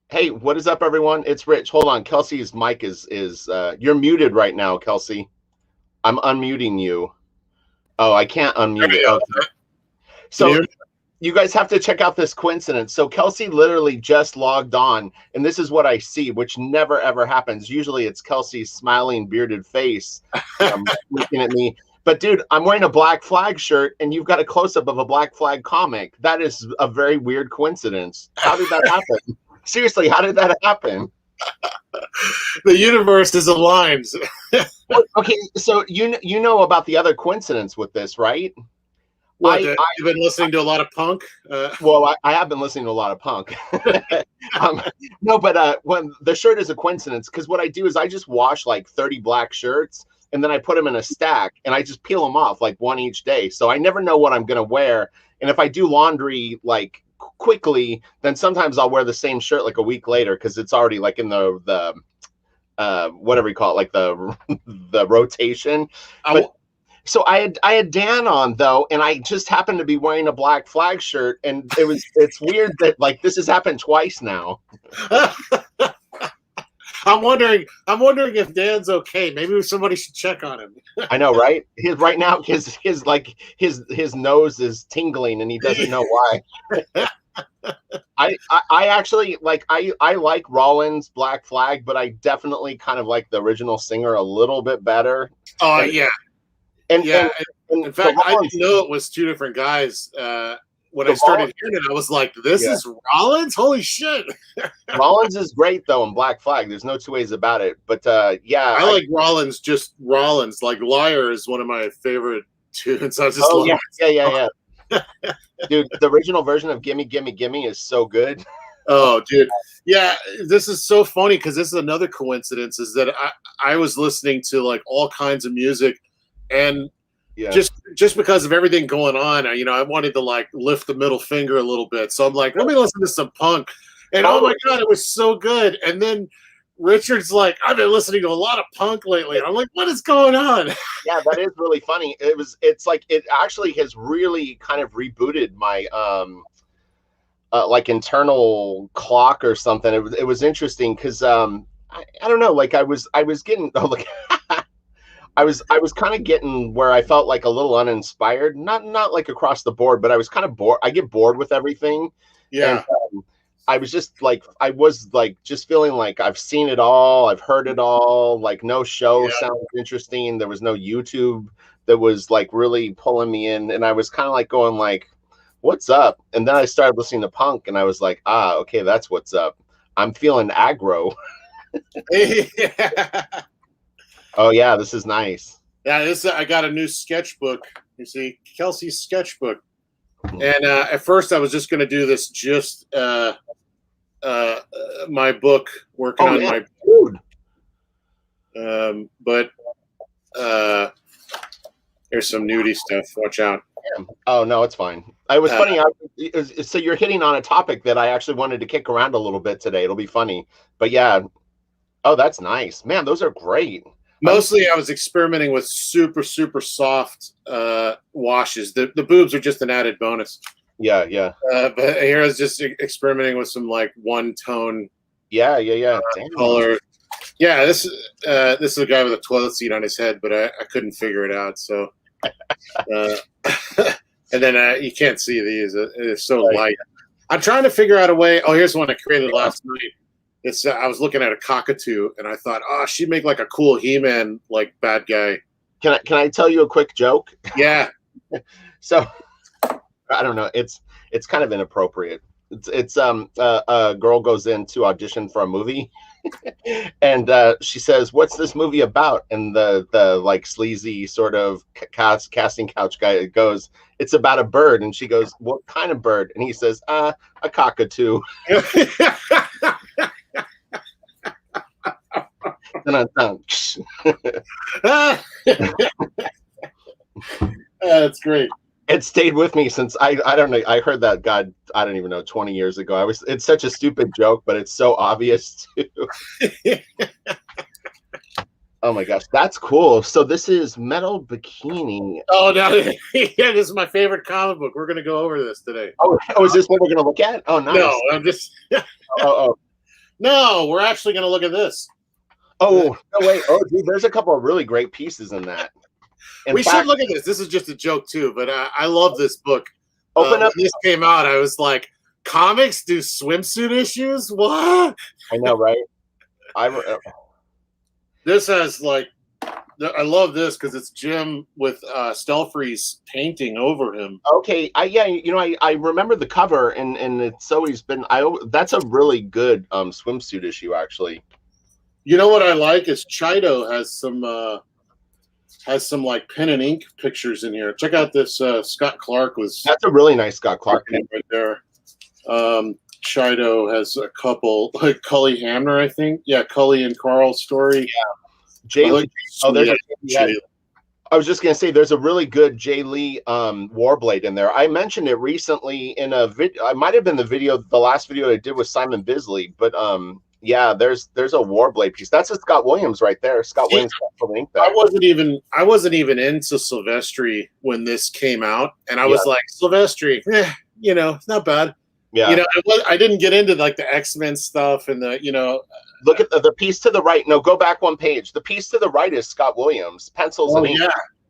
Hey, what is up, everyone? It's Rich. Hold on, Kelsey's mic is you're muted right now, Kelsey. I'm unmuting you. Oh, I can't There unmute we it. go. Okay. Can you So hear me? you guys have to check out this coincidence. So Kelsey literally just logged on, and this is what I see, which never ever happens. Usually it's Kelsey's smiling bearded face looking at me. But dude, I'm wearing a Black Flag shirt, and you've got a close up of a Black Flag comic. That is a very weird coincidence. How did that happen? Seriously, how did that happen? The universe is aligned. Okay, so you know about the other coincidence with this, right? What? I You've been listening to a lot of punk? well, I have been listening to a lot of punk. um, no, but when the shirt is a coincidence, because what I do is I just wash like 30 black shirts and then I put them in a stack and I just peel them off like one each day. So I never know what I'm gonna wear. And if I do laundry like quickly, then sometimes I'll wear the same shirt like a week later because it's already like in the whatever you call it, like the the rotation. But so I had Dan on though, and I just happened to be wearing a Black Flag shirt, and it's weird that like this has happened twice now. I'm wondering if Dan's okay. Maybe somebody should check on him. I know, right? Right now his nose is tingling, and he doesn't know why. I actually I like Rollins' Black Flag, but I definitely kind of like the original singer a little bit better. Oh And yeah. and, Yeah. and In fact, I Rollins, didn't know it was two different guys. When I the started Rollins, hearing it, I was like, "This yeah. is Rollins! Holy shit!" Rollins is great though in Black Flag. There's no two ways about it. But yeah, I like Rollins, just Rollins. Like "Liar" is one of my favorite tunes. I just love yeah, it. yeah. Dude, the original version of "Gimme, Gimme, Gimme" is so good. Oh, dude. Yeah, this is so funny because this is another coincidence is that I was listening to like all kinds of music and Yeah. just because of everything going on, I wanted to like lift the middle finger a little bit. So I'm like, let me listen to some punk. And oh my God, it was so good. And then Richard's like, I've been listening to a lot of punk lately. I'm like, what is going on? Yeah, that is really funny. It's like it actually has really kind of rebooted my like internal clock or something. It was interesting because I don't know, like I was getting oh look I was kind of getting where I felt like a little uninspired, not like across the board, but I was kind of bored. I get bored with everything. And Yeah. I was just like I was like just feeling like I've seen it all, I've heard it all, like no show Yeah. sounds interesting. There was no YouTube that was like really pulling me in, and I was kind of like going like, what's up? And then I started listening to punk and I was like, okay, that's what's up. I'm feeling aggro. Yeah. Oh yeah, this is nice. Yeah, I got a new sketchbook. You see, Kelsey's sketchbook. And at first, I was just going to do this, just my book, working on my. Dude. But here's some nudie stuff. Watch out. Oh no, it's fine. It was funny. So you're hitting on a topic that I actually wanted to kick around a little bit today. It'll be funny, but yeah. Oh, that's nice, man. Those are great. Mostly, I was experimenting with super, super soft washes. The boobs are just an added bonus. Yeah, yeah. But here I was just experimenting with some like one tone. Yeah. Color. Yeah, this is a guy with a toilet seat on his head, but I couldn't figure it out. So, and then you can't see these; it's so light. I'm trying to figure out a way. Oh, here's one I created last night. It's I was looking at a cockatoo and I thought, oh, she'd make like a cool He-Man like bad guy. Can I tell you a quick joke? Yeah. So I don't know. It's kind of inappropriate. It's a girl goes in to audition for a movie, and she says, "What's this movie about?" And the like sleazy sort of casting couch guy goes, "It's about a bird." And she goes, "What kind of bird?" And he says, "A cockatoo." That's great. It stayed with me since I don't know. I heard that God, I don't even know, 20 years ago. It's such a stupid joke, but it's so obvious too. Oh my gosh, that's cool. So this is Metal Bikini. Oh no, yeah, this is my favorite comic book. We're gonna go over this today. Oh, is this what we're gonna look at? Oh, nice. No, I'm just oh. No, we're actually going to look at this. Oh, no, wait. Oh, dude, there's a couple of really great pieces in that. We should look at this. This is just a joke too, but I love this book. Open up. When this came out, I was like, comics do swimsuit issues? What? I know, right? This has like, I love this because it's Jim with Stelfreeze painting over him. Okay, I remember the cover, and it's always been that's a really good swimsuit issue, actually. You know what I like is Chido has some like pen and ink pictures in here. Check out this Scott Clark was. That's a really nice Scott Clark right there. Chido has a couple, like Cully Hamner, I think. Yeah, Cully and Carl's story. Yeah. Jay Lee. I was just gonna say there's a really good Jay Lee Warblade in there. I mentioned it recently in a video. I might have been the last video I did with Simon Bisley, but yeah, there's a Warblade piece. That's a Scott Williams right there. Scott Williams. I wasn't even into Silvestri when this came out, and I was like, Silvestri, not bad. Yeah, I didn't get into like the X-Men stuff and the Look at the piece to the right. No, go back one page. The piece to the right is Scott Williams, pencils and ink. Yeah.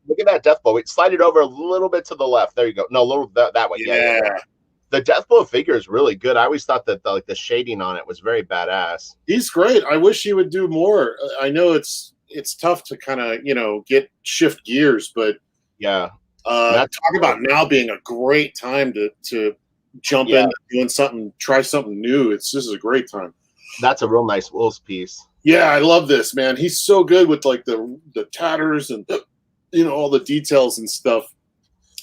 Look at that Death Blow. Wait, slide it over a little bit to the left. There you go. No, a little that way. Yeah. The Death Blow figure is really good. I always thought that the shading on it was very badass. He's great. I wish he would do more. I know it's tough to kind of shift gears, but yeah. Talk about now being a great time to jump in doing something, try something new. This is a great time. That's a real nice Wolves piece. Yeah, I love this, man. He's so good with like the tatters and all the details and stuff.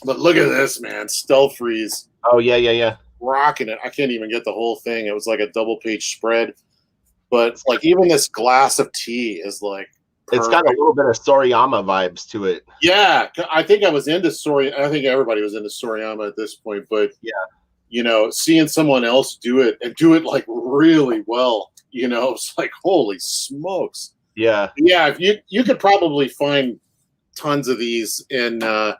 But look at this, man. Stelfreeze. Oh yeah. Rocking it. I can't even get the whole thing. It was like a double page spread. But like even this glass of tea is like perfect. It's got a little bit of Soriyama vibes to it. Yeah, I think I was into I think everybody was into Soriyama at this point, but seeing someone else do it and do it like really well, it's like holy smokes. Yeah. Yeah, if you could probably find tons of these in the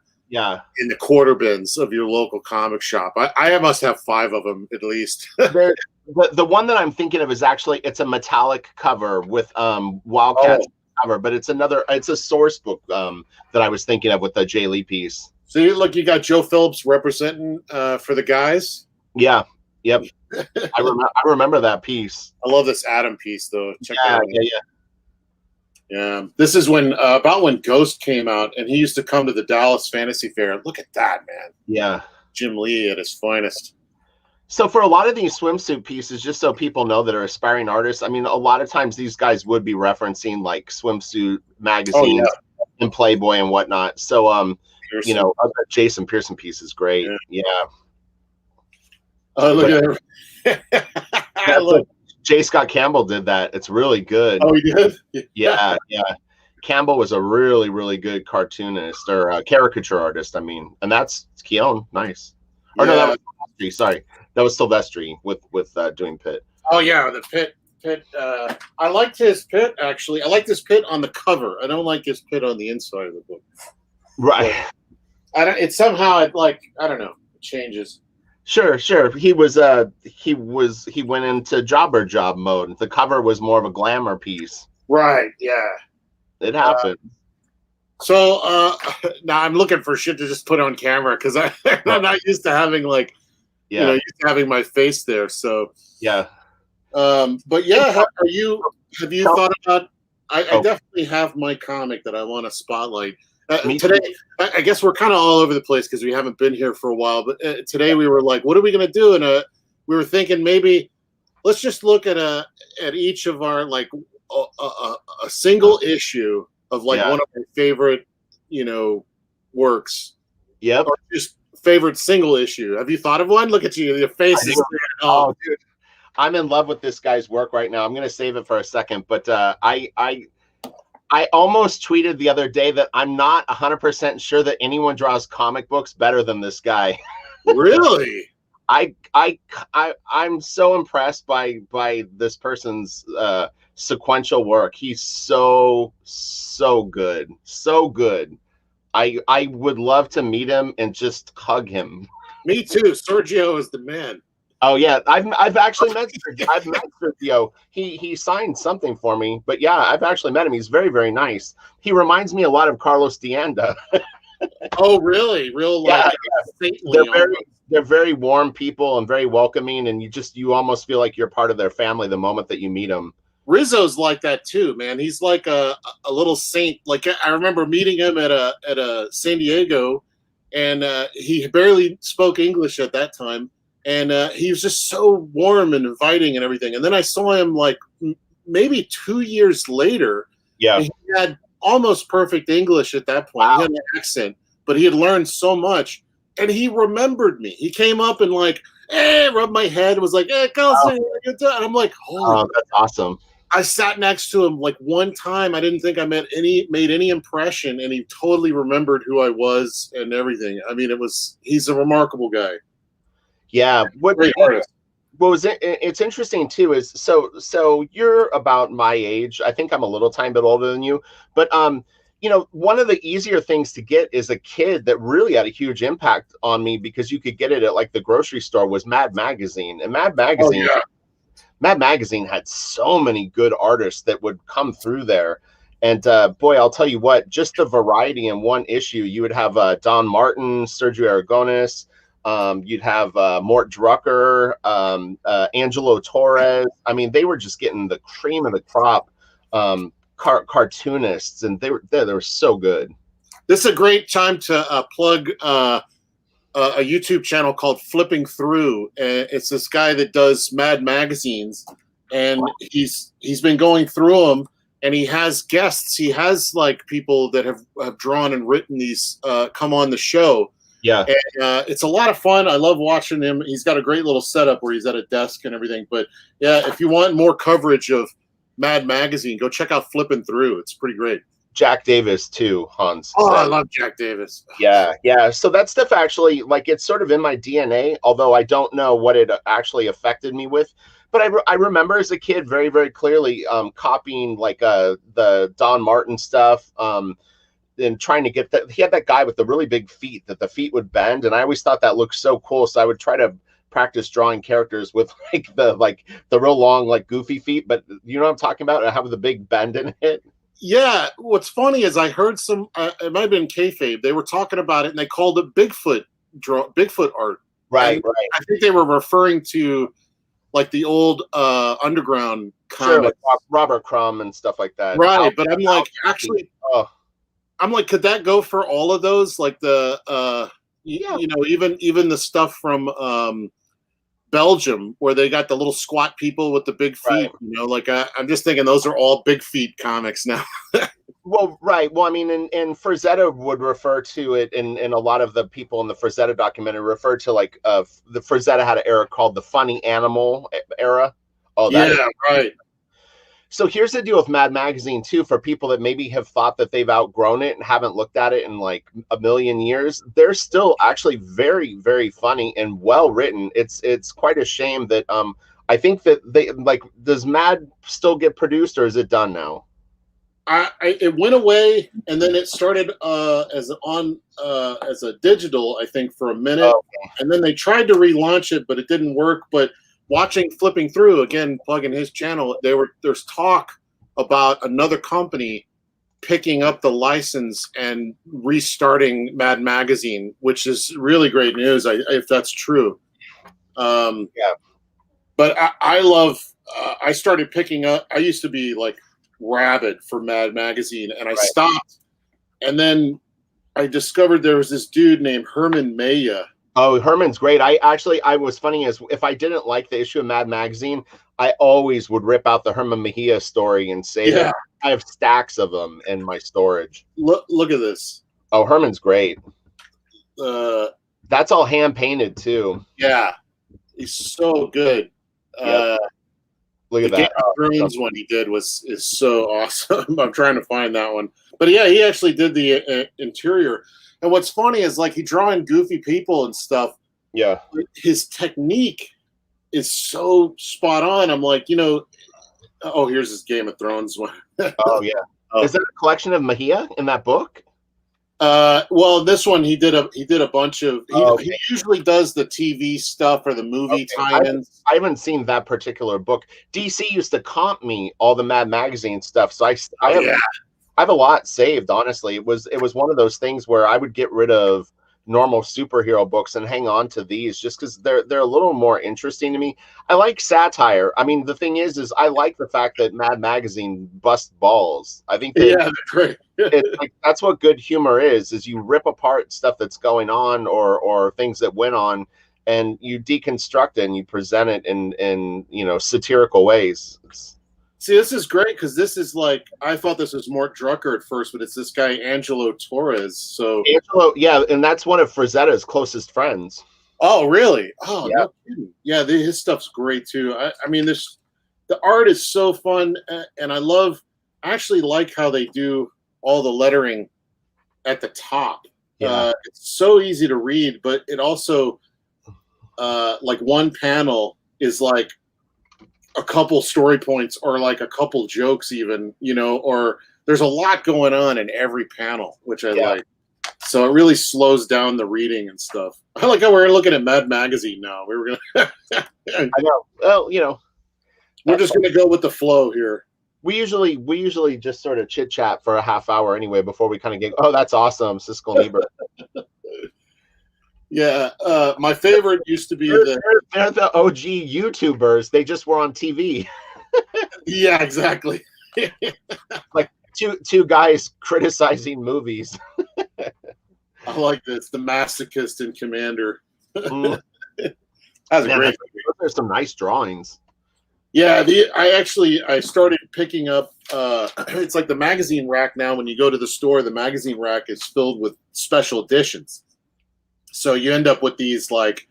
quarter bins of your local comic shop. I must have 5 of them at least. The one that I'm thinking of is actually it's a metallic cover with Wildcats cover, but it's a source book that I was thinking of with the Jay Lee piece. So you got Joe Phillips representing for the guys. Yeah. Yep. I remember that piece. I love this Adam piece though. Check that out. Yeah. Yeah, this is when about when Ghost came out, and he used to come to the Dallas Fantasy Fair. Look at that, man. Yeah, Jim Lee at his finest. So for a lot of these swimsuit pieces, just so people know that are aspiring artists, I mean, a lot of times these guys would be referencing like swimsuit magazines and Playboy and whatnot. So, Jason Pearson piece is great. Yeah. Oh, look at it. J. Scott Campbell did that. It's really good. Oh, he did? Yeah. Campbell was a really, really good cartoonist or caricature artist. I mean, and that's Keown. Nice. Or no, that was Silvestri. Sorry, that was Silvestri with doing Pitt. Oh yeah, the Pitt. I liked his Pitt actually. I like this Pitt on the cover. I don't like his Pitt on the inside of the book. Right. But it's somehow I don't know. It changes. Sure. He went into jobber job mode. The cover was more of a glamour piece. Right. Yeah. It happened. So now I'm looking for shit to just put on camera because I'm not used to having used to having my face there. So yeah. But yeah, have you thought about? I definitely have my comic that I want to spotlight. Today, I guess we're kind of all over the place because we haven't been here for a while. But today we were like, "What are we going to do?" And we were thinking maybe let's just look at each of our a single issue of one of our favorite, works. Yep. Or just favorite single issue. Have you thought of one? Look at you. Your face is. Oh, dude, I'm in love with this guy's work right now. I'm going to save it for a second, but I almost tweeted the other day that I'm not 100% sure that anyone draws comic books better than this guy. Really? I'm so impressed by this person's sequential work. He's so good. So good. I would love to meet him and just hug him. Me too. Sergio is the man. Oh yeah, I've actually met Sergio. He signed something for me, but yeah, I've actually met him. He's very very nice. He reminds me a lot of Carlos Dianda. Oh, really? Real Yeah, like they're saintly very almost. they're very warm people and very welcoming, and you almost feel like you're part of their family the moment that you meet them. Rizzo's like that too, man. He's like a little saint. Like I remember meeting him at a San Diego, and he barely spoke English at that time, and he was just so warm and inviting and everything. And then I saw him like maybe 2 years later, Yeah. and he had almost perfect English at that point. Wow. He had an accent, but he had learned so much, and he remembered me. He came up and like, hey, rubbed my head, was like, hey, Kelsey, and I'm like, holy. Oh, that's awesome. I sat next to him like one time. I didn't think I made any impression, and he totally remembered who I was and everything. I mean, he's a remarkable guy. Yeah. Great artist. What was it's interesting too is so you're about my age. I think I'm a little tiny bit older than you, but one of the easier things to get is a kid that really had a huge impact on me because you could get it at like the grocery store was Mad Magazine. And Mad Magazine had so many good artists that would come through there. And boy, I'll tell you what, just the variety in one issue, you would have Don Martin, Sergio Aragonis, you'd have Mort Drucker, Angelo Torres. I mean, they were just getting the cream of the crop cartoonists, and they were so good. This is a great time to plug a YouTube channel called Flipping Through. It's this guy that does Mad magazines, and he's been going through them, and he has guests. He has like people that have drawn and written these come on the show. Yeah, and it's a lot of fun. I love watching him. He's got a great little setup where he's at a desk and everything. But yeah, if you want more coverage of Mad Magazine, go check out Flipping Through. It's pretty great. Jack Davis too, Hans. Oh, I love Jack Davis. Yeah. So that stuff actually, like, it's sort of in my DNA, although I don't know what it actually affected me with. But I remember as a kid very, very clearly copying like the Don Martin stuff and trying to get that. He had that guy with the really big feet that the feet would bend, and I always thought that looked so cool. So I would try to practice drawing characters with like the real long like goofy feet. But you know what I'm talking about? I have the big bend in it. Yeah, what's funny is I heard some. It might have been kayfabe. They were talking about it, and they called it Bigfoot art. Right, and right. I think they were referring to like the old underground Sure, comics, like Robert Crumb and stuff like that. right? But I'm like, actually, I'm like, could that go for all of those? Like the even the stuff from Belgium, where they got the little squat people with the big feet. Right. Like I'm just thinking those are all big feet comics now. Well, right. Well, I mean, and Frazetta would refer to it, and a lot of the people in the Frazetta documentary refer to like the Frazetta had an era called the funny animal era. Oh, yeah, right. So here's the deal with Mad Magazine too, for people that maybe have thought that they've outgrown it and haven't looked at it in like a million years. They're still actually very, very funny and well written. It's quite a shame that I think that they like, does Mad still get produced or is it done now? It went away and then it started as a digital, I think, for a minute, and then they tried to relaunch it, but it didn't work. But watching Flipping Through, again, plugging his channel, there's talk about another company picking up the license and restarting Mad Magazine, which is really great news if that's true. Yeah. But I love. I started picking up. I used to be like rabid for Mad Magazine, and I stopped. And then I discovered there was this dude named Herman Maya. Oh, Herman's great. I was funny as if I didn't like the issue of Mad Magazine, I always would rip out the Herman Mejia story and say that I have stacks of them in my storage. Look at this. Oh, Herman's great. That's all hand painted too. Yeah, he's so good. Yep. Look at that. Game of Thrones one he did is so awesome. I'm trying to find that one, but yeah, he actually did the interior. And what's funny is like he drawing goofy people and stuff. Yeah, his technique is so spot on. I'm like, oh, here's his Game of Thrones one. Oh yeah. Is that a collection of Mejia in that book? Well, this one he did a bunch of. Okay. He usually does the TV stuff or the movie tie-ins. I haven't seen that particular book. DC used to comp me all the Mad Magazine stuff, so I have Yeah. I have a lot saved. Honestly, it was one of those things where I would get rid of normal superhero books and hang on to these just because they're a little more interesting to me. I like satire. I mean, the thing is I like the fact that Mad Magazine busts balls. I think that Yeah, that's great. it's like that's what good humor is you rip apart stuff that's going on or things that went on, and you deconstruct it and you present it in satirical ways. See, this is great because this is like I thought this was Mort Drucker at first, but it's this guy Angelo Torres. So Angelo, yeah, and that's one of Frazetta's closest friends. oh, really? Oh, Yeah. no kidding. Yeah, his stuff's great too. I mean, the art is so fun, and I actually like how they do all the lettering at the top. Yeah. It's so easy to read, but it also, like one panel is like a couple story points or like a couple jokes even, or there's a lot going on in every panel, which I like. So it really slows down the reading and stuff. I like how we're looking at Mad Magazine now. We were gonna. I know. Well, we're just gonna go with the flow here. We usually just sort of chit chat for a half hour anyway before we kind of get. Oh, that's awesome, Siskel and Ebert. Yeah, my favorite used to be they're the OG YouTubers. They just were on TV. Yeah, exactly. Like two guys criticizing movies. I like this. The Masochist and Commander. Mm. That's great. There's some nice drawings. Yeah, I started picking up. It's like the magazine rack now. When you go to the store, the magazine rack is filled with special editions. So you end up with these like,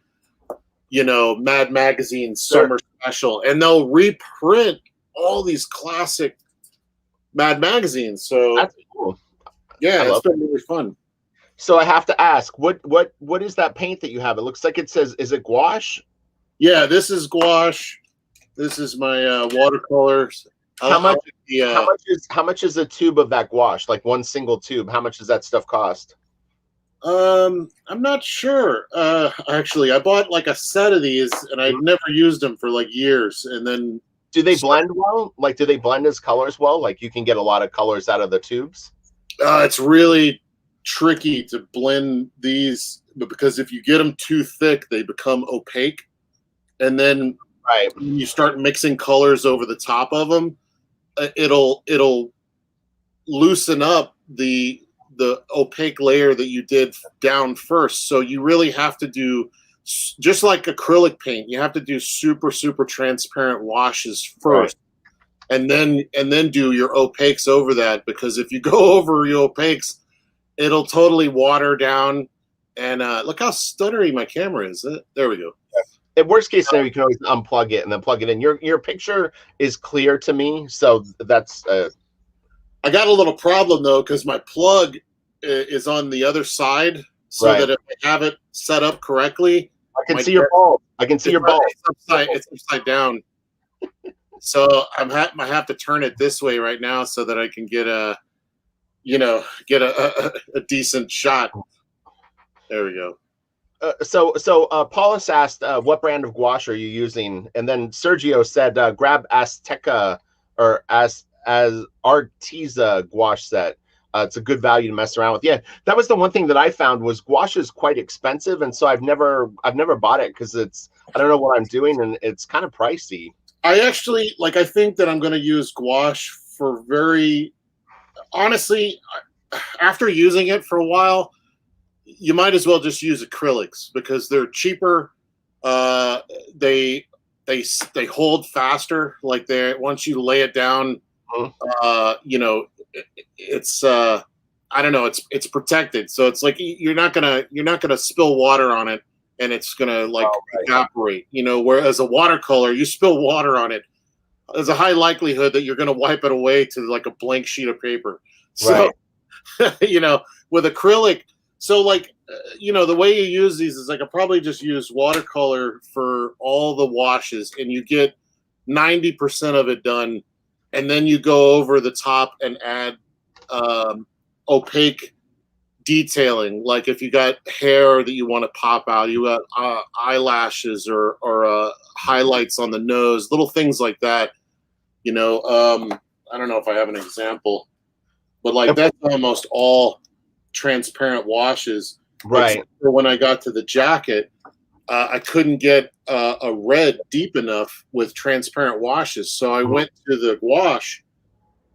Mad Magazine summer special, and they'll reprint all these classic Mad Magazines. So that's cool. Yeah, it's been really fun. So I have to ask, what is that paint that you have? It looks like it says, is it gouache? Yeah, this is gouache. This is my watercolors. How much is a tube of that gouache? Like one single tube? How much does that stuff cost? I'm not sure. Actually, I bought like a set of these, and I've never used them for like years. And then, do they blend well? Like, do they blend as colors well? Like, you can get a lot of colors out of the tubes. It's really tricky to blend these, but because if you get them too thick, they become opaque, and then when you start mixing colors over the top of them, it'll loosen up the opaque layer that you did down first. So you really have to do, just like acrylic paint, you have to do super transparent washes first, and then do your opaques over that, because if you go over your opaques, it'll totally water down. And look how stuttery my camera is. There we go. In worst case scenario, you can always unplug it and then plug it in. Your picture is clear to me, so that's. I got a little problem though, because my plug is on the other side, so that if I have it set up correctly, I can see your bulb. I can see your bulb. It's upside down. So I have to turn it this way right now so that I can get a decent shot. There we go. So Paulus asked, what brand of gouache are you using? And then Sergio said, grab Azteca or as Arteza gouache set. It's a good value to mess around with. Yeah, that was the one thing that I found was gouache is quite expensive, and so I've never bought it because I don't know what I'm doing, and it's kind of pricey. I actually I think that I'm going to use gouache for honestly, after using it for a while, you might as well just use acrylics because they're cheaper. They hold faster. Like once you lay it down, it's I don't know. It's protected, so it's like you're not gonna spill water on it, and it's gonna evaporate. Whereas a watercolor, you spill water on it, there's a high likelihood that you're gonna wipe it away to like a blank sheet of paper. So, with acrylic. So the way you use these is I could probably just use watercolor for all the washes, and you get 90% of it done, and then you go over the top and add opaque detailing, like if you got hair that you want to pop out, you got eyelashes or highlights on the nose, little things like that. I don't know if I have an example, but like that's almost all transparent washes. Right. Except for when I got to the jacket, I couldn't get a red deep enough with transparent washes, so I went to the gouache.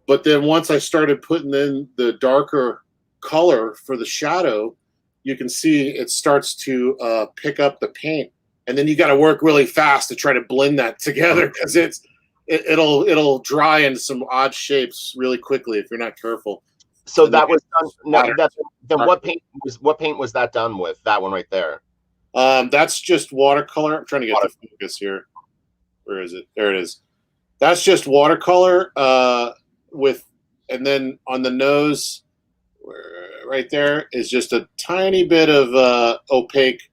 But then once I started putting in the darker color for the shadow, you can see it starts to pick up the paint, and then you got to work really fast to try to blend that together because it'll dry into some odd shapes really quickly if you're not careful. So and that was done. No, then what paint was that done with? That one right there. That's just watercolor. I'm trying to get the focus here. Where is it? There it is. That's just watercolor and then on the nose, right there is just a tiny bit of opaque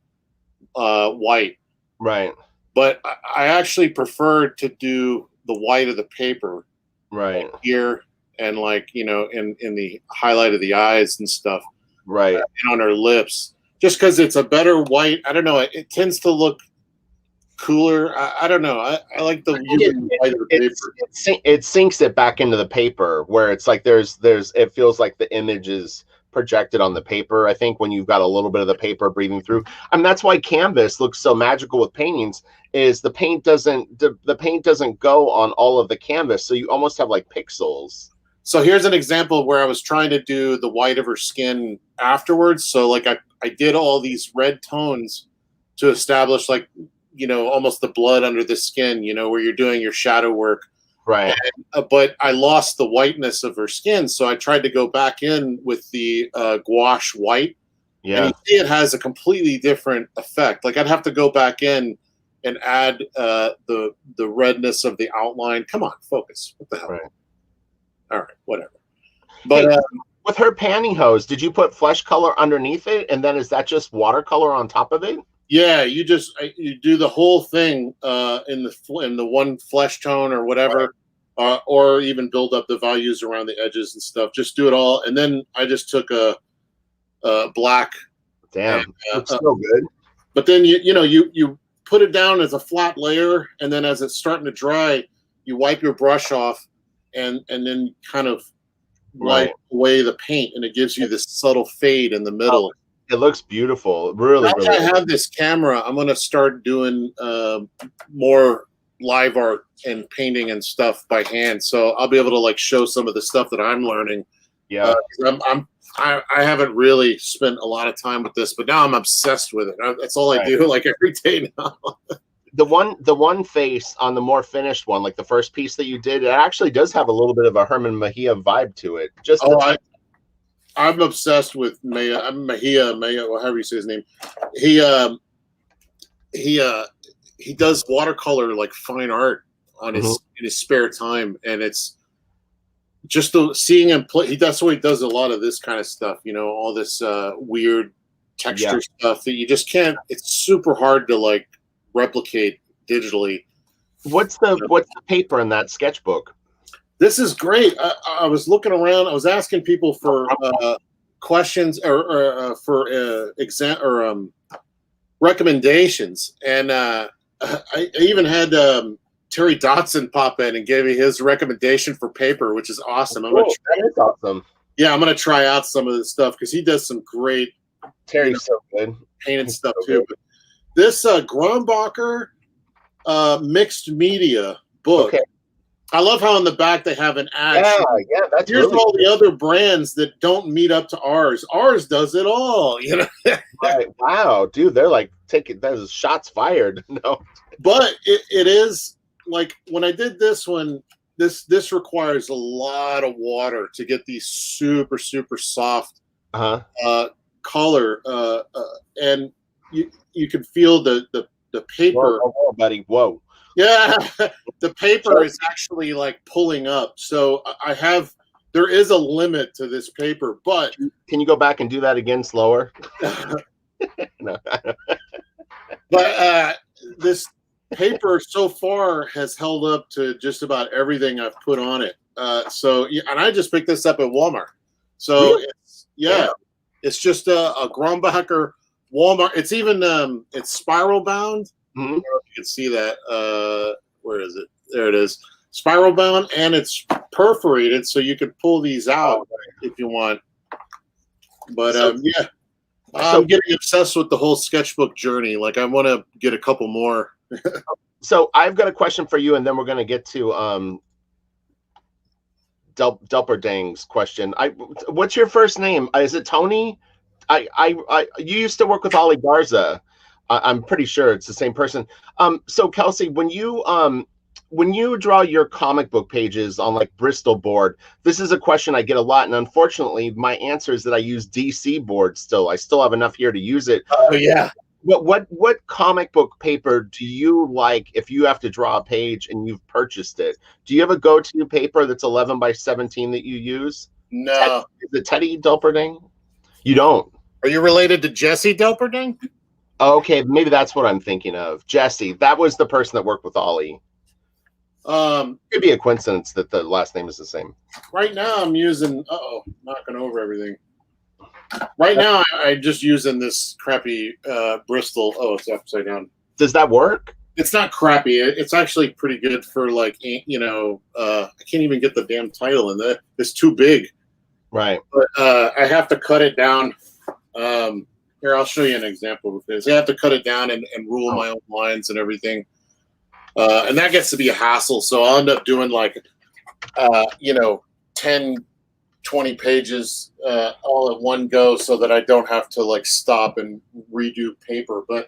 white. Right. But I actually prefer to do the white of the paper. Right. Here and in the highlight of the eyes and stuff. Right. And on her lips. Just because it's a better white. I don't know. It tends to look cooler. I don't know. I like the white of the paper. It sinks it back into the paper where it's like it feels like the image is projected on the paper. I think when you've got a little bit of the paper breathing through. I mean, that's why canvas looks so magical with paintings is the paint doesn't go on all of the canvas. So you almost have like pixels. So here's an example where I was trying to do the white of her skin afterwards. So like I did all these red tones to establish almost the blood under the skin, where you're doing your shadow work. Right. But I lost the whiteness of her skin. So I tried to go back in with the gouache white. Yeah. And you see it has a completely different effect. Like I'd have to go back in and add the redness of the outline. Come on, focus. What the hell? Right. All right, whatever. But hey, with her pantyhose, did you put flesh color underneath it, and then is that just watercolor on top of it? Yeah, you do the whole thing in the one flesh tone or whatever, right. Or even build up the values around the edges and stuff. Just do it all, and then I just took a black. Damn, looks so good. But then you put it down as a flat layer, and then as it's starting to dry, you wipe your brush off. And then kind of wipe away the paint, and it gives you this subtle fade in the middle. It looks beautiful. Really, now that I have this camera, I'm going to start doing more live art and painting and stuff by hand. So I'll be able to show some of the stuff that I'm learning. Yeah, I haven't really spent a lot of time with this, but now I'm obsessed with it. That's all I do, every day now. The one face on the more finished one, like the first piece that you did, it actually does have a little bit of a Herman Mejia vibe to it. I'm obsessed with Mejia, or however you say his name. He does watercolor like fine art on in his spare time, and it's just seeing him play. That's why he does a lot of this kind of stuff. All this weird texture stuff that you just can't. It's super hard to replicate digitally. What's the paper in that sketchbook? This is great. I was looking around. I was asking people for questions or for exam or recommendations, and I even had Terry Dotson pop in and gave me his recommendation for paper, which is awesome. That is awesome. Yeah, I'm going to try out some of this stuff because he does some great. Terry's so good. Painted stuff too. But this Grombacher mixed media book. Okay. I love how on the back they have an ad. Yeah, that's here's really all cool. The other brands that don't meet up to ours. Ours does it all, Right. Wow, dude, they're those shots fired. No, but it is when I did this one. This requires a lot of water to get these super super soft color, and you can feel the paper. Whoa, buddy, whoa. Yeah, the paper is actually pulling up. So there is a limit to this paper, but can you go back and do that again slower? No. But this paper so far has held up to just about everything I've put on it. And I just picked this up at Walmart. So really? It's just a Grumbacher Walmart. It's even it's spiral bound. Mhm. I don't know if you can see that. Where is it? There it is. Spiral bound, and it's perforated, so you can pull these out if you want. But yeah, I'm getting obsessed with the whole sketchbook journey. Like, I want to get a couple more. So I've got a question for you, and then we're going to get to Delperdang's question. What's your first name? Is it Tony? You used to work with Ollie Garza. I'm pretty sure it's the same person. So Kelsey, when you draw your comic book pages on like Bristol board, this is a question I get a lot, and unfortunately, my answer is that I use DC board still. I still have enough here to use it. Oh yeah. What comic book paper do you like if you have to draw a page and you've purchased it? Do you have a go-to paper that's 11 by 17 that you use? No. Is it Teddy Delperdang? You don't. Are you related to Jesse Delperdang? Okay, maybe that's what I'm thinking of. Jesse, that was the person that worked with Ollie. Could be a coincidence that the last name is the same. Right now I'm using knocking over everything. Right now I'm just using this crappy Bristol. Oh, it's upside down. Does that work? It's not crappy. It's actually pretty good for like, I can't even get the damn title in there. It's too big. Right. But I have to cut it down. Here, I'll show you an example of this. I have to cut it down and rule my own lines and everything. And that gets to be a hassle. So I'll end up doing like, 10, 20 pages all at one go so that I don't have to like stop and redo paper. But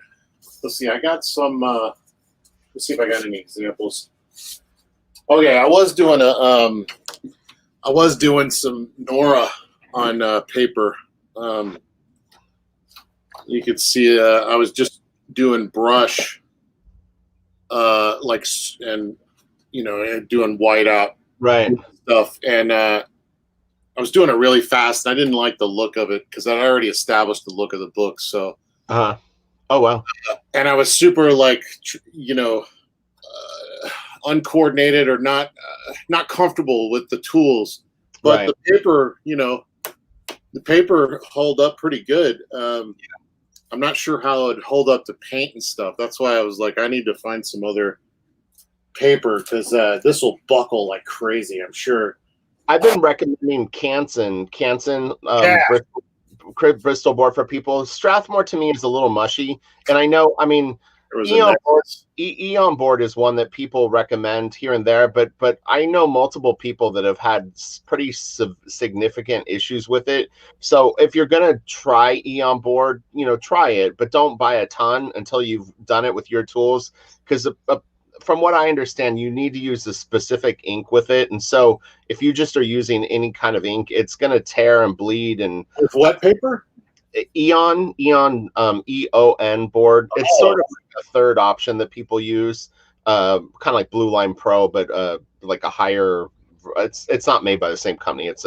let's see, I got some, let's see if I got any examples. Okay, I was doing some Nora on paper. You could see I was just doing brush, doing whiteout right stuff, and I was doing it really fast. And I didn't like the look of it because I'd already established the look of the book. So, oh well, and I was super uncoordinated or not comfortable with the tools, but right. the paper held up pretty good. I'm not sure how it'd hold up to paint and stuff. That's why I was like, I need to find some other paper because this will buckle like crazy, I'm sure. I've been recommending Canson, Bristol board for people. Strathmore to me is a little mushy, and I know, I mean, Eon board is one that people recommend here and there, but I know multiple people that have had pretty significant issues with it. So if you're gonna try Eon board, try it, but don't buy a ton until you've done it with your tools, because from what I understand, you need to use a specific ink with it, and so if you just are using any kind of ink, it's gonna tear and bleed. And with what paper? Eon EON board. It's sort of like a third option that people use, kind of like Blue Line Pro, but like a higher. It's not made by the same company. It's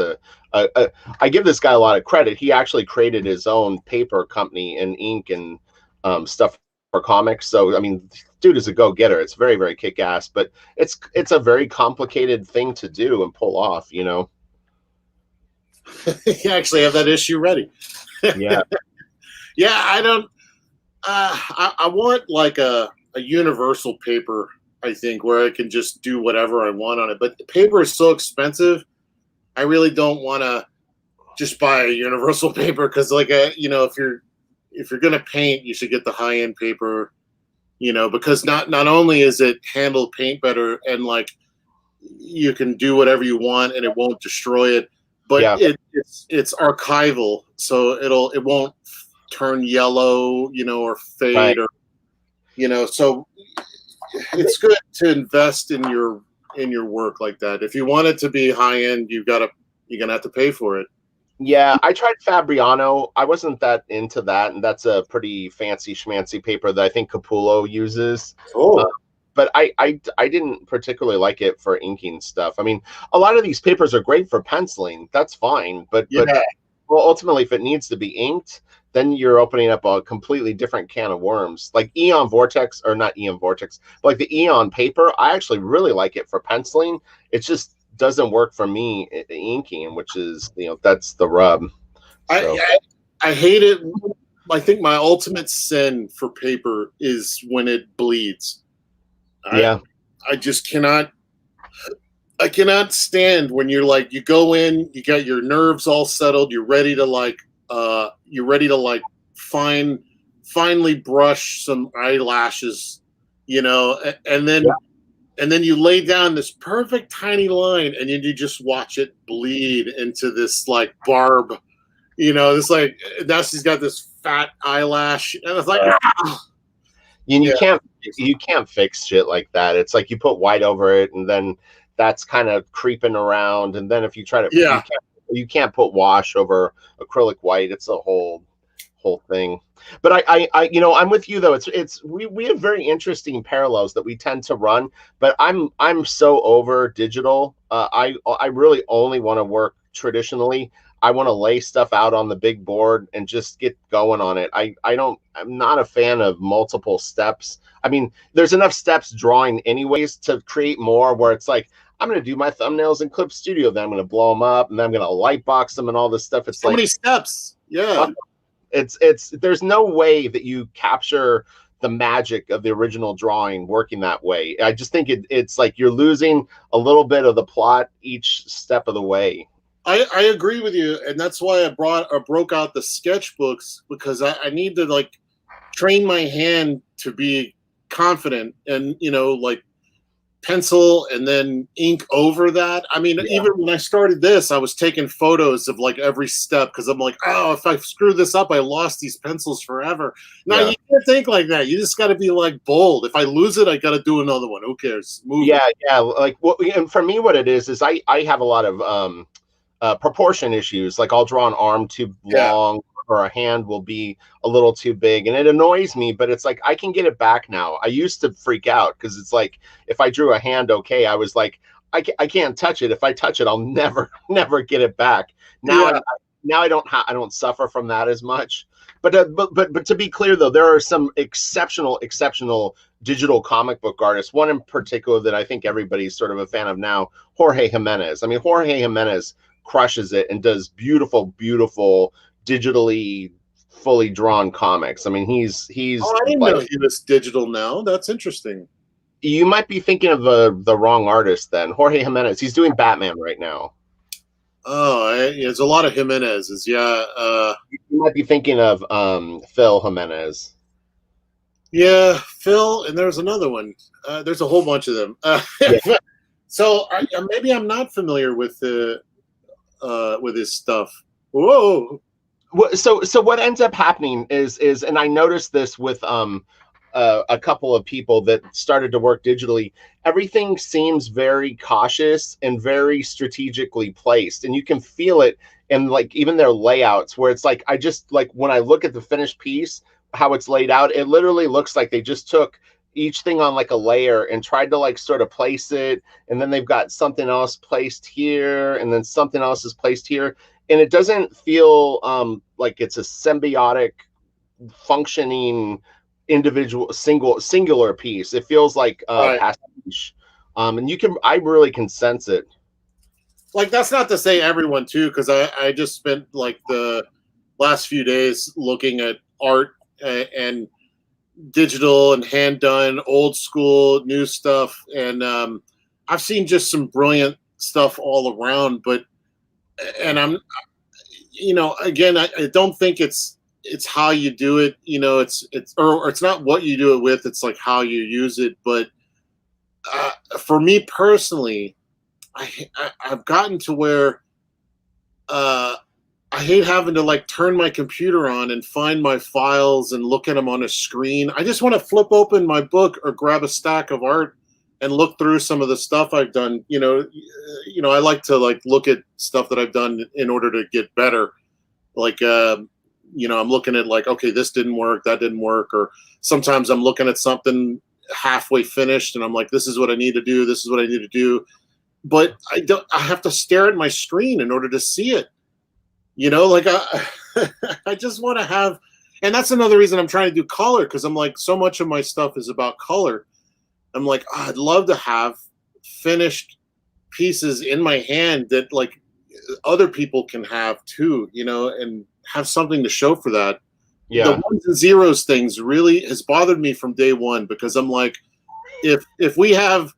I give this guy a lot of credit. He actually created his own paper company and ink and stuff for comics. So I mean, dude is a go-getter. It's very, very kick-ass, but it's a very complicated thing to do and pull off. You actually have that issue ready. Yeah. Yeah, I don't I want like a universal paper, I think, where I can just do whatever I want on it. But the paper is so expensive. I really don't want to just buy a universal paper because if you're going to paint, you should get the high-end paper, because not only is it handle paint better and like you can do whatever you want and it won't destroy it, but it's archival, so it won't turn yellow, or fade, right. or so it's good to invest in your work like that. If you want it to be high end, you're gonna have to pay for it. Yeah, I tried Fabriano. I wasn't that into that, and that's a pretty fancy schmancy paper that I think Capullo uses. But I didn't particularly like it for inking stuff. I mean, a lot of these papers are great for penciling. That's fine. But ultimately, if it needs to be inked, then you're opening up a completely different can of worms. Like Eon Vortex, or not Eon Vortex, but like the Eon paper, I actually really like it for penciling. It just doesn't work for me inking, which is, that's the rub. So. I hate it. I think my ultimate sin for paper is when it bleeds. I Yeah. I just cannot. I cannot stand when you're like you go in, you got your nerves all settled, you're ready to like fine finally brush some eyelashes, and Yeah. then you lay down this perfect tiny line and then you just watch it bleed into this like barb, this like now she's got this fat eyelash and it's like And yeah, you can't fix shit like that. It's like you put white over it, and then that's kind of creeping around. And then if you try to, yeah. you can't put wash over acrylic white. It's a whole thing. But I'm with you though. We have very interesting parallels that we tend to run. But I'm so over digital. I really only want to work traditionally. I want to lay stuff out on the big board and just get going on it. I'm not a fan of multiple steps. I mean, there's enough steps drawing anyways to create more where it's like, I'm going to do my thumbnails in Clip Studio, then I'm going to blow them up, and then I'm going to light box them and all this stuff. It's So like, many steps. Yeah. it's there's no way that you capture the magic of the original drawing working that way. I just think it's like you're losing a little bit of the plot each step of the way. I agree with you, and that's why I broke out the sketchbooks because I need to like train my hand to be confident and like pencil and then ink over that. I mean, Yeah. even when I started this, I was taking photos of like every step because I'm like, oh, if I screw this up, I lost these pencils forever. Now Yeah. you can't think like that. You just got to be like bold. If I lose it, I got to do another one. Who cares? Move it. Yeah, like and for me, what it is I have a lot of proportion issues. Like I'll draw an arm too Yeah. long or a hand will be a little too big, and it annoys me. But it's like I can get it back now. I used to freak out because it's like if I drew a hand okay, I was like I can't touch it. If I touch it, I'll never get it back. Now Yeah. I don't suffer from that as much. But to be clear though, there are some exceptional digital comic book artists. One in particular that I think everybody's sort of a fan of now, Jorge Jimenez. I mean, Jorge Jimenez crushes it and does beautiful digitally fully drawn comics. I mean, he's Oh, I didn't like, know he was digital now. That's interesting. you might be thinking of the wrong artist then. Jorge Jimenez, he's doing Batman right now. Oh, there's a lot of Jimenez's. Yeah. You might be thinking of Phil Jimenez. Yeah, Phil, and there's another one. There's a whole bunch of them. Yeah. So maybe I'm not familiar with his stuff. Whoa. So what ends up happening is and I noticed this with a couple of people that started to work digitally, everything seems very cautious and very strategically placed, and you can feel it in like even their layouts where it's like I just like when I look at the finished piece, how it's laid out, it literally looks like they just took each thing on like a layer and tried to like sort of place it, and then they've got something else placed here and then something else is placed here, and it doesn't feel like it's a symbiotic functioning individual singular piece. It feels like Right. pastiche, and I really can sense it. Like that's not to say everyone too, because I just spent like the last few days looking at art and digital and hand done, old school, new stuff, and I've seen just some brilliant stuff all around. But and I'm again, I don't think it's how you do it. Or it's not what you do it with. It's like how you use it. But for me personally, I've gotten to where I hate having to like turn my computer on and find my files and look at them on a screen. I just want to flip open my book or grab a stack of art and look through some of the stuff I've done. I like to like look at stuff that I've done in order to get better. Like I'm looking at like, okay, this didn't work, that didn't work, or sometimes I'm looking at something halfway finished and I'm like, this is what I need to do, this is what I need to do. But I have to stare at my screen in order to see it. Like I just want to have, and that's another reason I'm trying to do color, because I'm like, so much of my stuff is about color. I'm like, I'd love to have finished pieces in my hand that like other people can have too, and have something to show for that. Yeah. The ones and zeros things really has bothered me from day one, because I'm like, if we have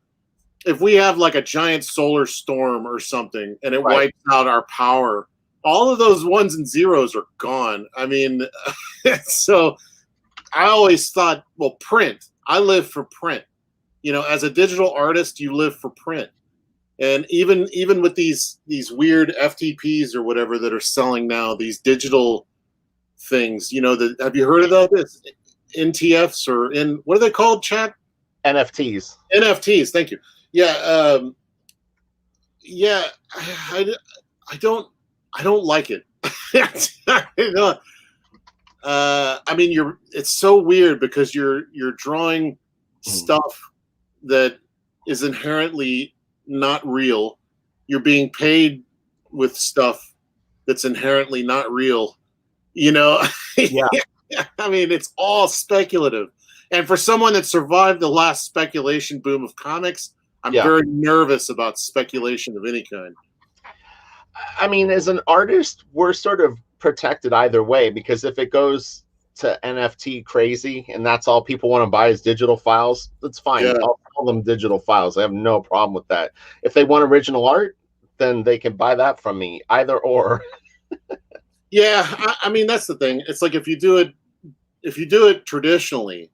like a giant solar storm or something and it wipes out our power, all of those ones and zeros are gone. I mean, so I always thought, well, print. I live for print. You know, as a digital artist, you live for print. And even with these weird FTPs or whatever that are selling now, these digital things, you know, have you heard of those? NTFs, or what are they called, Chad? NFTs. NFTs. Thank you. Yeah. Yeah. I don't like it. I mean, it's so weird because you're drawing stuff that is inherently not real. You're being paid with stuff that's inherently not real. You know, Yeah. I mean, it's all speculative. And for someone that survived the last speculation boom of comics, I'm very nervous about speculation of any kind. I mean, as an artist, we're sort of protected either way, because if it goes to NFT crazy and that's all people want to buy is digital files, that's fine. Yeah. I'll call them digital files. I have no problem with that. If they want original art, then they can buy that from me, either or. Yeah, I mean, that's the thing. It's like if you do it traditionally,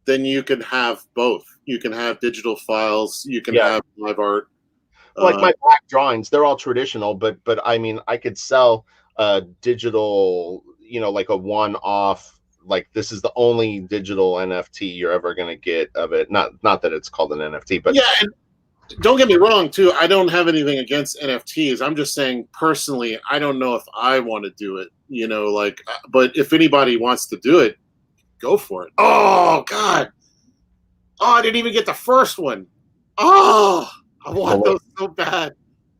then you can have both. You can have digital files, you can have live art. Like my black drawings, they're all traditional, but I mean, I could sell digital, you know, like a one-off, like this is the only digital NFT you're ever going to get of it. Not that it's called an NFT, but yeah. And don't get me wrong, too. I don't have anything against NFTs. I'm just saying, personally, I don't know if I want to do it. You know, like, but if anybody wants to do it, go for it. Oh God! Oh, I didn't even get the first one. Oh, I want those so bad.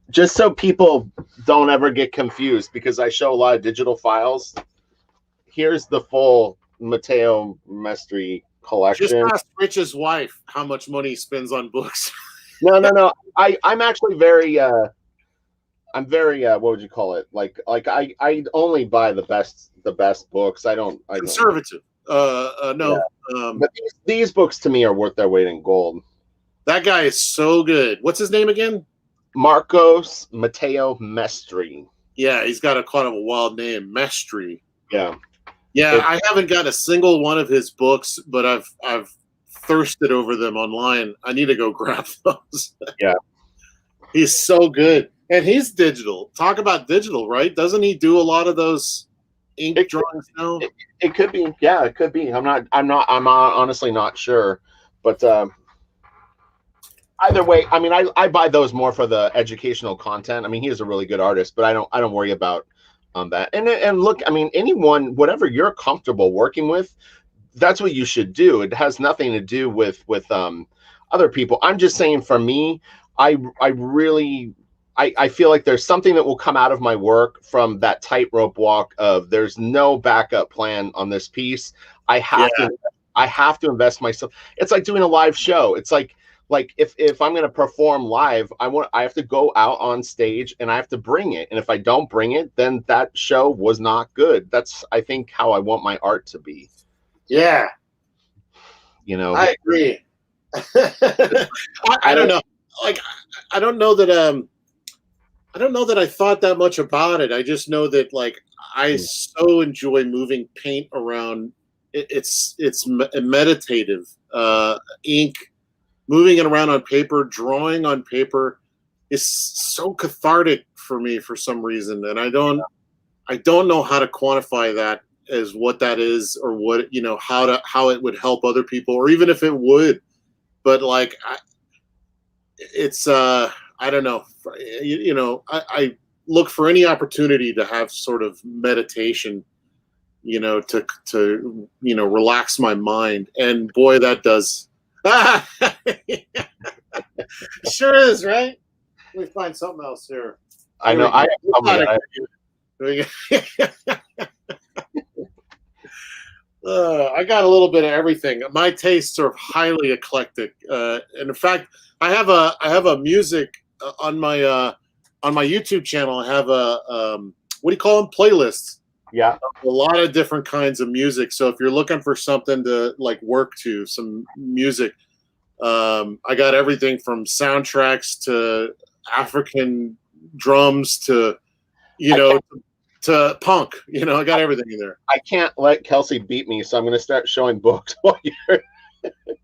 Just so people don't ever get confused, because I show a lot of digital files. Here's the full Matteo Mestri collection. Just ask Rich's wife how much money he spends on books. No. I'm actually very I'm very what would you call it? Like I only buy the best books. I don't conservative. No. Yeah. But these books to me are worth their weight in gold. That guy is so good. What's his name again? Marcos Matteo Mestri. Yeah, he's got a kind of a wild name, Mestri. Yeah. Yeah, I haven't got a single one of his books, but I've thirsted over them online. I need to go grab those. Yeah. He's so good. And he's digital. Talk about digital, right? Doesn't he do a lot of those ink drawings now? It could be. Yeah, it could be. I'm honestly not sure. But either way, I mean, I buy those more for the educational content. I mean, he is a really good artist, but I don't worry about that. And look, I mean, anyone, whatever you're comfortable working with, that's what you should do. It has nothing to do with other people. I'm just saying, for me, I really feel like there's something that will come out of my work from that tightrope walk of there's no backup plan on this piece. I have to invest myself. It's like doing a live show. It's like if I'm going to perform live, I have to go out on stage and I have to bring it. And if I don't bring it, then that show was not good. That's, I think, how I want my art to be. Yeah. You know, I agree. I don't know. Like, I don't know that I thought that much about it. I just know that, like, I so enjoy moving paint around. It's meditative. Ink, moving it around on paper, drawing on paper is so cathartic for me for some reason, and I don't know how to quantify that as what that is, or what, you know, how it would help other people, or even if it would. But like, it's I don't know. You know, I look for any opportunity to have sort of meditation, you know, to you know, relax my mind, and boy, that does. Sure is, right? Let me find something else here. I know. I got a little bit of everything. My tastes are highly eclectic, and in fact, I have a music on my YouTube channel. I have a what do you call them? Playlists. Yeah. A lot of different kinds of music. So if you're looking for something to like work to, some music, I got everything from soundtracks to African drums to, you know, to punk. You know, I got everything in there. I can't let Kelsey beat me, so I'm going to start showing books while you're.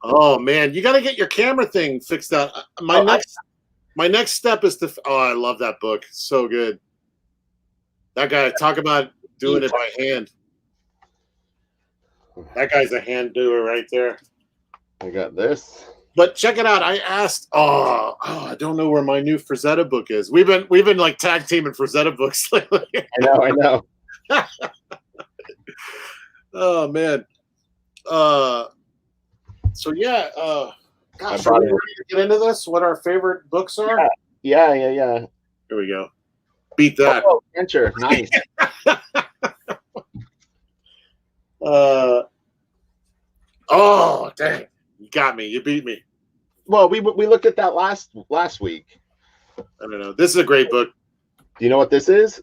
Oh man, you got to get your camera thing fixed out. My next step is to. Oh, I love that book. So good. That guy, talk about doing it by hand. That guy's a hand doer right there. I got this. But check it out. I asked. I don't know where my new Frazetta book is. We've been like tag teaming Frazetta books lately. I know. Oh man. So yeah. Gosh, are we ready to get into this? What our favorite books are? Yeah. Here we go. Beat that. Oh, enter. Nice. Oh dang! You got me. You beat me. Well, we looked at that last week. I don't know. This is a great book. Do you know what this is?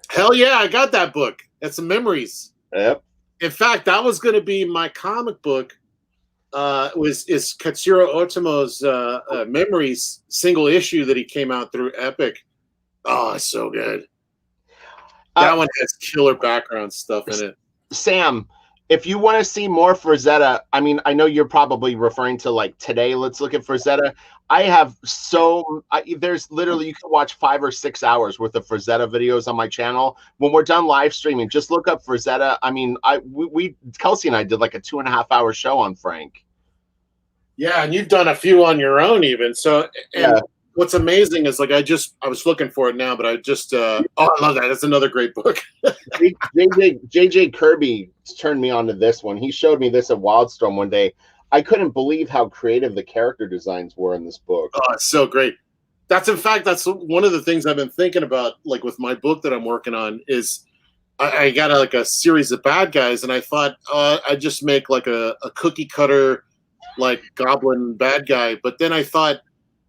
Hell yeah, I got that book. It's some memories. Yep. In fact, that was going to be my comic book. Is Katsuro Otomo's Memories single issue that he came out through Epic. Oh, it's so good. That one has killer background stuff in it. Sam, if you want to see more Frazetta, I mean, I know you're probably referring to like today. Let's look at Frazetta. I have there's literally, you can watch 5 or 6 hours worth of Frazetta videos on my channel. When we're done live streaming, just look up Frazetta. I mean, Kelsey and I did like a 2.5-hour show on Frank. Yeah, and you've done a few on your own even. So, and what's amazing is like I was looking for it now, but I just I love that. That's another great book. JJ Kirby turned me on to this one. He showed me this at Wildstorm one day. I couldn't believe how creative the character designs were in this book. Oh, it's so great. That's one of the things I've been thinking about, like with my book that I'm working on, is I got like a series of bad guys, and I thought I'd just make like a cookie cutter like goblin bad guy. But then I thought,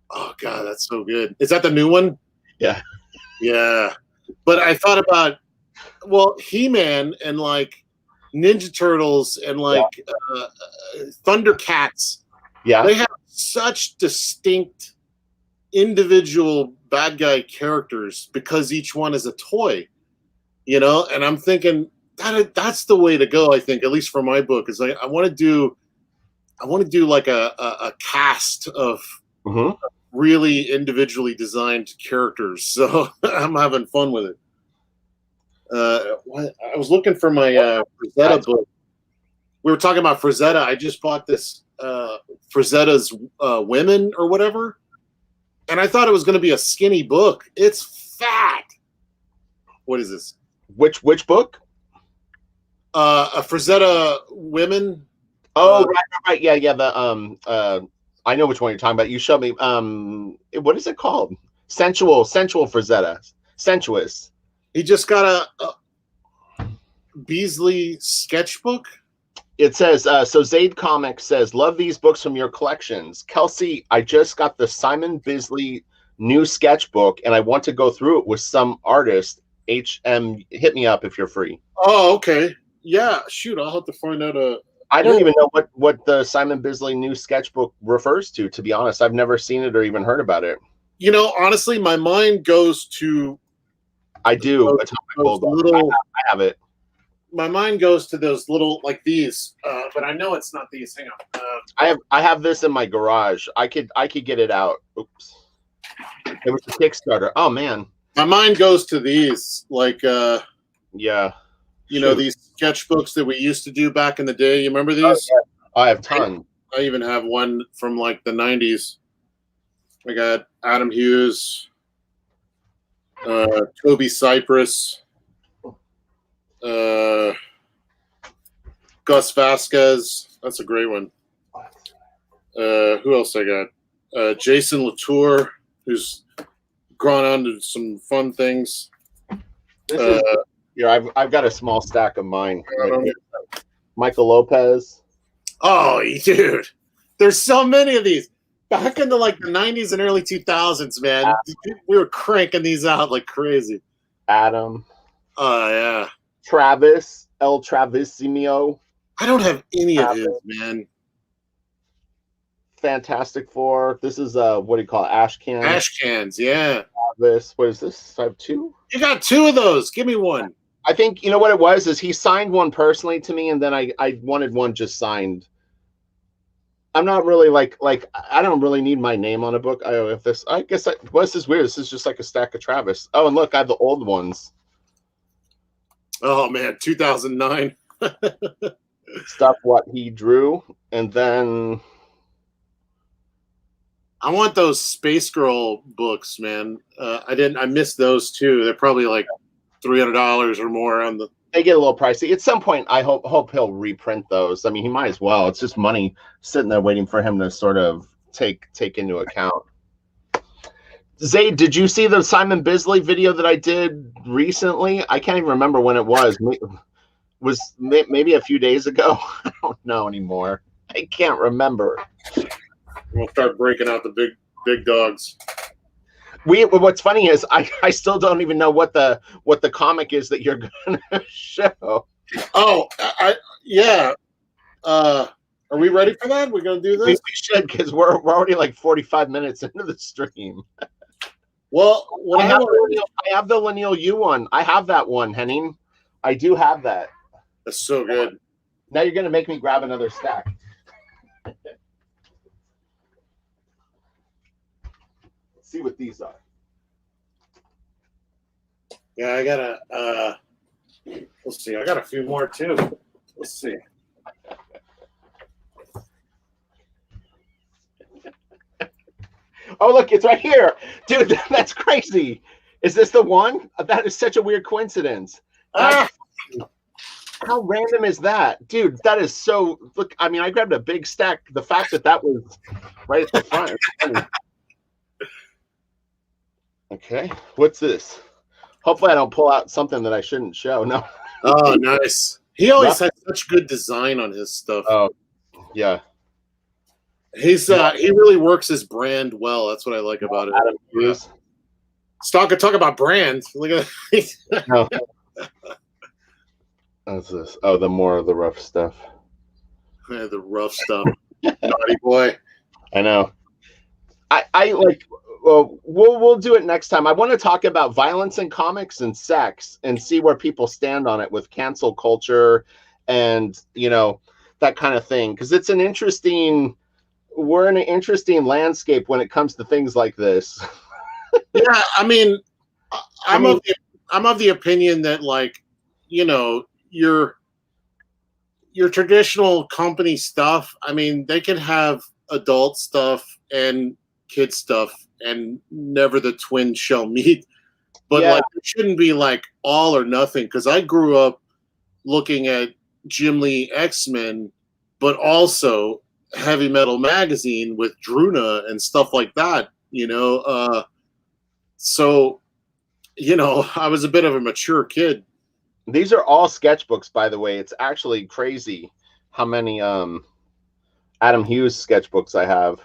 oh god, that's so good. Is that the new one? Yeah. Yeah. But I thought about, well, He-Man and like Ninja Turtles and like Thundercats. Yeah. They have such distinct individual bad guy characters because each one is a toy, you know? And I'm thinking that's the way to go, I think, at least for my book, is like I want to do like a cast of really individually designed characters. So I'm having fun with it. I was looking for my Frazetta book. We were talking about Frazetta. I just bought this Frazetta's Women or whatever, and I thought it was going to be a skinny book. It's fat. What is this? Which book? A Frazetta Women. Oh, right. Yeah. The I know which one you're talking about. You showed me. What is it called? Sensual Frazetta. Sensuous. He just got a Beasley sketchbook. It says, so Zaid Comics says, love these books from your collections. Kelsey, I just got the Simon Bisley new sketchbook, and I want to go through it with some artist. HM, hit me up if you're free. Oh, okay. Yeah, shoot, I'll have to find out I don't even know what the Simon Bisley new sketchbook refers to be honest. I've never seen it or even heard about it. You know, honestly, my mind goes to... I do. I have it. My mind goes to those little, like these, but I know it's not these. Hang on. I have this in my garage. I could get it out. Oops. It was a Kickstarter. Oh man. My mind goes to these, like yeah. You know, these sketchbooks that we used to do back in the day. You remember these? Oh, yeah. I have tons. I even have one from like the 90s. I got Adam Hughes, Toby Cypress, Gus Vasquez. That's a great one. Who else I got? Jason Latour, who's gone on to some fun things. I've got a small stack of mine. Michael Lopez. Oh, dude. There's so many of these. Back in the 90s and early 2000s, man, we were cranking these out like crazy. Adam. Oh, yeah. Travis, El Travisimio. I don't have any of his, man. Fantastic Four. This is what do you call it? Ashcan. Ash cans, yeah. Travis. What is this? I have two. You got two of those. Give me one. I think you know what it was is he signed one personally to me, and then I wanted one just signed. I'm not really like I don't really need my name on a book. I guess this is weird. This is just like a stack of Travis. Oh, and look, I have the old ones. Oh man, 2009 Stuff what he drew, and then I want those Space Girl books, man. I missed those too. They're probably like $300 or more on the. They get a little pricey. At some point, I hope he'll reprint those. I mean, he might as well. It's just money sitting there waiting for him to sort of take into account. Zayd, did you see the Simon Bisley video that I did recently? I can't even remember when it was. Was maybe a few days ago? I don't know anymore. I can't remember. We'll start breaking out the big dogs. What's funny is I still don't even know what the comic is that you're gonna show. Oh, yeah. Are we ready for that? We're gonna do this. We should, because we're already like 45 minutes into the stream. Well, I have the Lineal U one. I have that one, Henning. I do have that. That's so good. Now you're gonna make me grab another stack. See what these are. Yeah, I gotta let's see. I got a few more too. Let's see. Oh, look, it's right here. Dude, that's crazy. Is this the one? That is such a weird coincidence. How random is that? Dude, that is so... Look, I mean, I grabbed a big stack. The fact that was right at the front. Okay, what's this? Hopefully I don't pull out something that I shouldn't show. No. Oh, nice. He always has such good design on his stuff. Oh, yeah. He really works his brand well. That's what I like about it. Adam Hughes. Talk about brands. Look at No. What's this? Oh, the more of the rough stuff. Yeah, the rough stuff. Naughty boy. I know. I like... Well, we'll do it next time. I want to talk about violence in comics and sex and see where people stand on it with cancel culture and, you know, that kind of thing. Because it's an interesting... We're in an interesting landscape when it comes to things like this. Yeah, I mean, I'm of the opinion that, like, you know, your traditional company stuff, I mean, they can have adult stuff and kid stuff and never the twins shall meet. But like, it shouldn't be like all or nothing, because I grew up looking at Jim Lee X-Men, but also Heavy Metal Magazine with Druna and stuff like that, you know. So, you know, I was a bit of a mature kid. These are all sketchbooks, by the way. It's actually crazy how many Adam Hughes sketchbooks I have.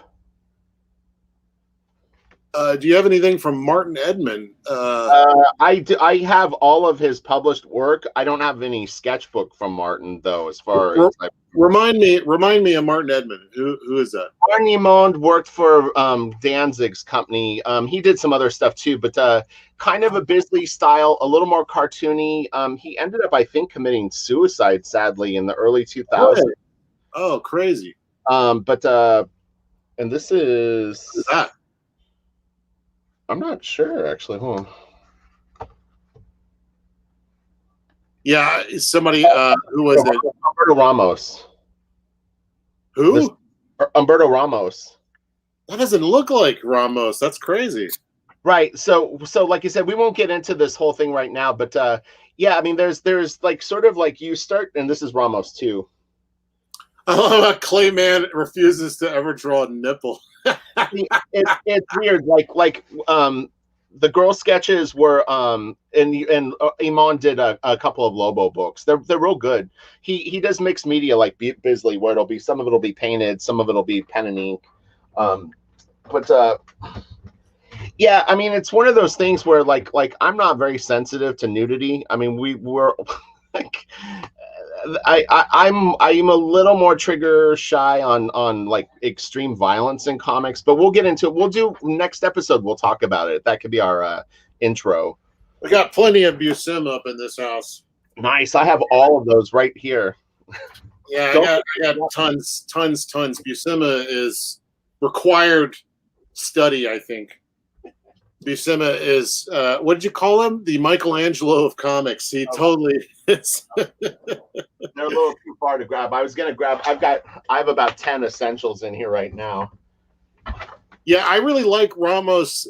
Do you have anything from Martin Edmond? I have all of his published work. I don't have any sketchbook from Martin, though. As far as remind me of Martin Edmond. Who is that? Martin Edmond worked for Danzig's company. He did some other stuff too, but kind of a Bisley style, a little more cartoony. He ended up, I think, committing suicide, sadly, in the early 2000s. Oh, crazy! And this is what is that? I'm not sure, actually. Hold on. Yeah, somebody. Who was it? Humberto Ramos. Who? Humberto Ramos. That doesn't look like Ramos. That's crazy. Right. So like you said, we won't get into this whole thing right now, but yeah, I mean, there's like sort of like you start, and this is Ramos too. I love how Clayman refuses to ever draw a nipple. It's weird. Like the girl sketches were and Iman did a couple of Lobo books. They're real good. He does mixed media like Bisley, where some of it'll be painted, some of it'll be pen and ink. But yeah, I mean, it's one of those things where like I'm not very sensitive to nudity. I mean, we're like, I'm a little more trigger shy on like extreme violence in comics, but we'll get into it. We'll do next episode. We'll talk about it. That could be our intro. We got plenty of Buscema up in this house. Nice. I have all of those right here. Yeah, I got tons. Buscema is required study, I think. Buscema is what did you call him? The Michelangelo of comics. He totally is. They're a little too far to grab. I was gonna grab. I have about 10 essentials in here right now. Yeah, I really like Ramos.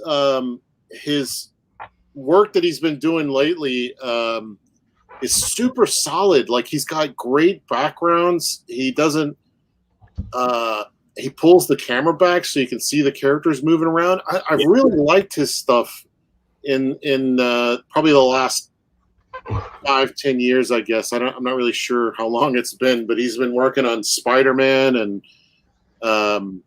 His work that he's been doing lately is super solid. Like, he's got great backgrounds. He doesn't. He pulls the camera back so you can see the characters moving around. I really liked his stuff in probably the last 5-10 years, I guess. I'm not really sure how long it's been, but he's been working on Spider-Man and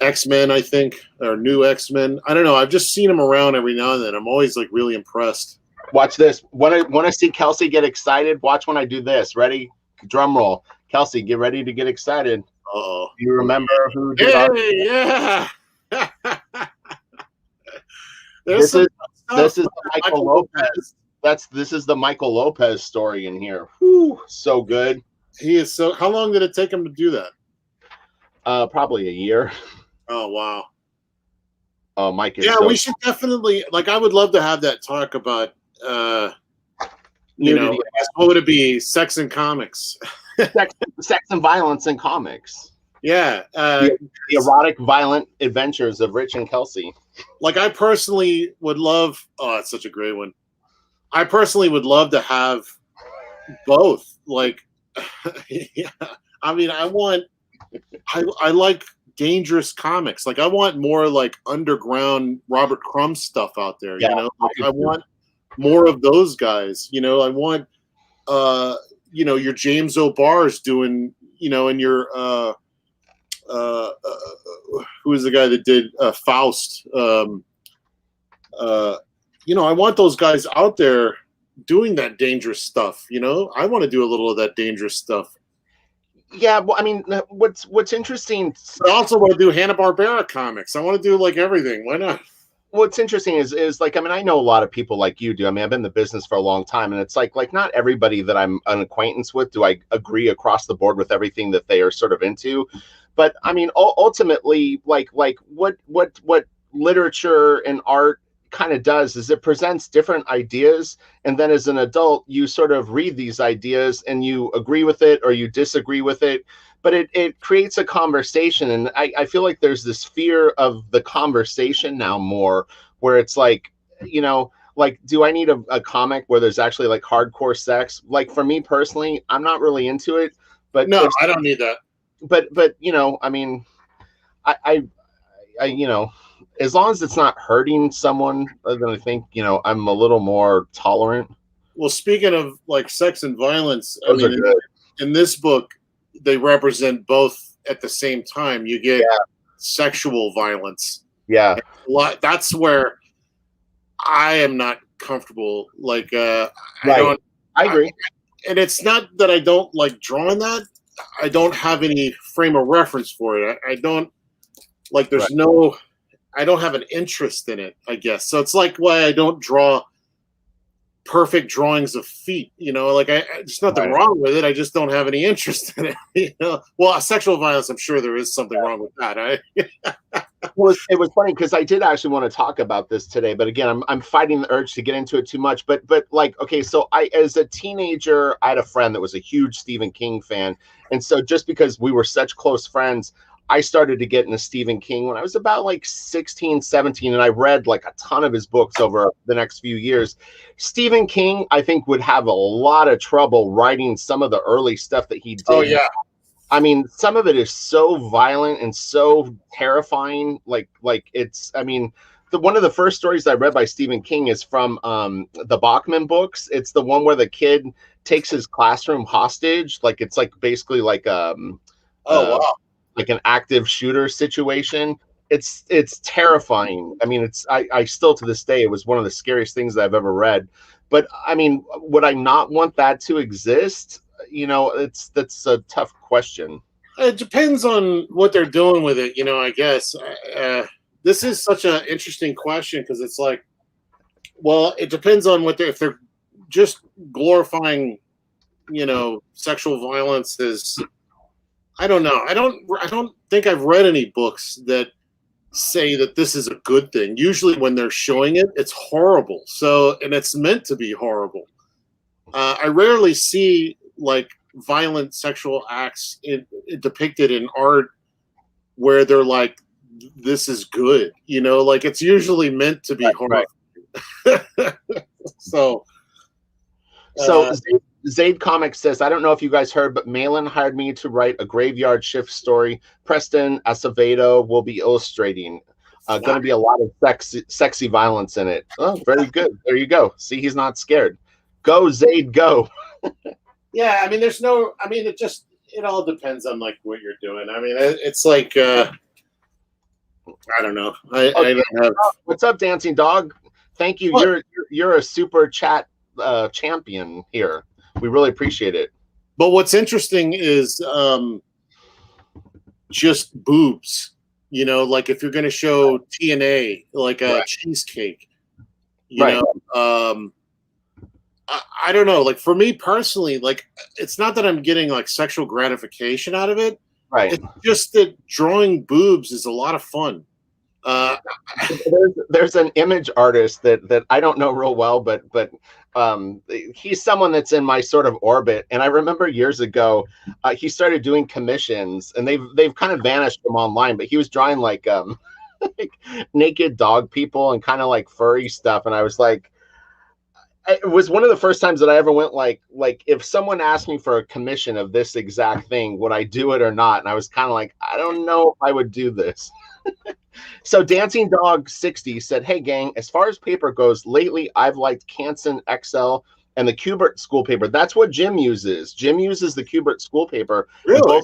X-Men, I think, or New X-Men. I don't know. I've just seen him around every now and then. I'm always like really impressed. Watch this. When I see Kelsey get excited, watch when I do this. Ready? Drum roll. Kelsey, get ready to get excited. Uh-oh. Do you remember who did yeah. This is the Michael Lopez. This is the Michael Lopez story in here. Whew, so good. He is so. How long did it take him to do that? Probably a year. Oh wow. Oh, Mike is. Yeah, we should definitely. Like, I would love to have that talk about. What would it be? Sex and comics. sex and violence in comics. Yeah. The erotic, violent adventures of Rich and Kelsey. Like, I personally would love. Oh, it's such a great one. I personally would love to have both. Like, yeah. I mean, I like dangerous comics. Like, I want more like underground Robert Crumb stuff out there. Yeah, you know, like, I want more of those guys. You know, I want your James O'Barrs doing, and your who is the guy that did Faust? I want those guys out there doing that dangerous stuff. I want to do a little of that dangerous stuff. Yeah, well, I mean, what's interesting. I also want to do Hanna-Barbera comics. I want to do like everything. Why not? What's interesting is like, I mean, I know a lot of people like you do. I mean, I've been in the business for a long time, and it's like not everybody that I'm an acquaintance with do I agree across the board with everything that they are sort of into. But I mean, ultimately, like what literature and art kind of does is it presents different ideas, and then as an adult you sort of read these ideas and you agree with it or you disagree with it, but it creates a conversation. And I feel like there's this fear of the conversation now more, where it's like, like, do I need a comic where there's actually like hardcore sex? Like, for me personally, I'm not really into it. But no, I don't need that. But I mean, I as long as it's not hurting someone, then I think, I'm a little more tolerant. Well, speaking of like sex and violence, I mean, in this book, they represent both at the same time. You get sexual violence. Yeah. That's where I am not comfortable. Like, right. I agree. And it's not that I don't like drawing that. I don't have any frame of reference for it. I don't like, there's no, I don't have an interest in it, I guess. So it's like why I don't draw perfect drawings of feet, like there's nothing wrong with it. I just don't have any interest in it, Well, sexual violence, I'm sure there is something wrong with that. Well, it was funny because I did actually want to talk about this today, but again, I'm fighting the urge to get into it too much. But like, okay, so as a teenager, I had a friend that was a huge Stephen King fan. And so just because we were such close friends, I started to get into Stephen King when I was about like 16, 17, and I read like a ton of his books over the next few years. Stephen King, I think, would have a lot of trouble writing some of the early stuff that he did. Oh, yeah. I mean, some of it is so violent and so terrifying. Like it's, I mean, one of the first stories I read by Stephen King is from the Bachman books. It's the one where the kid takes his classroom hostage. Like, it's like basically like, wow. Like an active shooter situation. it's terrifying. I mean, I still to this day, it was one of the scariest things that I've ever read. But I mean, would I not want that to exist? That's a tough question. It depends on what they're doing with it, I guess. This is such an interesting question because it's like, well, it depends on if they're just glorifying, sexual violence is, I don't know. I don't think I've read any books that say that this is a good thing. Usually when they're showing it, it's horrible. So, and it's meant to be horrible. I rarely see like violent sexual acts depicted in art where they're like, this is good, like it's usually meant to be horrible. Right. So Zaid Comics says, I don't know if you guys heard, but Malin hired me to write a Graveyard Shift story. Preston Acevedo will be illustrating. Going to be a lot of sexy violence in it. Oh, very good. There you go. See, he's not scared. Go, Zaid, go. Yeah, I mean, it all depends on like what you're doing. I mean, it's like, I don't know. I don't have... What's up, Dancing Dog? Thank you. What? You're a super chat champion here. We really appreciate it. But what's interesting is just boobs. Like if you're going to show TNA, like a cheesecake, you know. I don't know. Like for me personally, like it's not that I'm getting like sexual gratification out of it. Right. It's just that drawing boobs is a lot of fun. There's an image artist that I don't know real well, but he's someone that's in my sort of orbit. And I remember years ago, he started doing commissions, and they've kind of vanished from online. But he was drawing like like naked dog people and kind of like furry stuff, and I was like, it was one of the first times that I ever went like if someone asked me for a commission of this exact thing, would I do it or not? And I was kind of like, I don't know if I would do this. So Dancing Dog 60 said, hey gang, as far as paper goes, lately I've liked Canson XL and the Kubert school paper. That's what Jim uses. Jim uses the Kubert school paper. Really?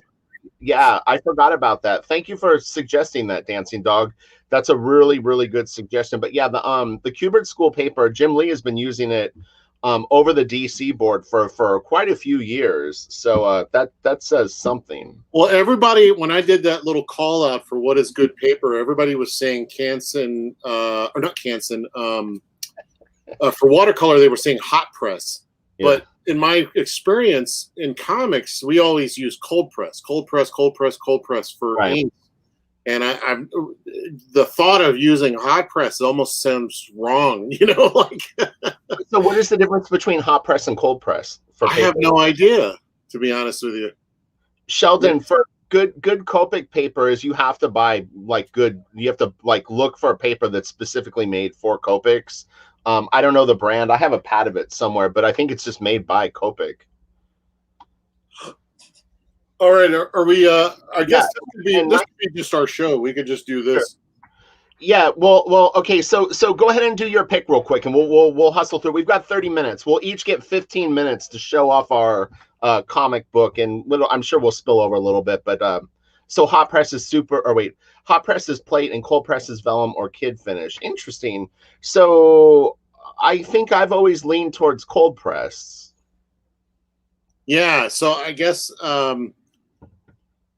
Yeah, I forgot about that. Thank you for suggesting that, Dancing Dog. That's a really, really good suggestion. But yeah, the Kubert school paper, Jim Lee has been using it over the DC board for quite a few years. So that says something. Well, everybody, when I did that little call out for what is good paper, everybody was saying Canson, or not Canson. For watercolor, they were saying hot press. Yeah. But in my experience in comics, we always use cold press for ink. And I'm the thought of using hot press almost sounds wrong, like. So what is the difference between hot press and cold press? I have no idea, to be honest with you. Sheldon, for good Copic paper is you have to buy you have to look for a paper that's specifically made for Copics. I don't know the brand. I have a pad of it somewhere, but I think it's just made by Copic. All right, are we? I guess this could be just our show. We could just do this. Sure. Yeah. Well. Okay. So go ahead and do your pick real quick, and we'll hustle through. We've got 30 minutes. We'll each get 15 minutes to show off our comic book, and I'm sure we'll spill over a little bit. But so hot press is hot press is plate, and cold press is vellum or kid finish. Interesting. So I think I've always leaned towards cold press. Yeah. So I guess.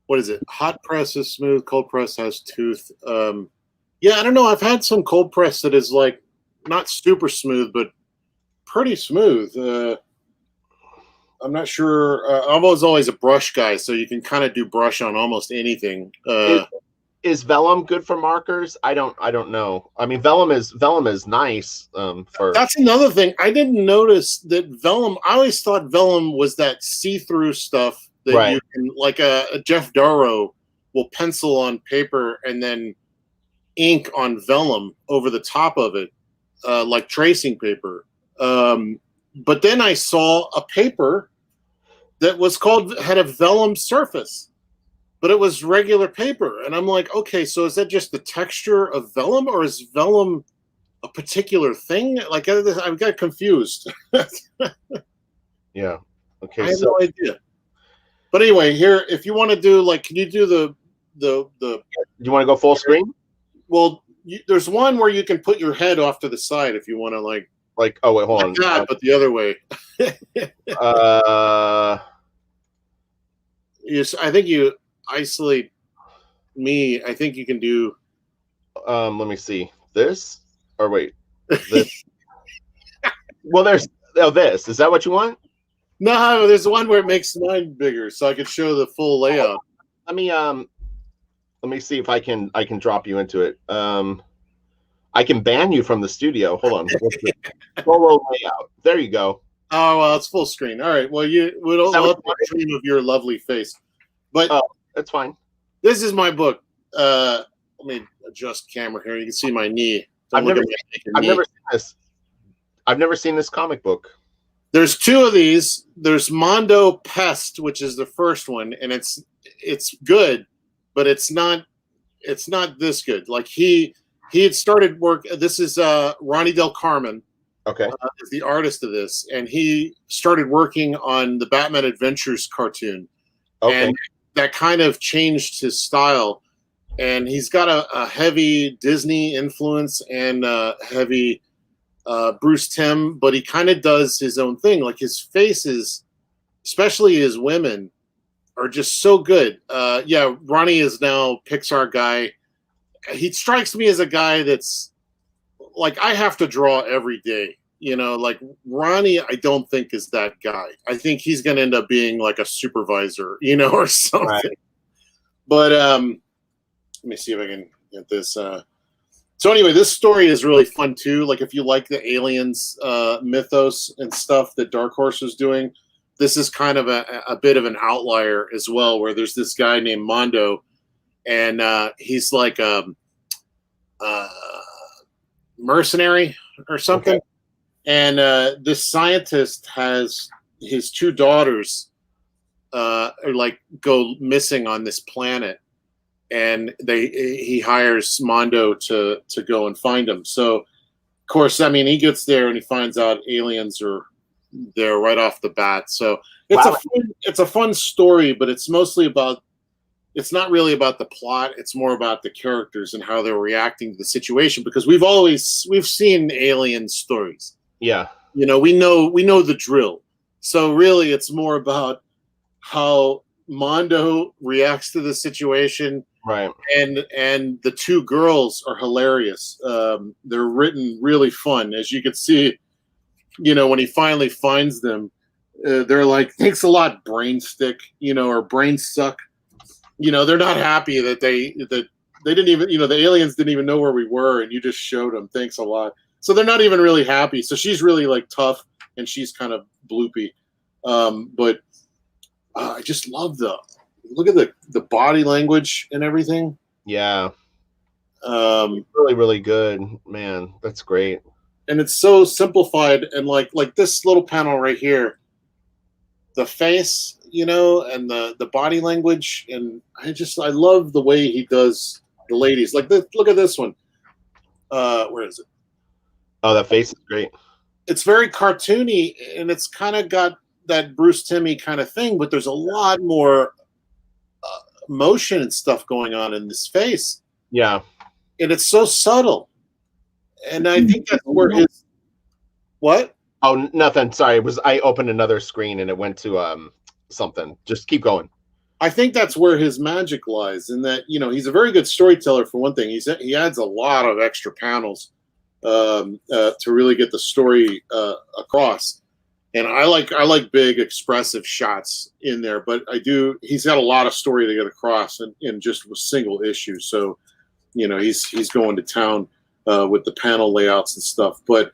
What is it? Hot press is smooth. Cold press has tooth. Yeah, I don't know. I've had some cold press that is like not super smooth, but pretty smooth. I'm not sure. I was always a brush guy, so you can kind of do brush on almost anything. Is vellum good for markers? I don't know. I mean, vellum is nice. That's another thing. I didn't notice that vellum. I always thought vellum was that see-through stuff. That you can, like a Jeff Darrow will pencil on paper and then ink on vellum over the top of it, like tracing paper. But then I saw a paper that had a vellum surface, but it was regular paper. And I'm like, okay, so is that just the texture of vellum, or is vellum a particular thing? Like I got confused. Yeah. Okay. I have no idea. But anyway, here, if you want to do can you do the? Do you want to go full screen? Well, there's one where you can put your head off to the side if you want to Like, oh wait, hold like on. that, but the other way. Uh, I think you isolate me. I think you can do. let me see this. Or wait, this. Well, there's this. Is that what you want? No, there's one where it makes mine bigger, so I can show the full layout. Let me see if I can drop you into it. I can ban you from the studio. Hold on. Solo layout. There you go. Oh well, it's full screen. All right. Well, we'll dream of your lovely face. But that's fine. This is my book. Let me adjust camera here. You can see my knee. I've never seen this. I've never seen this comic book. There's two of these. There's Mondo Pest, which is the first one, and it's good, but it's not this good. Like he had started work. This is Ronnie Del Carmen. Okay. Is the artist of this, and he started working on the Batman Adventures cartoon. Okay. And that kind of changed his style. And he's got a heavy Disney influence and heavy Bruce Timm, but he kind of does his own thing. Like his faces, especially his women, are just so good. Yeah, Ronnie is now Pixar guy. He strikes me as a guy that's like, I have to draw every day. You know, like Ronnie, I don't think is that guy. I think he's going to end up being like a supervisor, you know, or something. Right. But let me see if I can get this. So anyway, this story is really fun too. Like if you like the aliens mythos and stuff that Dark Horse was doing, this is kind of a bit of an outlier as well, where there's this guy named Mondo, and he's like a mercenary or something. Okay. And this scientist has his two daughters like go missing on this planet, and he hires Mondo to go and find them. So, of course, I mean, he gets there and he finds out aliens are there right off the bat. So it's a fun story, but it's mostly about. It's not really about the plot. It's more about the characters and how they're reacting to the situation, because we've seen alien stories. Yeah. You know, we know the drill. So really it's more about how Mondo reacts to the situation. Right. And the two girls are hilarious. They're written really fun. As you can see, you know, when he finally finds them, they're like, thanks a lot, brain stick, you know, or brain suck. You know, they're not happy that they didn't even, you know, the aliens didn't even know where we were, and you just showed them. Thanks a lot. So they're not even really happy. So she's really like tough, and she's kind of bloopy. But I just love look at the body language and everything. Yeah. Really, really good, man. That's great. And it's so simplified, and like this little panel right here, the face, you know, and the body language, and I love the way he does the ladies. Like look at this one. Where is it? Oh, that face is great. It's very cartoony, and it's kind of got that Bruce Timm kind of thing, but there's a lot more motion and stuff going on in this face. Yeah. And it's so subtle. And I think that's where his... What? Oh, nothing. Sorry. I opened another screen and it went to something. Just keep going. I think that's where his magic lies, in that, you know, he's a very good storyteller for one thing. He adds a lot of extra panels to really get the story across. And I like big expressive shots in there, but he's got a lot of story to get across in just a single issue. So, you know, he's going to town with the panel layouts and stuff. But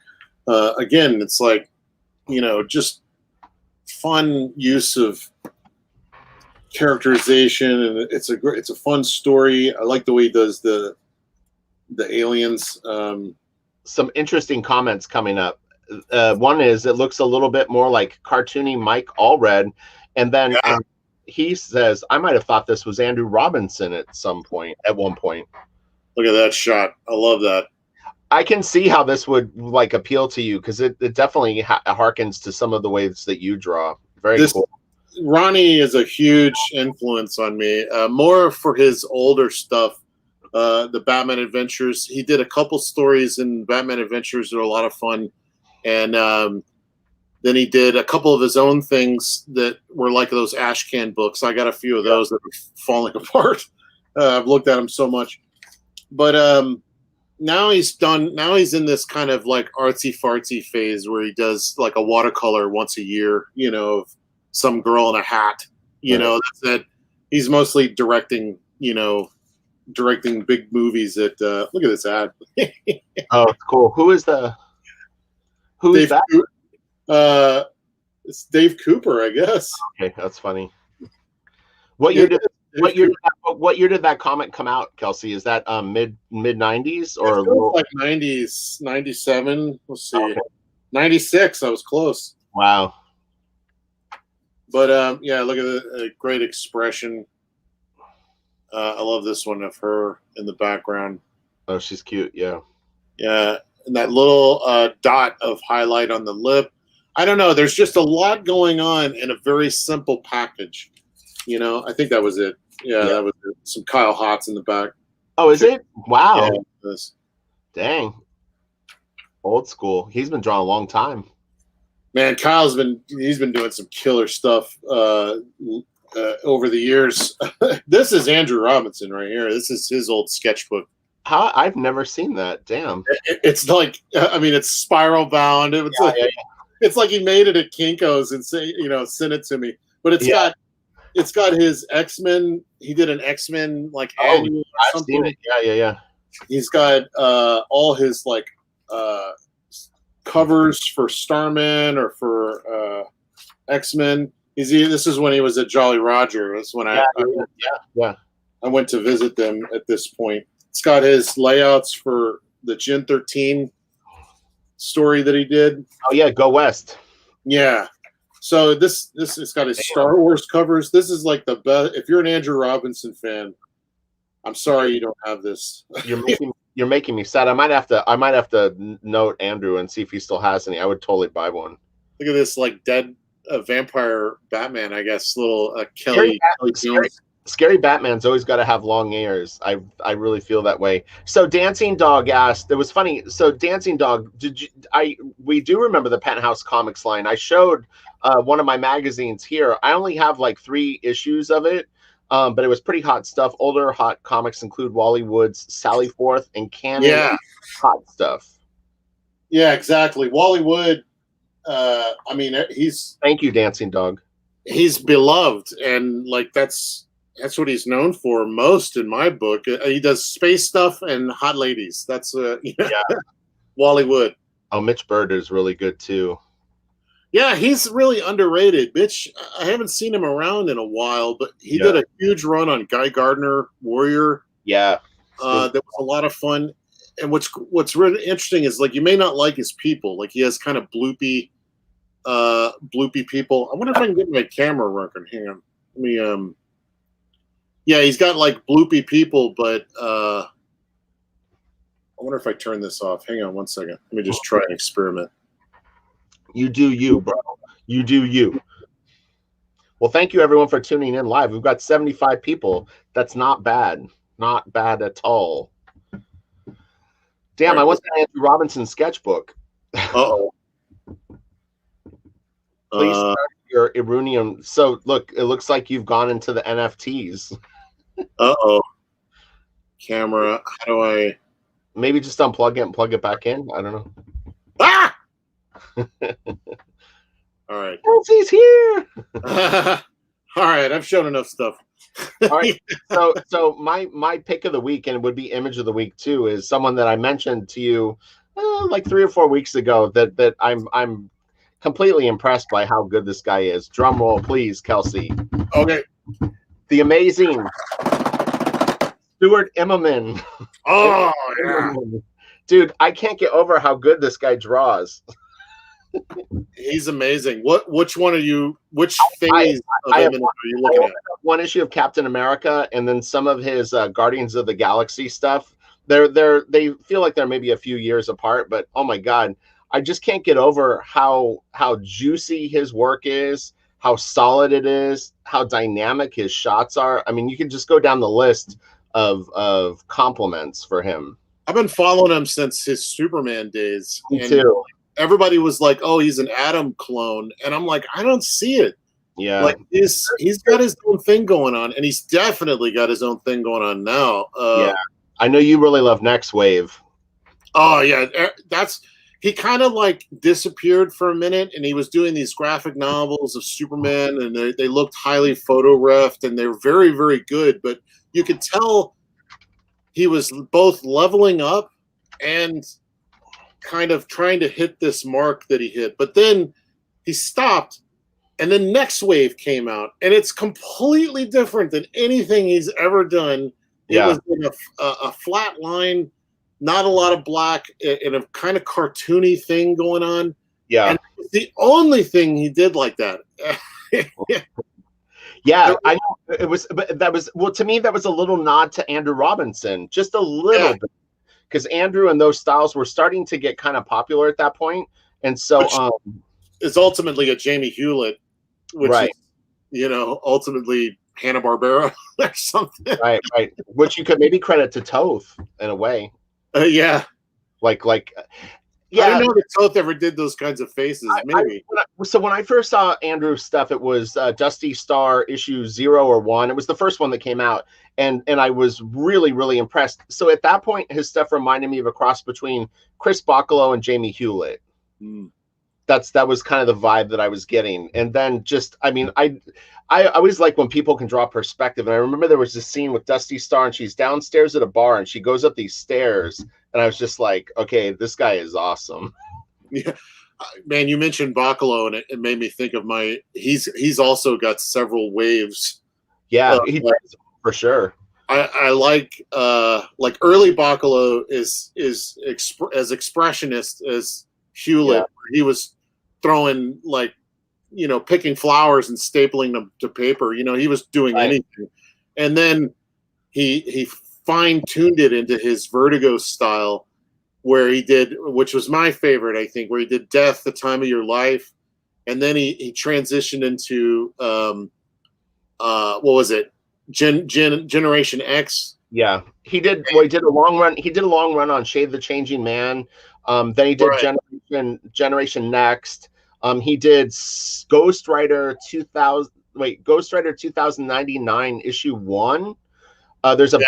again, it's like, you know, just fun use of characterization, and it's a fun story. I like the way he does the aliens. Some interesting comments coming up. One is, it looks a little bit more like cartoony Mike Allred, and then he says, I might have thought this was Andrew Robinson at one point. Look at that shot. I love that. I can see how this would like appeal to you, because it definitely harkens to some of the ways that you draw. Very cool. Ronnie is a huge influence on me, more for his older stuff. the Batman Adventures. He did a couple stories in Batman Adventures that are a lot of fun, and then he did a couple of his own things that were like those ash can books. I got a few of those that are falling apart. I've looked at them so much, but now he's done. Now he's in this kind of like artsy fartsy phase where he does like a watercolor once a year. You know, of some girl in a hat. You know, that's it. He's mostly directing. You know, directing big movies. That look at this ad. Oh, cool. Who is that? It's Dave Cooper, I guess. Okay, that's funny. What year did that comic come out, Kelsey? Is that mid 90s or like 90s, 97? Let's see, 96. I was close. Wow. But yeah, look at the great expression. I love this one of her in the background. Oh, she's cute. Yeah. Yeah, and that little dot of highlight on the lip. I don't know. There's just a lot going on in a very simple package. You know, I think that was it. Yeah, that was it. Some Kyle Hotz in the back. Oh, is it? Wow. Yeah, dang. Old school. He's been drawing a long time. Man, he's been doing some killer stuff over the years. This is Andrew Robinson right here. This is his old sketchbook. I've never seen that. Damn. It's like, I mean, it's spiral bound. It's like he made it at Kinko's and sent it to me. But it's got his X-Men. He did an X-Men like annual. I've seen it. Yeah. He's got all his like covers for Starman or for X-Men. This is when he was at Jolly Roger. That's when I went to visit them at this point. It's got his layouts for the Gen 13 story that he did. Oh yeah, Go West. Yeah. So this has got his Star Wars covers. This is like the best. If you're an Andrew Robinson fan, I'm sorry you don't have this. You're making me sad. I might have to note Andrew and see if he still has any. I would totally buy one. Look at this, like dead vampire Batman. I guess little Kelly Jones. Scary Batman's always got to have long ears. I really feel that way. So Dancing Dog asked, it was funny. So Dancing Dog, we do remember the Penthouse Comics line. I showed one of my magazines here. I only have like 3 issues of it, but it was pretty hot stuff. Older hot comics include Wally Wood's Sally Forth and Canon hot stuff. Yeah, exactly. Wally Wood. I mean, thank you, Dancing Dog. He's beloved, and like that's what he's known for most in my book. He does space stuff and hot ladies. That's Wally Wood. Oh, Mitch Bird is really good too. Yeah, he's really underrated. Mitch, I haven't seen him around in a while, but he did a huge run on Guy Gardner Warrior. Yeah. That was a lot of fun. And what's really interesting is like you may not like his people. Like he has kind of bloopy people. I wonder if I can get my camera working. Hang on. Let me yeah, he's got like bloopy people, but I wonder if I turn this off. Hang on one second. Let me just try an experiment. You do you, bro. You do you. Well, thank you everyone for tuning in live. We've got 75 people. That's not bad. Not bad at all. Damn, I want that Andrew Robinson sketchbook. Uh-oh. Please start your Irunium. So look, it looks like you've gone into the NFTs. Uh-oh. Camera. How do I maybe just unplug it and plug it back in? I don't know. Ah! All right. Kelsey's here. All right, I've shown enough stuff. All right. So my pick of the week, and it would be image of the week too, is someone that I mentioned to you like 3 or 4 weeks ago that I'm completely impressed by how good this guy is. Drum roll, please, Kelsey. Okay. The amazing Stuart Immonen. Oh yeah. Dude, I can't get over how good this guy draws. He's amazing. Which one are you? Which phase of Immonen are you looking at? One issue of Captain America, and then some of his Guardians of the Galaxy stuff. They feel like they're maybe a few years apart, but oh my god, I just can't get over how juicy his work is, how solid it is, how dynamic his shots are. I mean, you can just go down the list of compliments for him. I've been following him since his Superman days. Me too. Everybody was like, "Oh, he's an Adam clone," and I'm like, I don't see it. Yeah, like he's got his own thing going on, and he's definitely got his own thing going on now. Yeah, I know you really love Next Wave. Oh yeah, he kind of like disappeared for a minute, and he was doing these graphic novels of Superman, and they looked highly photo refed, and they were very, very good. But you could tell he was both leveling up and kind of trying to hit this mark that he hit. But then he stopped, and then Next Wave came out, and it's completely different than anything he's ever done. It was in a flat line, not a lot of black, and a kind of cartoony thing going on. Yeah. And the only thing he did like that. Yeah, I know it was, but that was, well, to me, that was a little nod to Andrew Robinson, just a little bit, because Andrew and those styles were starting to get kind of popular at that point. And so it's ultimately a Jamie Hewlett, which right. is, ultimately Hanna-Barbera or something. Right. Which you could maybe credit to Toth in a way. Yeah. Yeah. I didn't know that Toth ever did those kinds of faces. Maybe. So when I first saw Andrew's stuff, it was Dusty Star issue 0 or 1. It was the first one that came out, and I was really, really impressed. So at that point, his stuff reminded me of a cross between Chris Bocolo and Jamie Hewlett. That was kind of the vibe that I was getting. And then I always like when people can draw perspective. And I remember there was this scene with Dusty Star, and she's downstairs at a bar, and she goes up these stairs, and I was just like, okay, this guy is awesome. Yeah, man, you mentioned Bocolo, and it made me think of he's also got several waves. Yeah, he does, for sure. I like early Bocolo is as expressionist as Hewlett. He was throwing picking flowers and stapling them to paper. He was doing anything. And then he fine-tuned it into his Vertigo style, where he did, which was my favorite, I think, where he did Death, the Time of Your Life. And then he transitioned into what was it? Generation X. Yeah. He did a long run. He did a long run on Shade the Changing Man. Then he did Generation Next. He did Ghost Rider 2099 issue 1. There's a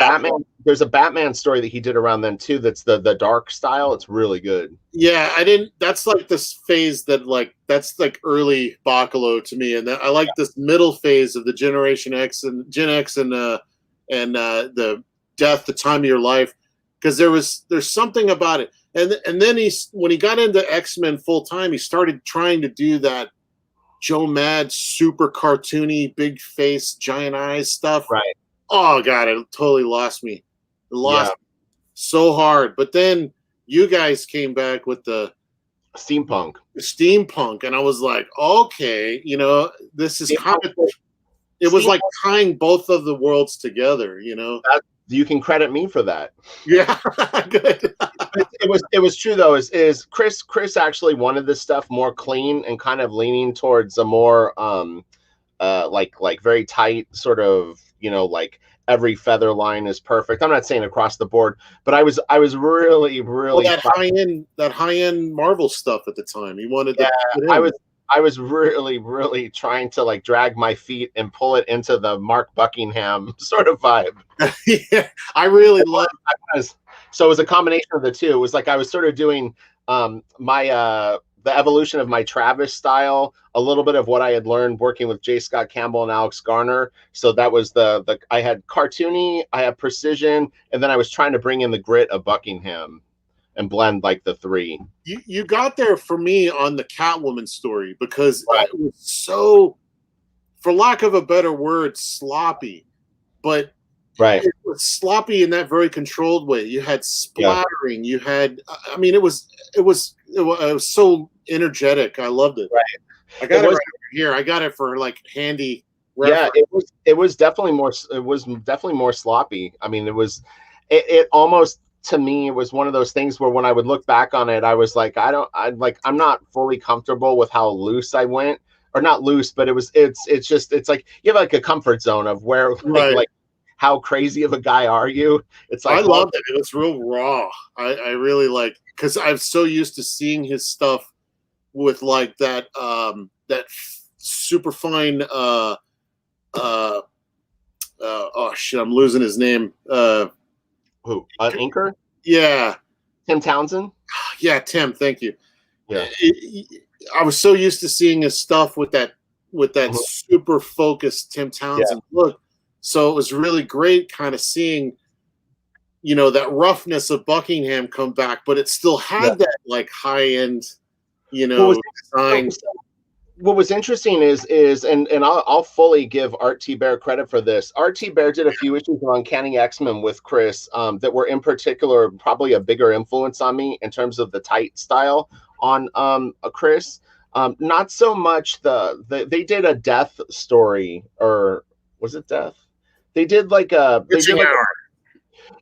Batman story that he did around then too. That's the dark style. It's really good. Yeah, that's like this phase that's like early Bocolo to me, and I like this middle phase of the Generation X and Gen X and the Death, the Time of Your Life, because there's something about it. And then when he got into X-Men full time, he started trying to do that Joe Mad, super cartoony, big face, giant eyes stuff. Right. Oh God, it totally lost me. It lost me so hard. But then you guys came back with the steampunk, and I was like, okay, this is kind of. It was like tying both of the worlds together. You can credit me for that. Yeah, good. It was true though. Is Chris actually wanted this stuff more clean and kind of leaning towards a more like very tight sort of, like every feather line is perfect. I'm not saying across the board, but I was really that high end Marvel stuff at the time. He wanted I was really trying to like drag my feet and pull it into the Mark Buckingham sort of vibe. Yeah, I really love it. So it was a combination of the two. It was like I was sort of doing the evolution of my Travis style, a little bit of what I had learned working with J. Scott Campbell and Alex Garner. So that was I had cartoony, I had precision, and then I was trying to bring in the grit of Buckingham and blend like the three. You got there for me on the Catwoman story because it was so, for lack of a better word, sloppy, but it was sloppy in that very controlled way. You had splattering. You had, it was so energetic. I loved it. Right. I got it right here. I got it for like handy reference. Yeah, it was definitely more sloppy. It almost, to me, it was one of those things where when I would look back on it, I was like, I'm not fully comfortable with how loose I went, or not loose, but it's like you have like a comfort zone of where like how crazy of a guy are you? It's I like, well, loved it. It was real raw. I really like because I'm so used to seeing his stuff with like that super fine uh oh shit, I'm losing his name. who? An inker? Yeah, Tim Townsend? yeah, Tim. Thank you. Yeah. I was so used to seeing his stuff with that Mhm. super focused Tim Yeah. Townsend look. So it was really great, kind of seeing that roughness of Buckingham come back, but it still Yeah. had that like high end, What was design. what was interesting is and I'll fully give Art T. Bear credit for this. Art T. Bear did a few issues on Uncanny X-Men with Chris that were in particular probably a bigger influence on me in terms of the tight style on Chris. Not so much they did a death story, or was it death? They did Witching like Hour.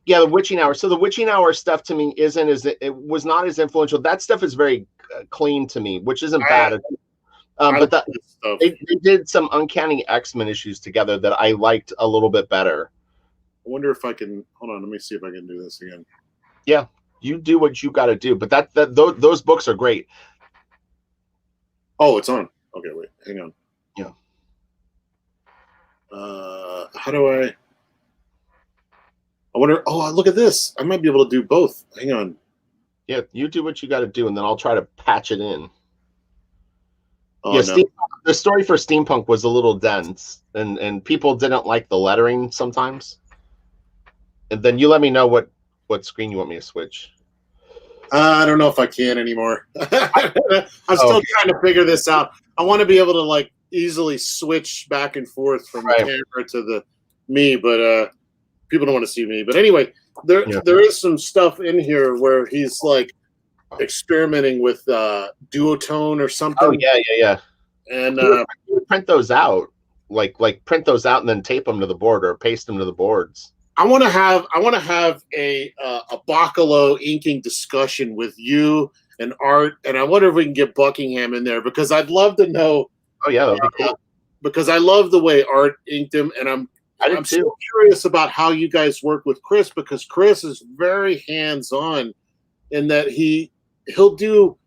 yeah, the Witching Hour. So the Witching Hour stuff to me isn't as it was not as influential. That stuff is very clean to me, which isn't I, bad. I love But this stuff. they did some Uncanny X-Men issues together that I liked a little bit better. I wonder if I can hold on. Let me see if I can do this again. Yeah, you do what you got to do. But those books are great. Oh, it's on. Okay, wait, hang on. Yeah. How do I wonder. Oh, look at this. I might be able to do both. Hang on. Yeah, you do what you got to do, and then I'll try to patch it in. Oh Yeah, no. the story for Steampunk was a little dense, and people didn't like the lettering sometimes. And then you let me know what screen you want me to switch. I don't know if I can anymore. I'm still trying to figure this out. I want to be able to like easily switch back and forth from the camera to the me, but people don't want to see me. But anyway, there is some stuff in here where he's like experimenting with duotone or something. Oh yeah. And you would print those out, like print those out and then tape them to the board or paste them to the boards. I want to have a Bacalo inking discussion with you and Art, and I wonder if we can get Buckingham in there because I'd love to know. Oh yeah, that'd be cool. Because I love the way Art inked him, and I'm so curious about how you guys work with Chris because Chris is very hands-on in that he'll do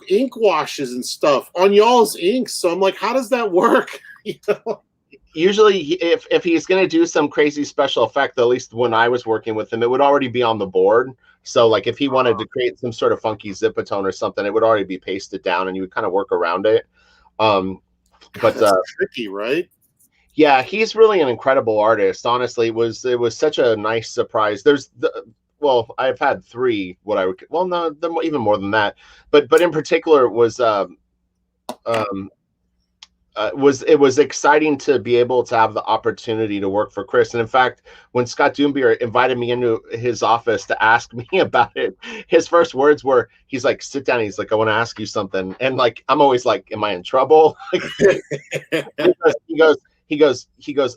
ink washes and stuff on y'all's inks. So I'm like, how does that work? Usually if he's going to do some crazy special effect, at least when I was working with him, it would already be on the board. So like if he wanted to create some sort of funky zipatone or something, it would already be pasted down and you would kind of work around it. God, that's tricky, right? Yeah, he's really an incredible artist. Honestly, it was such a nice surprise. I've had three even more than that, but in particular it was exciting to be able to have the opportunity to work for Chris. And in fact, when Scott Doombier invited me into his office to ask me about it, his first words were, he's like, sit down. He's like, I want to ask you something. And like, I'm always like, am I in trouble? He goes,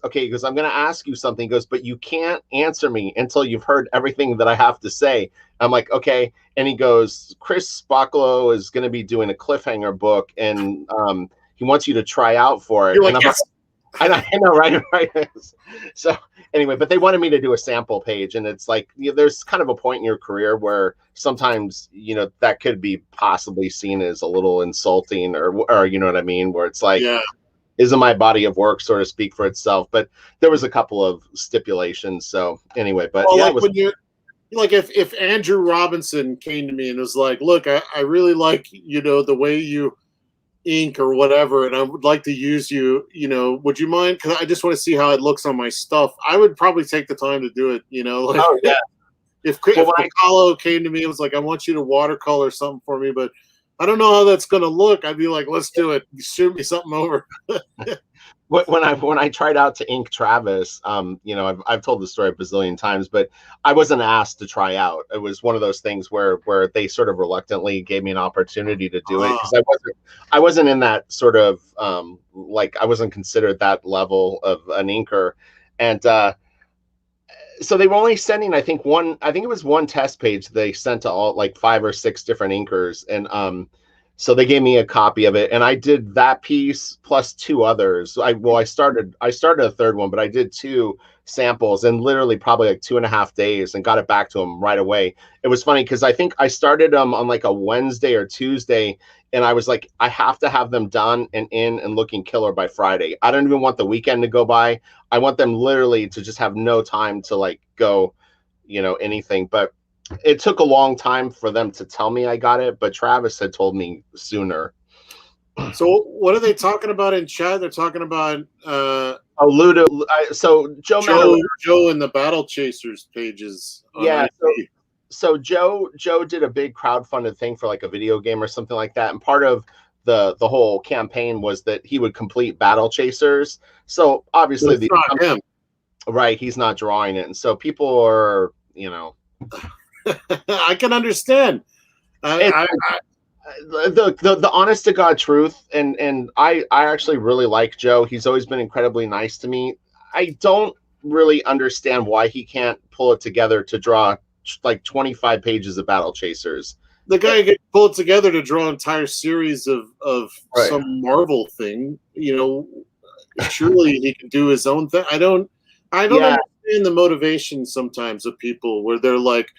okay, he goes, I'm going to ask you something. He goes, but you can't answer me until you've heard everything that I have to say. I'm like, okay. And he goes, Chris Bacalo is going to be doing a cliffhanger book. And, he wants you to try out for it. You're like, and yes. I know, right. So anyway, but they wanted me to do a sample page, and it's like there's kind of a point in your career where sometimes that could be possibly seen as a little insulting, or you know what I mean, where it's like, isn't my body of work sort of speak for itself? But there was a couple of stipulations. So anyway, but like when you're like if Andrew Robinson came to me and was like, look, I really like the way you ink or whatever, and I would like to use you, would you mind? Because I just want to see how it looks on my stuff. I would probably take the time to do it, like, oh yeah. If Bacalo came to me and was like, I want you to watercolor something for me, but I don't know how that's going to look, I'd be like, let's do it. Shoot me something over. When I tried out to ink Travis, I've told the story a bazillion times, but I wasn't asked to try out. It was one of those things where they sort of reluctantly gave me an opportunity to do it because I wasn't in that sort of I wasn't considered that level of an inker, and so they were only sending I think it was one test page they sent to all like 5 or 6 different inkers, and So they gave me a copy of it, and I did that piece plus two others. I started a third one, but I did two samples in literally probably like 2.5 days and got it back to him right away. It was funny because I think I started them on like a Wednesday or Tuesday, and I was like, I have to have them done and in and looking killer by Friday. I don't even want the weekend to go by. I want them literally to just have no time to like go, anything. But it took a long time for them to tell me I got it, but Travis had told me sooner. So what are they talking about in chat? They're talking about Ludo. So Joe and the Battle Chasers pages. Yeah. So Joe did a big crowdfunded thing for like a video game or something like that, and part of the whole campaign was that he would complete Battle Chasers. So obviously it's not him. Right, he's not drawing it, and so people are, I can understand. The honest to God truth, and I actually really like Joe. He's always been incredibly nice to me. I don't really understand why he can't pull it together to draw like 25 pages of Battle Chasers. The guy can pull it together to draw an entire series of right. Some Marvel thing. Surely he can do his own thing. I don't understand the motivation sometimes of people where they're like,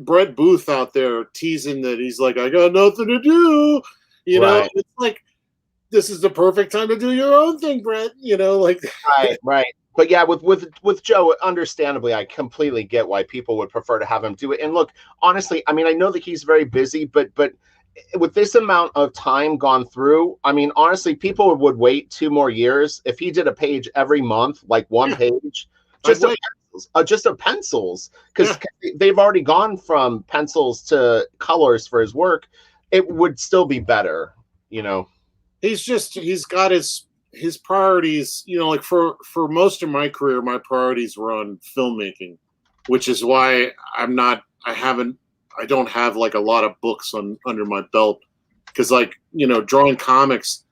Brett Booth out there teasing that he's like, I got nothing to do. It's like, this is the perfect time to do your own thing, Brett. Right. But yeah, with Joe, understandably, I completely get why people would prefer to have him do it. And look, honestly, I mean, I know that he's very busy, but with this amount of time gone through, I mean, honestly, people would wait 2 more years if he did a page every month, like one page, just of pencils, because they've already gone from pencils to colors for his work. It would still be better, He's got his priorities, like for most of my career, my priorities were on filmmaking, which is why I don't have like a lot of books under my belt, because drawing comics,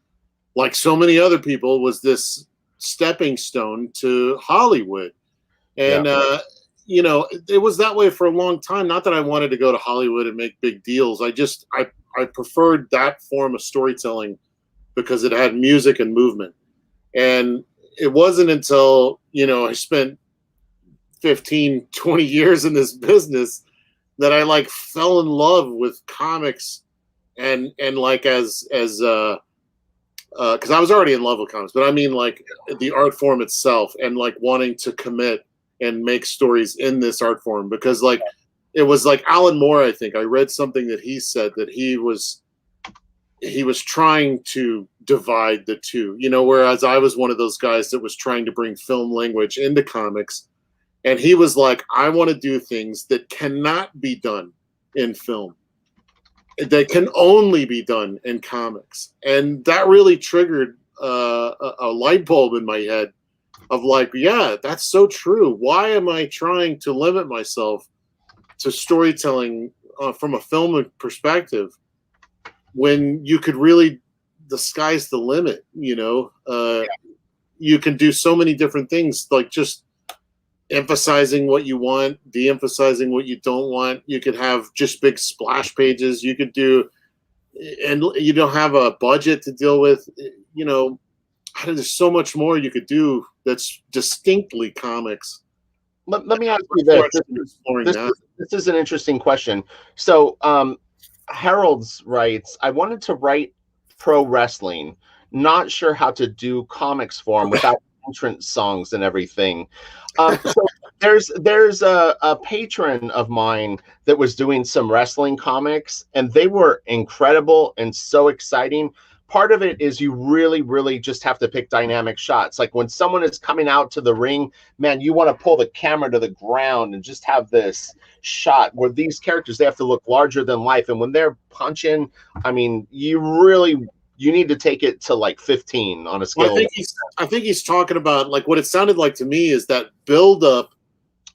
like so many other people, was this stepping stone to Hollywood. And, it was that way for a long time. Not that I wanted to go to Hollywood and make big deals. I preferred that form of storytelling because it had music and movement. And it wasn't until, I spent 15, 20 years in this business that I fell in love with comics and because I was already in love with comics, but I mean the art form itself, and wanting to commit and make stories in this art form, because it was Alan Moore. I think I read something that he said that he was trying to divide the two, whereas I was one of those guys that was trying to bring film language into comics. And he was like, I want to do things that cannot be done in film, that can only be done in comics. And that really triggered a light bulb in my head of that's so true. Why am I trying to limit myself to storytelling from a film perspective when you could really, the sky's the limit, you can do so many different things, just emphasizing what you want, de-emphasizing what you don't want. You could have just big splash pages. You could do, and you don't have a budget to deal with, there's so much more you could do that's distinctly comics. Let me ask you this. This is an interesting question. So Harold's writes, I wanted to write pro wrestling, not sure how to do comics form without entrance songs and everything. So there's a patron of mine that was doing some wrestling comics, and they were incredible and so exciting. Part of it is you really, really just have to pick dynamic shots. Like when someone is coming out to the ring, man, you want to pull the camera to the ground and just have this shot where these characters, they have to look larger than life. And when they're punching, I mean, you need to take it to 15 on a scale. Well, I think he's talking about what it sounded like to me is that build up.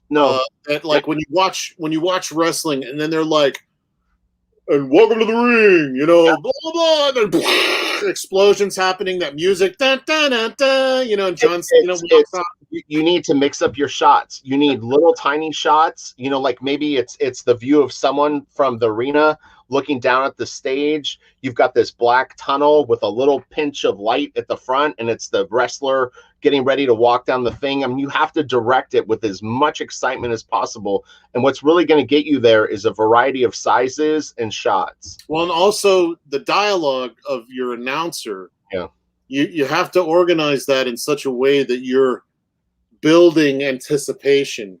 No, that when you watch wrestling, and then they're like, and welcome to the ring, blah blah blah, and then explosions happening, that music, da, da, da, da, and John Cena walks off. You need to mix up your shots. You need little tiny shots, maybe it's the view of someone from the arena looking down at the stage. You've got this black tunnel with a little pinch of light at the front, and it's the wrestler getting ready to walk down the thing. I mean, you have to direct it with as much excitement as possible. And what's really going to get you there is a variety of sizes and shots. Well, and also the dialogue of your announcer. Yeah. You have to organize that in such a way that you're building anticipation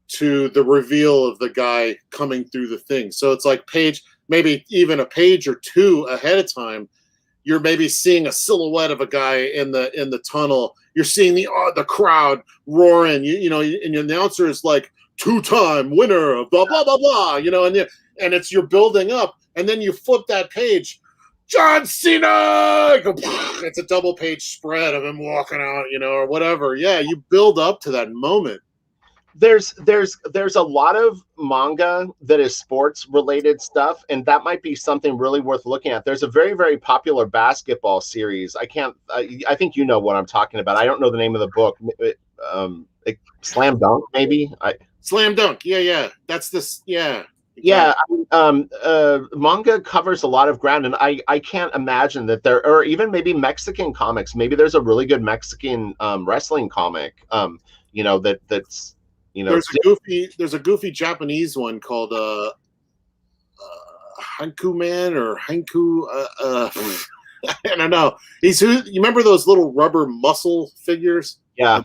to the reveal of the guy coming through the thing. So it's like maybe even a page or two ahead of time, you're maybe seeing a silhouette of a guy in the tunnel. You're seeing the crowd roaring, you know, and your announcer is like 2-time winner of blah, blah, blah, blah, you know, and it's you're building up, and then you flip that page, John Cena, it's a double page spread of him walking out, you know, or whatever. Yeah, you build up to that moment. There's a lot of manga that is sports related stuff, and that might be something really worth looking at. There's a very, very popular basketball series. I think you know what I'm talking about. I don't know the name of the book. Slam Dunk, maybe. Slam Dunk. Yeah. That's this. Yeah. Yeah. Manga covers a lot of ground, and I can't imagine that there, or even maybe Mexican comics. Maybe there's a really good Mexican wrestling comic. You know, that's. You know, there's a goofy Japanese one called Hanku Man or Hanku. I don't know. You remember those little rubber muscle figures? Yeah.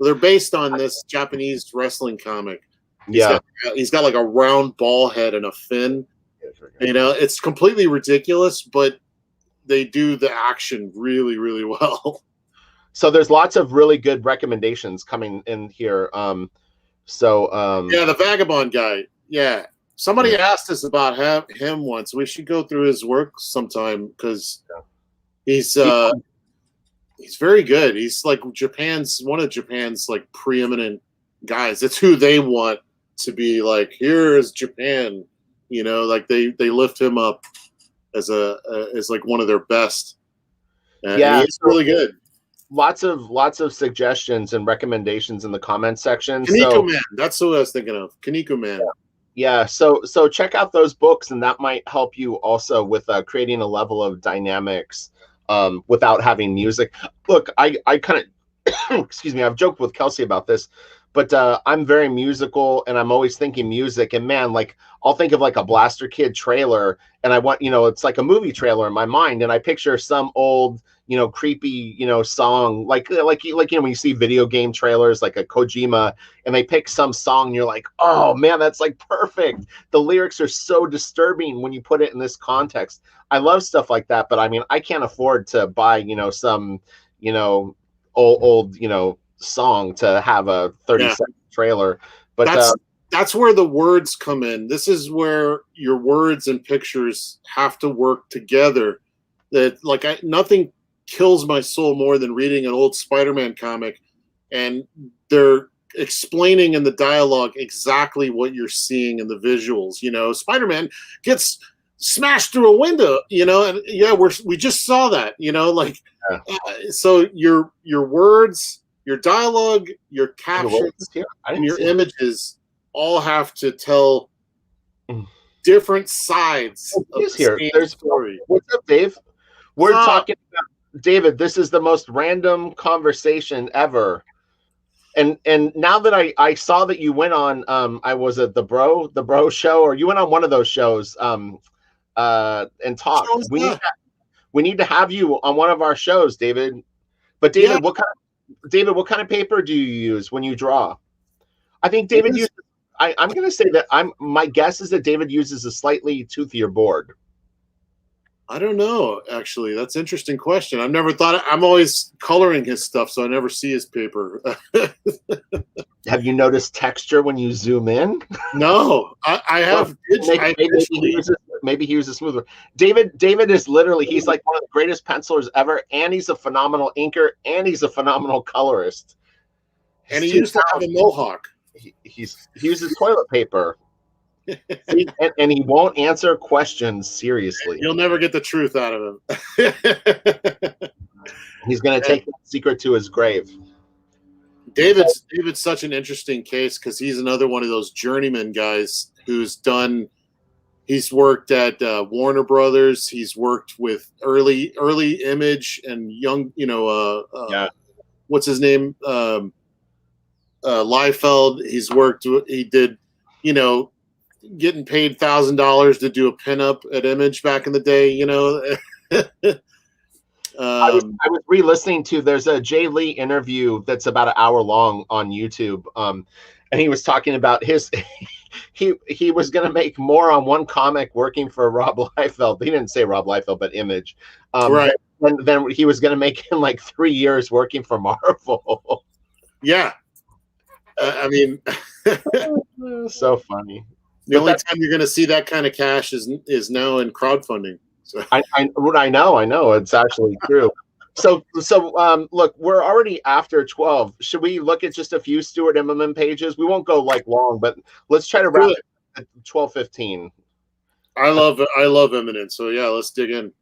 They're based on this Japanese wrestling comic. He's got like a round ball head and a fin. You know, it's completely ridiculous, but they do the action really, really well. So there's lots of really good recommendations coming in here. The Vagabond guy. Yeah. Somebody asked us about him once. We should go through his work sometime because he's very good. He's like one of Japan's like preeminent guys. It's who they want to be like, here is Japan. You know, like they lift him up as like one of their best. And he's really good. Lots of suggestions and recommendations in the comment section. Kaneko Man, that's what I was thinking of. Kaneko Man. Yeah. So check out those books, and that might help you also with creating a level of dynamics without having music. Look, I kind of excuse me. I've joked with Kelsey about this, but I'm very musical, and I'm always thinking music. And man, like I'll think of like a Blaster Kid trailer, and I want, you know, it's like a movie trailer in my mind, and I picture some old, you know, creepy, you know, song like you know, when you see video game trailers like a Kojima, and they pick some song, and you're like, oh man, that's like perfect. The lyrics are so disturbing when you put it in this context. I love stuff like that, but I mean, I can't afford to buy, you know, some, you know, old you know, song to have a 30-second trailer. But that's where the words come in. This is where your words and pictures have to work together. That like nothing kills my soul more than reading an old Spider-Man comic and they're explaining in the dialogue exactly what you're seeing in the visuals. You know, Spider-Man gets smashed through a window, you know, and we just saw that, you know, like so your words, your dialogue, your captions, and your images all have to tell different sides of the same story. What's up, Dave? We're talking about David. This is the most random conversation ever. And now that I saw that you went on, I was at the bro show, or you went on one of those shows, and talked. We need to have you on one of our shows, David. But David, what kind of paper do you use when you draw? I think David uses. I'm going to say that my guess is that David uses a slightly toothier board. I don't know, actually. That's an interesting question. I've never thought. I'm always coloring his stuff, so I never see his paper. Have you noticed texture when you zoom in? No, I have. Maybe he uses smoother. David is literally, he's like one of the greatest pencilers ever, and he's a phenomenal inker, and he's a phenomenal colorist. And he used to have a mohawk. He uses toilet paper. and he won't answer questions seriously. You'll never get the truth out of him. He's going to take that secret to his grave. David's such an interesting case because he's another one of those journeyman guys who's done He's worked at Warner Brothers. He's worked with early Image and young, Yeah. what's his name? Liefeld. He did, getting paid $1,000 to do a pinup at Image back in the day, I was re-listening to, there's a Jay Lee interview that's about an hour long on YouTube. And he was talking about he was going to make more on one comic working for Rob Liefeld. He didn't say Rob Liefeld, but Image. Right. Then he was going to make in like 3 years working for Marvel. Yeah. I mean, so funny. The only time you're going to see that kind of cash is now in crowdfunding. So. I know. It's actually true. So look, we're already after 12. Should we look at just a few Stuart Immonen pages? We won't go like long, but let's try to wrap it at 12:15. I love Immonen. So yeah, let's dig in.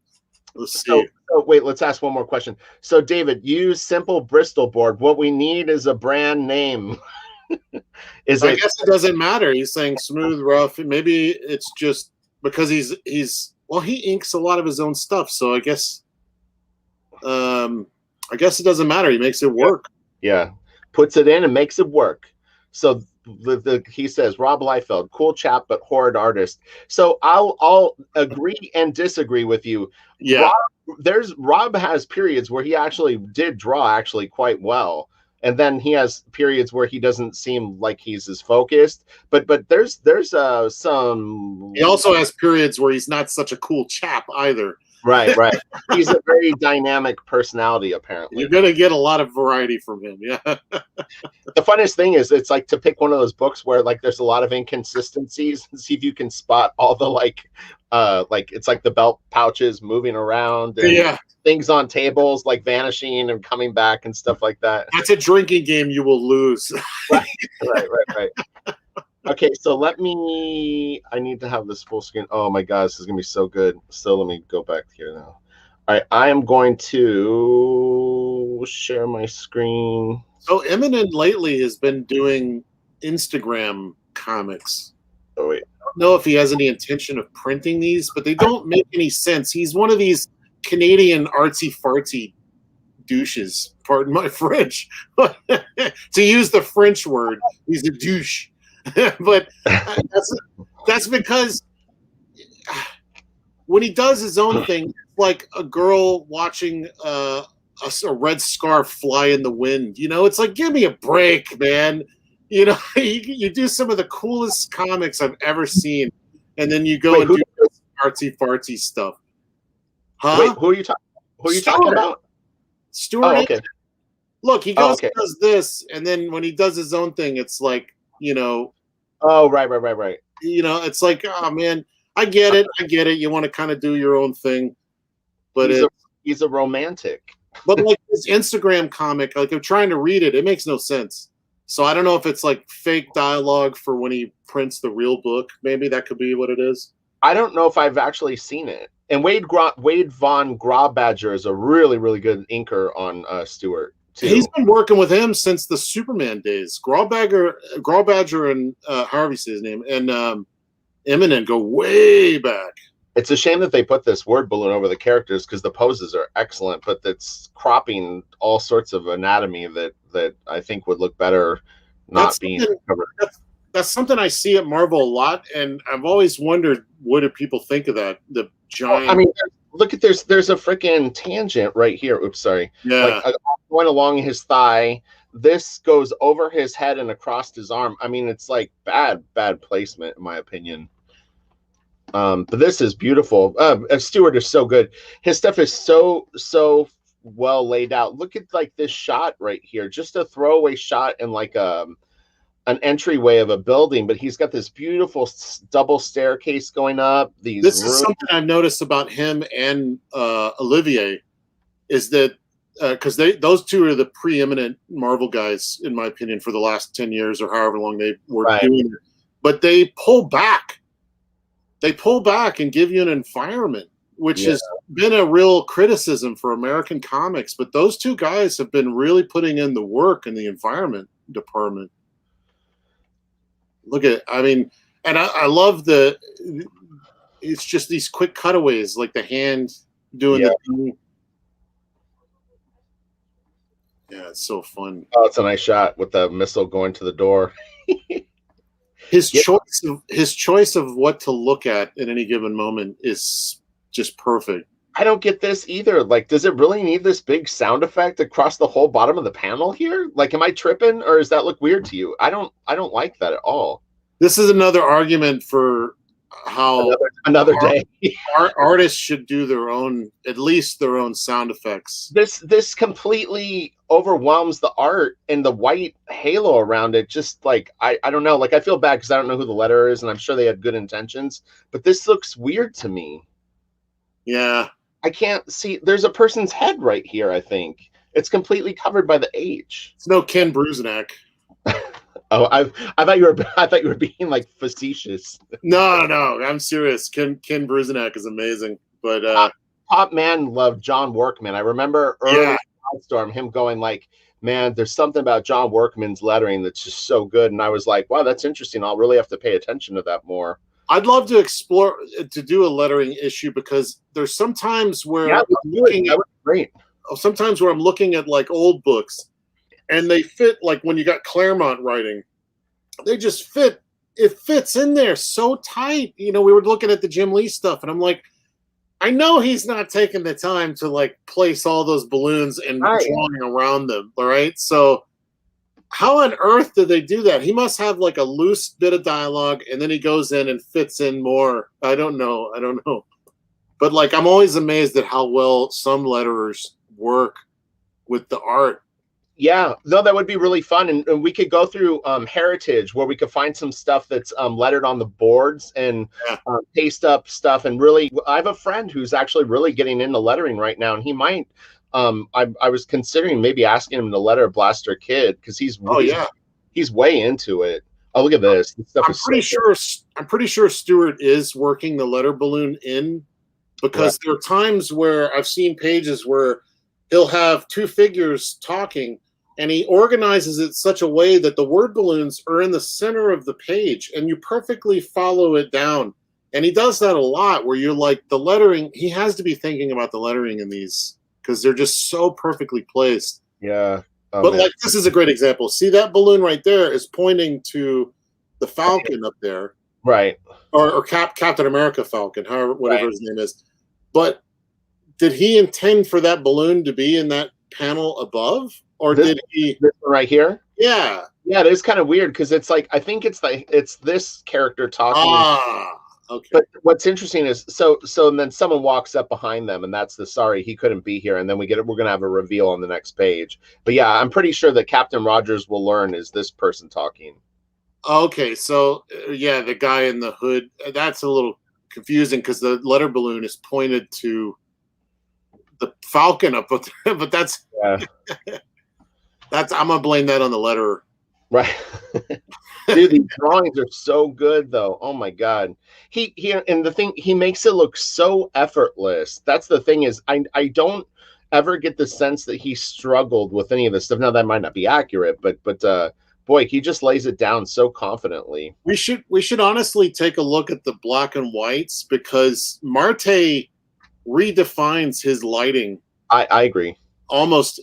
Let's see. So wait, let's ask one more question. So David, use simple Bristol board. What we need is a brand name. I guess it doesn't matter. He's saying smooth, rough. Maybe it's just because he inks a lot of his own stuff. So I guess it doesn't matter. He makes it work. Yeah. Puts it in and makes it work. So he says Rob Liefeld, cool chap but horrid artist. So I'll agree and disagree with you. Yeah. Rob has periods where he actually did draw quite well. And then he has periods where he doesn't seem like he's as focused. But there's some. He also has periods where he's not such a cool chap either. Right. He's a very dynamic personality, apparently. You're going to get a lot of variety from him, yeah. The funniest thing is it's like to pick one of those books where like there's a lot of inconsistencies and see if you can spot all the like it's like the belt pouches moving around and things on tables like vanishing and coming back and stuff like that. That's a drinking game you will lose. Right. Okay, so I need to have this full screen. Oh my God, this is going to be so good. So let me go back here now. All right, I am going to share my screen. So Immonen lately has been doing Instagram comics. Oh, wait. I don't know if he has any intention of printing these, but they don't make any sense. He's one of these Canadian artsy-fartsy douches. Pardon my French. To use the French word, he's a douche. But that's because when he does his own thing, it's like a girl watching a red scarf fly in the wind. It's like, give me a break, man. You do some of the coolest comics I've ever seen, and then you go and do artsy fartsy stuff. Huh? Wait, who are you talking about? Stuart. Oh, okay. Look, he goes and does this, and then when he does his own thing, it's like, Oh, right. It's like, oh man, I get it. You want to kind of do your own thing, but he's a romantic. But like his Instagram comic, like I'm trying to read it, it makes no sense. So I don't know if it's like fake dialogue for when he prints the real book. Maybe that could be what it is. I don't know if I've actually seen it. And Wade von Graubadger is a really, really good inker on Stuart. Too. He's been working with him since the Superman days. Graubadger and Harvey says his name, and Immonen go way back. It's a shame that they put this word balloon over the characters because the poses are excellent, but it's cropping all sorts of anatomy that I think would look better being covered. That's something I see at Marvel a lot, and I've always wondered, what do people think of that? The giant. I mean, look at there's a freaking tangent right here. Oops, sorry. Yeah. Like going along his thigh. This goes over his head and across his arm. I mean, it's like bad placement in my opinion. But this is beautiful. Stuart is so good. His stuff is so well laid out. Look at like this shot right here. Just a throwaway shot in like an entryway of a building, but he's got this beautiful double staircase going up. This is something I've noticed about him and Olivier, is that because those two are the preeminent Marvel guys, in my opinion, for the last 10 years or however long they were doing it. But they pull back. They pull back and give you an environment, which has been a real criticism for American comics. But those two guys have been really putting in the work in the environment department. Look at, I mean, and I love it's just these quick cutaways, like the hand doing the thing. Yeah, it's so fun. Oh, it's a nice shot with the missile going to the door. His choice of what to look at any given moment is just perfect. I don't get this either. Like, does it really need this big sound effect across the whole bottom of the panel here? Like, am I tripping, or does that look weird to you? I don't like that at all. This is another argument for how another day artists should do at least their own sound effects. This completely overwhelms the art, and the white halo around it just like I don't know, like I feel bad because I don't know who the letterer is, and I'm sure they had good intentions, but this looks weird to me. Yeah, I can't see. There's a person's head right here. I think it's completely covered by the H. It's no Ken Brusnak. Oh, I thought you were being like facetious. No, I'm serious. Ken Brusnak is amazing, but Top Man loved John Workman. I remember early Wildstorm him going like, "Man, there's something about John Workman's lettering that's just so good," and I was like, "Wow, that's interesting. I'll really have to pay attention to that more." I'd love to explore to do a lettering issue because there's sometimes where sometimes where I'm looking at like old books. And they fit, like when you got Claremont writing, they just fit. It fits in there so tight. You know, we were looking at the Jim Lee stuff, and I'm like, I know he's not taking the time to like place all those balloons and drawing around them. All right. So how on earth did they do that? He must have like a loose bit of dialogue, and then he goes in and fits in more. I don't know. But like, I'm always amazed at how well some letterers work with the art. Yeah, no, that would be really fun, and we could go through Heritage, where we could find some stuff that's lettered on the boards and paste up stuff. And really, I have a friend who's actually really getting into lettering right now, and he might. I was considering maybe asking him to letter Blaster Kid because he's way into it. Oh, look at this! This stuff I'm pretty sure Stewart is working the letter balloon in, because there are times where I've seen pages where he'll have two figures talking, and he organizes it such a way that the word balloons are in the center of the page, and you perfectly follow it down. And he does that a lot, where you're like, the lettering, he has to be thinking about the lettering in these because they're just so perfectly placed. Yeah. Oh, but man, like, this is a great example. See, that balloon right there is pointing to the Falcon up there. Right. Or Captain America Falcon, whatever his name is. But did he intend for that balloon to be in that panel above, or did he? This one right here. Yeah, it is kind of weird because it's like I think it's this character talking. Okay. But what's interesting is so and then someone walks up behind them, and that's the sorry he couldn't be here, and then we're gonna have a reveal on the next page. But yeah, I'm pretty sure that Captain Rogers will learn is this person talking. Okay, so the guy in the hood, that's a little confusing because the letter balloon is pointed to the Falcon up there, but that's I'm gonna blame that on the letterer. Right. Dude, these drawings are so good though. Oh my god. He and the thing, he makes it look so effortless. That's the thing, is I don't ever get the sense that he struggled with any of this stuff. Now that might not be accurate, but boy, he just lays it down so confidently. We should honestly take a look at the black and whites, because Marte redefines his lighting. I agree. Almost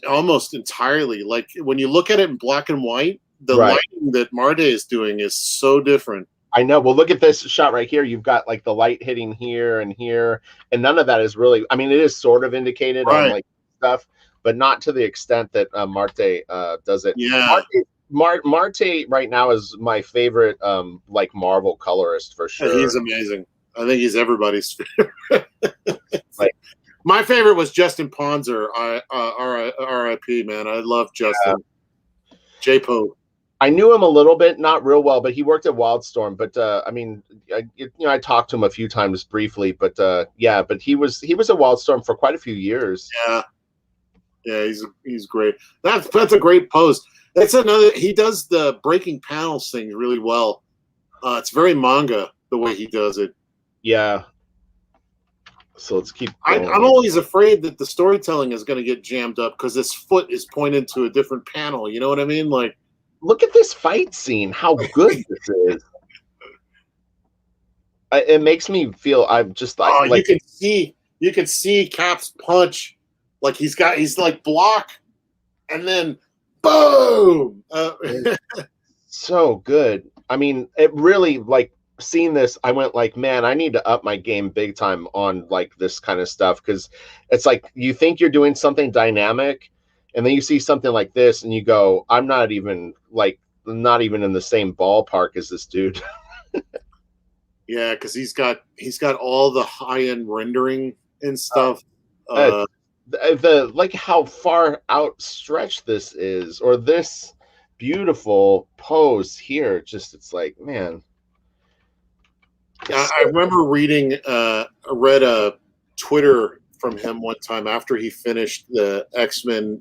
entirely. Like when you look at it in black and white, the lighting that Marte is doing is so different. I know. Well, look at this shot right here. You've got like the light hitting here and here, and none of that is really, I mean, it is sort of indicated on like stuff, but not to the extent that Marte does it. Yeah. Marte right now is my favorite like Marvel colorist for sure. He's amazing. I think he's everybody's favorite. Like, my favorite was Justin Ponzer. R.I.P. Man, I love Justin. J-Po. I knew him a little bit, not real well, but he worked at Wildstorm. But I mean, I talked to him a few times briefly. But but he was at Wildstorm for quite a few years. Yeah, he's great. That's a great pose. That's another. He does the breaking panels thing really well. It's very manga the way he does it. Yeah. So let's keep going. I'm always afraid that the storytelling is going to get jammed up because his foot is pointed to a different panel. You know what I mean? Like, look at this fight scene. How good this is. It makes me feel I'm just Oh, like you can see Cap's punch, like he's like block, and then boom. so good. I mean, it really like seeing this, I went like, man, I need to up my game big time on like this kind of stuff because it's like you think you're doing something dynamic, and then you see something like this, and you go, I'm not even in the same ballpark as this dude. Yeah, because he's got all the high end rendering and stuff. Uh, the like how far outstretched this is, or this beautiful pose here. Just it's like, man. I remember read a Twitter from him one time after he finished the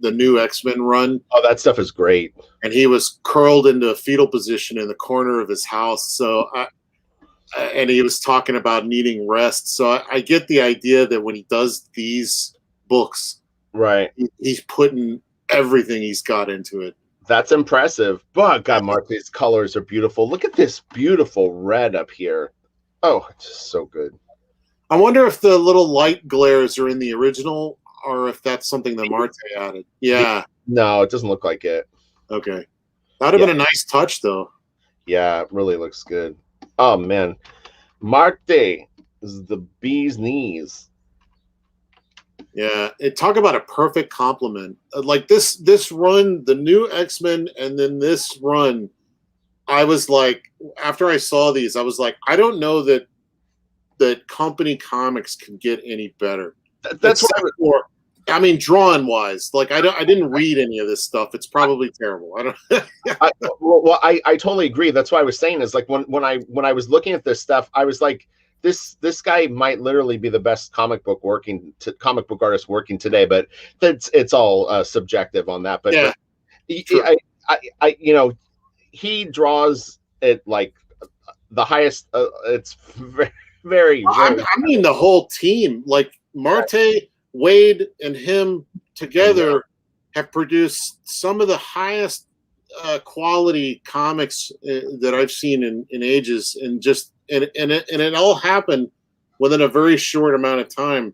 new X-Men run, Oh, that stuff is great. and he was curled into a fetal position in the corner of his house. And he was talking about needing rest. So I get the idea that when he does these books, Right. he's putting everything he's got into it. That's impressive. But God, Mark, these colors are beautiful. Look at this beautiful red up here. Oh, it's just so good. I wonder if the little light glares are in the original or if that's something that Marte added. Yeah. No, it doesn't look like it. Okay. That'd have been a nice touch, though. Yeah, it really looks good. Oh, man. Marte is the bee's knees. Yeah. Talk about a perfect compliment. Like this run, the new X-Men, and then this run, I was like, after I saw these, I was like, I don't know that company comics can get any better. That's what I mean, drawn wise, like I didn't read any of this stuff. It's probably terrible. I don't. I totally agree. That's why I was saying is like when I was looking at this stuff, I was like, this guy might literally be the best comic book artist working today. But it's all subjective on that. But, yeah, I he draws it like the highest. It's very, very. I mean, the whole team, like Marte, Wade, and him together have produced some of the highest quality comics that I've seen in ages, and it all happened within a very short amount of time,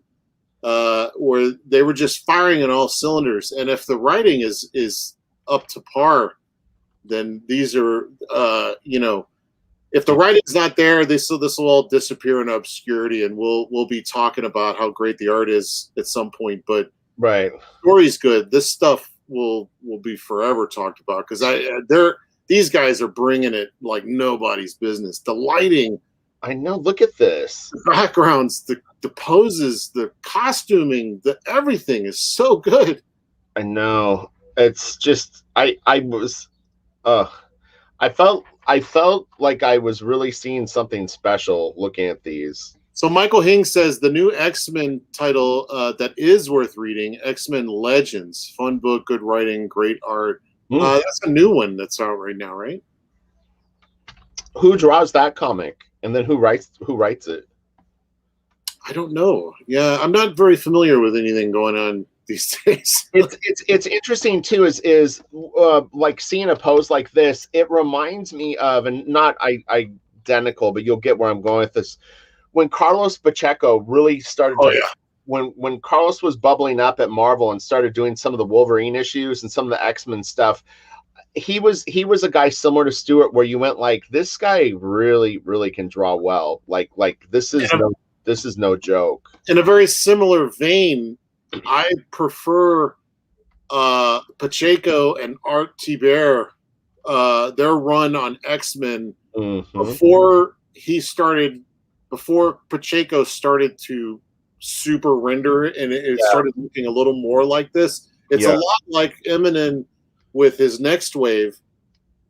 where they were just firing on all cylinders. And if the writing is up to par, then these are if the writing's not there, this will all disappear in obscurity, and we'll be talking about how great the art is at some point. But right, story's good. This stuff will be forever talked about because these guys are bringing it like nobody's business. The lighting, I know. Look at this. the backgrounds, the poses, the costuming, everything is so good. I know. It's just I felt like I was really seeing something special looking at these. So Michael Hing says the new X-Men title that is worth reading, X-Men Legends. Fun book, good writing, great art. That's a new one that's out right now, right? Who draws that comic? And then who writes it? I don't know. Yeah, I'm not very familiar with anything going on these days. It's interesting too is like seeing a pose like this. It reminds me of, and not identical, but you'll get where I'm going with this. When Carlos Pacheco really started when Carlos was bubbling up at Marvel and started doing some of the Wolverine issues and some of the X-Men stuff, he was a guy similar to Stewart where you went like, this guy really, really can draw well. Like this is no joke. In a very similar vein, I prefer Pacheco and Art Thibert, their run on X-Men before Pacheco started to super render and it started looking a little more like this. It's a lot like Eminem with his next wave.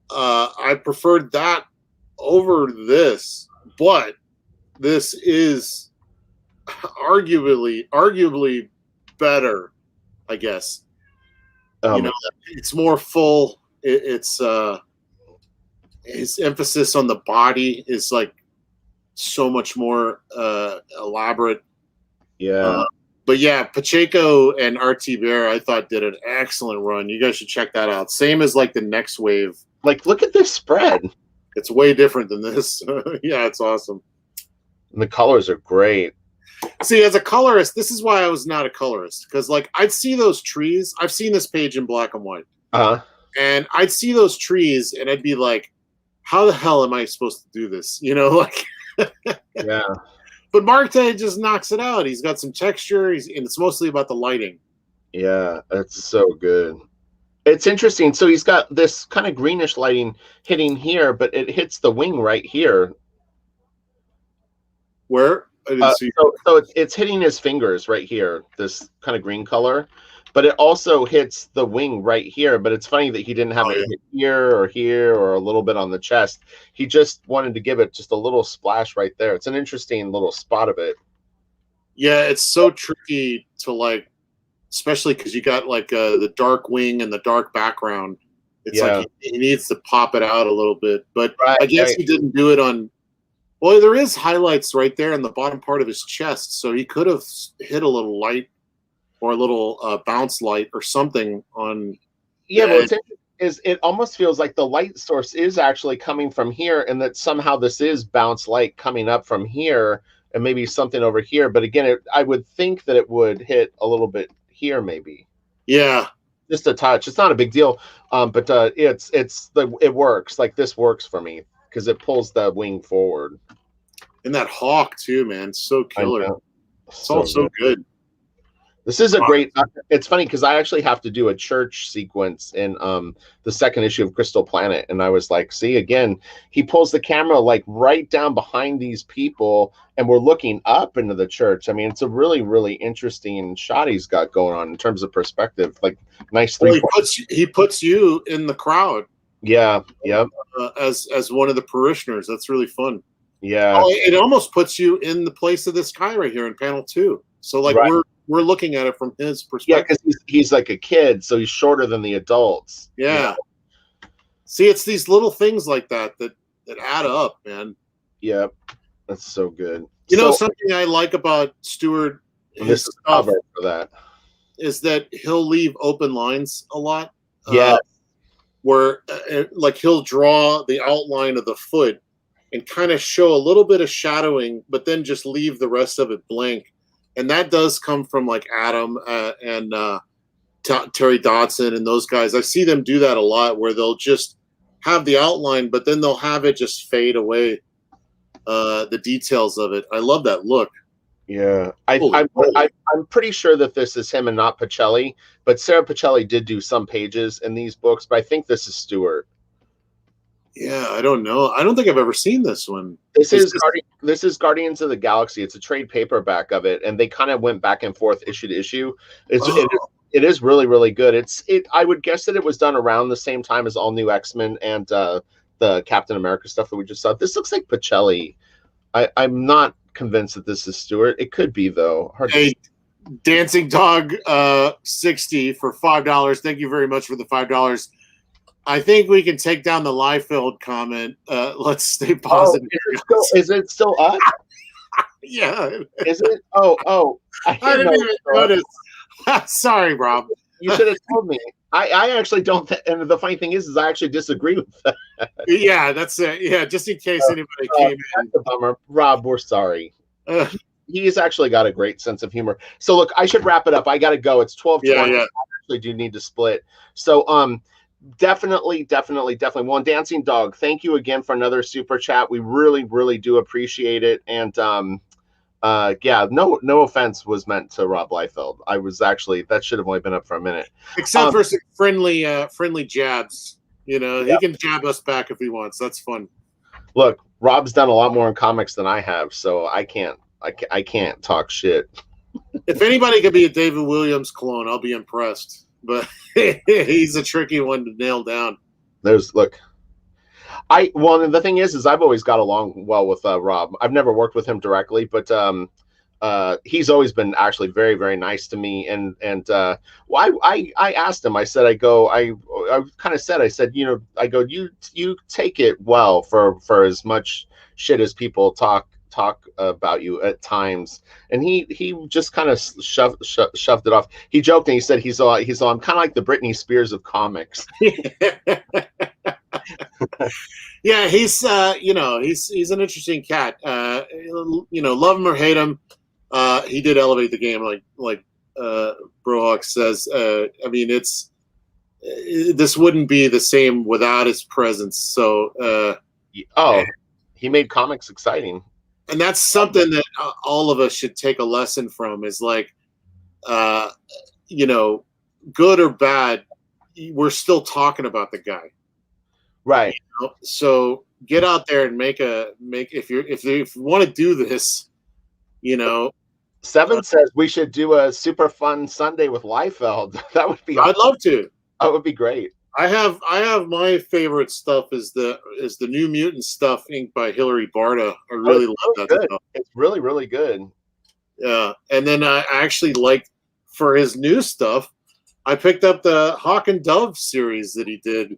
I preferred that over this, but this is arguably better, I guess. It's more full. It's his emphasis on the body is like so much more elaborate. But yeah, Pacheco and RT Bear, I thought did an excellent run. You guys should check that out. Same as like the next wave. Like, look at this spread. It's way different than this. Yeah, it's awesome. And the colors are great. See, as a colorist, this is why I was not a colorist, because like I'd see those trees. I've seen this page in black and white, and I'd see those trees, and I'd be like, "How the hell am I supposed to do this?" You know, like. Yeah. But Marte just knocks it out. He's got some texture. And it's mostly about the lighting. Yeah, it's so good. It's interesting. So he's got this kind of greenish lighting hitting here, but it hits the wing right here. Where? I didn't see. So it's hitting his fingers right here, this kind of green color, but it also hits the wing right here. But it's funny that he didn't have it hit here or a little bit on the chest. He just wanted to give it just a little splash right there. It's an interesting little spot of it. Yeah, it's so tricky to like, especially because you got like the dark wing and the dark background. It's like he needs to pop it out a little bit. But I guess he didn't do it on. Well, there is highlights right there in the bottom part of his chest, so he could have hit a little light or a little bounce light or something on. Yeah, well, it almost feels like the light source is actually coming from here, and that somehow this is bounce light coming up from here, and maybe something over here. But again, I would think that it would hit a little bit here, maybe. Yeah, just a touch. It's not a big deal, but it works. Like this works for me because it pulls the wing forward. And that hawk too, man, so killer. It's all so good. This is a great. It's funny because I actually have to do a church sequence in the second issue of Crystal Planet, and I was like, see, again, he pulls the camera like right down behind these people, and we're looking up into the church. I mean, it's a really, really interesting shot he's got going on in terms of perspective. Like, nice. Well, he puts you in the crowd. Yeah. Yep. As one of the parishioners, that's really fun. Yeah. Oh, it almost puts you in the place of this guy right here in panel 2. So like we're looking at it from his perspective. Yeah, because he's like a kid, so he's shorter than the adults. Yeah. You know? See, it's these little things like that add up, man. Yeah, that's so good. You know, something I like about Stewart, this is cover for that, is that he'll leave open lines a lot. Yeah. Where like he'll draw the outline of the foot and kind of show a little bit of shadowing, but then just leave the rest of it blank. And that does come from like Adam and Terry Dodson and those guys. I see them do that a lot, where they'll just have the outline, but then they'll have it just fade away, the details of it. I love that look. Yeah, I'm pretty sure that this is him and not Pacelli, but Sarah Pacelli did do some pages in these books, but I think this is Stewart. Yeah, I don't know. I don't think I've ever seen this one. This is Guardians of the Galaxy. It's a trade paperback of it, and they kind of went back and forth issue to issue. It is really, really good. I would guess that it was done around the same time as All New X-Men and the Captain America stuff that we just saw. This looks like Pacelli. I'm not convinced that this is Stewart. It could be though. Dancing Dog 60 for $5. Thank you very much for the $5. I think we can take down the Liefeld comment. Let's stay positive. Is it still up? Yeah. Is it? Oh. I didn't even notice. Sorry, Rob. You should have told me. I actually don't. And the funny thing is I actually disagree with that. Yeah, that's it. Yeah, just in case anybody came in. That's a bummer. Rob, we're sorry. He's actually got a great sense of humor. So look, I should wrap it up. I got to go. It's 12:20. Yeah. I actually do need to split. So definitely. Well, Dancing Dog, thank you again for another super chat. We really, really do appreciate it. And no offense was meant to Rob Liefeld. I was actually, that should have only been up for a minute. Except for some friendly jabs. You know, he can jab us back if he wants. That's fun. Look, Rob's done a lot more in comics than I have, so I can't talk shit. If anybody could be a David Williams clone, I'll be impressed. But he's a tricky one to nail down. And the thing is I've always got along well with Rob. I've never worked with him directly, but he's always been actually very, very nice to me. And I asked him. I said, you take it well for as much shit as people talk about you at times, and he just kind of shoved it off. He joked and he said he's all I'm kind of like the Britney Spears of comics. Yeah, he's he's an interesting cat. Love him or hate him, he did elevate the game, like Brohawk says. I mean, this wouldn't be the same without his presence. So, he made comics exciting, and that's something that all of us should take a lesson from. Is like, good or bad, we're still talking about the guy. Right. So get out there and make if you want to do this, Seven says we should do a super fun Sunday with Liefeld. That would be awesome. I'd love to. That would be great. I have my favorite stuff is the New Mutant stuff inked by Hilary Barta. I really love that stuff. It's really, really good. Yeah. And then I actually like, for his new stuff, I picked up the Hawk and Dove series that he did.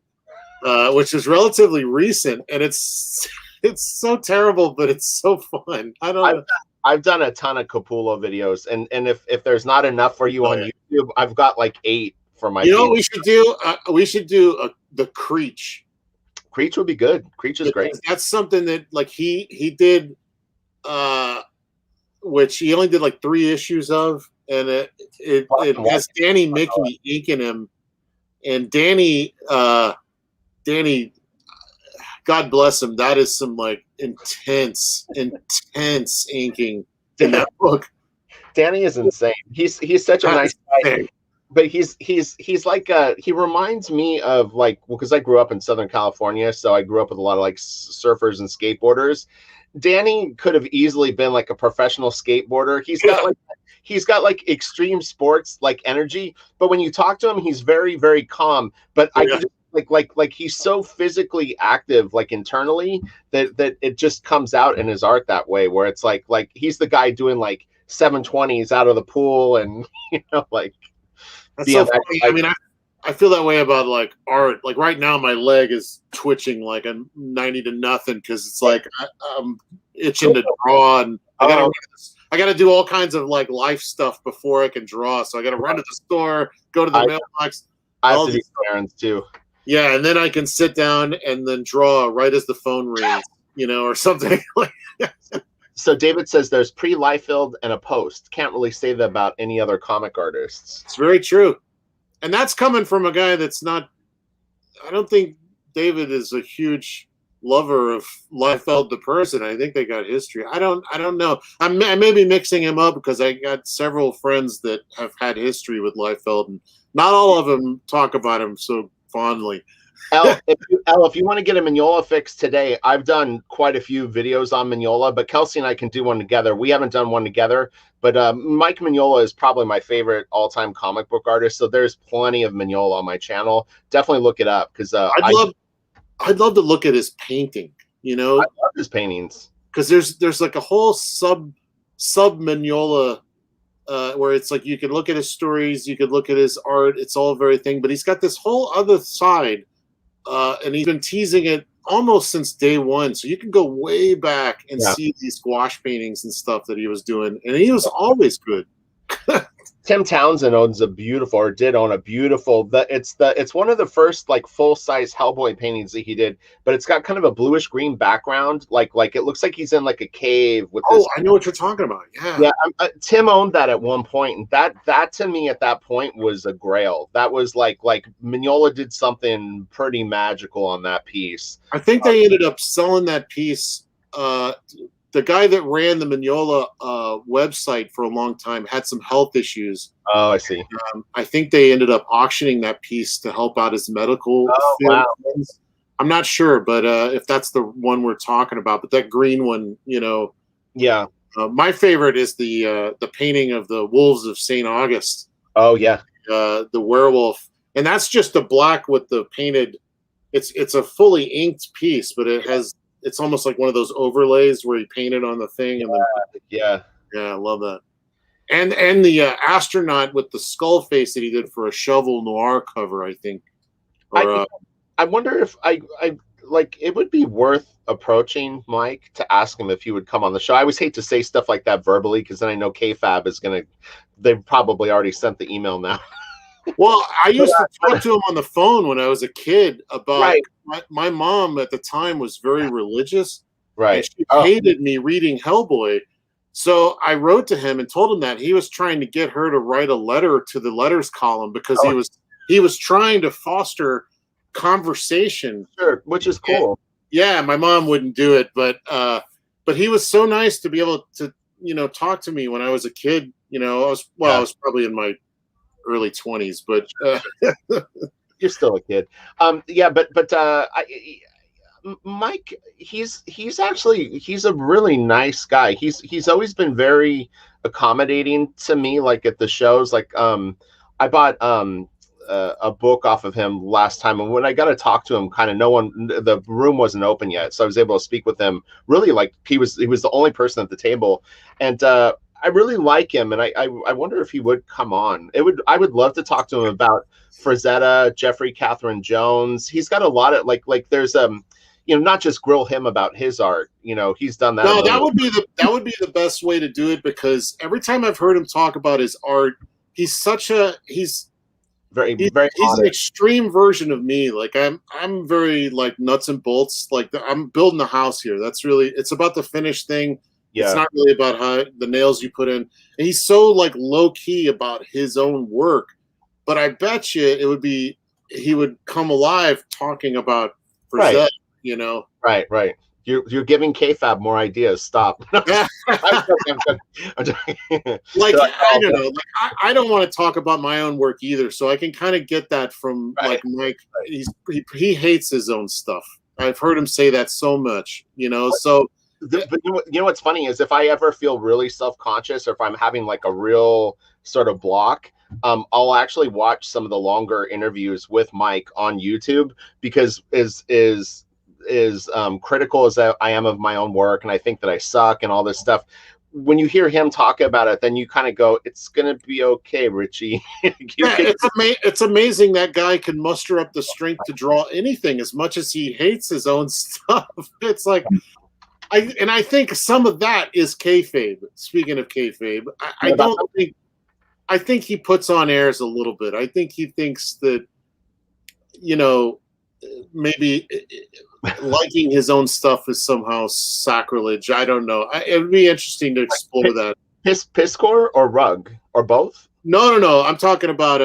Which is relatively recent, and it's so terrible, but it's so fun. I've done a ton of Capullo videos, and if there's not enough for you on YouTube, I've got like 8 for my. You know what we should do? We should do the Creech. Creech would be good. Creech is great. That's something that like he did, which he only did like 3 issues of, and it has Danny Mickey inking him, and Danny, God bless him. That is some like intense inking in that book. Danny is insane. He's such a nice guy, but he's like he reminds me of like, well, because I grew up in Southern California, so I grew up with a lot of like surfers and skateboarders. Danny could have easily been like a professional skateboarder. He's got like extreme sports like energy, but when you talk to him, he's very, very calm. But I can just like he's so physically active, like internally, that it just comes out in his art that way, where it's like he's the guy doing like 720s out of the pool, and like that's so funny. I mean, I feel that way about like art. Like right now, my leg is twitching like a 90 to nothing because it's like I'm itching to draw, and I gotta do all kinds of like life stuff before I can draw. So I gotta run to the store, go to the mailbox. I have to do errands too. Yeah, and then I can sit down and then draw right as the phone rings, or something like that. So David says there's pre-Liefeld and a post. Can't really say that about any other comic artists. It's very true. And that's coming from a guy that's not, I don't think David is a huge lover of Liefeld the person. I think they got history. I don't know. I may be mixing him up because I got several friends that have had history with Liefeld, and not all of them talk about him so fondly. If you want to get a Mignola fix today, I've done quite a few videos on Mignola, but Kelsey and I can do one together. We haven't done one together, but Mike Mignola is probably my favorite all-time comic book artist, so there's plenty of Mignola on my channel. Definitely look it up, because I'd love to look at his painting. I love his paintings, because there's like a whole sub Mignola where it's like you can look at his stories, you could look at his art. It's all very thing, but he's got this whole other side, and he's been teasing it almost since day one. So you can go way back and see these gouache paintings and stuff that he was doing, and he was always good. Tim Townsend did own a beautiful. It's one of the first like full size Hellboy paintings that he did, but it's got kind of a bluish green background, like it looks like he's in like a cave with. Oh, I know what you're talking about. Yeah. Tim owned that at one point, and that to me at that point was a grail. That was like Mignola did something pretty magical on that piece. I think they ended up selling that piece. The guy that ran the Mignola website for a long time had some health issues. Oh, I see. I think they ended up auctioning that piece to help out his medical field. Wow. I'm not sure, but if that's the one we're talking about, but that green one, Yeah. My favorite is the painting of the Wolves of St. August. Oh, yeah. The werewolf. And that's just the black with the painted. It's a fully inked piece, but it's almost like one of those overlays where he painted on the thing. And yeah, I love that. And the astronaut with the skull face that he did for a Shovel Noir cover, I think. I wonder if I it would be worth approaching Mike to ask him if he would come on the show. I always hate to say stuff like that verbally, because then I know KFAB is they've probably already sent the email now. Well, I used to talk to him on the phone when I was a kid about Right, my mom at the time was very religious, and right. she Oh, hated me reading Hellboy. So I wrote to him and told him that he was trying to get her to write a letter to the letters column because oh, he was trying to foster conversation. sure, which is And, cool. yeah, my mom wouldn't do it, but he was so nice to be able to talk to me when I was a kid. I Yeah, was probably in my early 20s, but you're still a kid. Yeah, Mike, he's actually he's a really nice guy. He's always been very accommodating to me, like at the shows. Like I bought a book off of him last time, and when I got to talk to him, kind of the room wasn't open yet, so I was able to speak with him. Really, like he was the only person at the table, and I really like him, and I wonder if he would come on. I would love to talk to him about Frazetta, Jeffrey Catherine Jones. He's got a lot of there's not just grill him about his art. He's done that a no, million. that would be the best way to do it, because every time I've heard him talk about his art, he's Very, he's very he's an honest. extreme version of me. Like I'm very like nuts and bolts. Like I'm building a house here. That's really it's about the finished thing. It's Yeah, not really about how the nails you put in. And he's so like low key about his own work. But I bet you he would come alive talking about right, Frazette, you know. right. You're giving KFAB more ideas. Stop. I'm joking. I'm joking. Like They're I oh, don't know, like I don't want to talk about my own work either, so I can kind of get that from right, like Mike. right. He hates his own stuff. I've heard him say that so much, so But you know what's funny is if I ever feel really self-conscious or if I'm having like a real sort of block, I'll actually watch some of the longer interviews with Mike on YouTube because is critical as I am of my own work and I think that I suck and all this stuff. When you hear him talk about it, then you kind of go, "It's gonna be okay, Richie." You yeah, could, it's amazing that guy can muster up the strength to draw anything as much as he hates his own stuff. It's like I think some of that is kayfabe. Speaking of kayfabe, I don't think I think he puts on airs a little bit. I think he thinks that maybe liking his own stuff is somehow sacrilege. I don't know. It would be interesting to explore that. Piscore or Rug or both. No. I'm talking about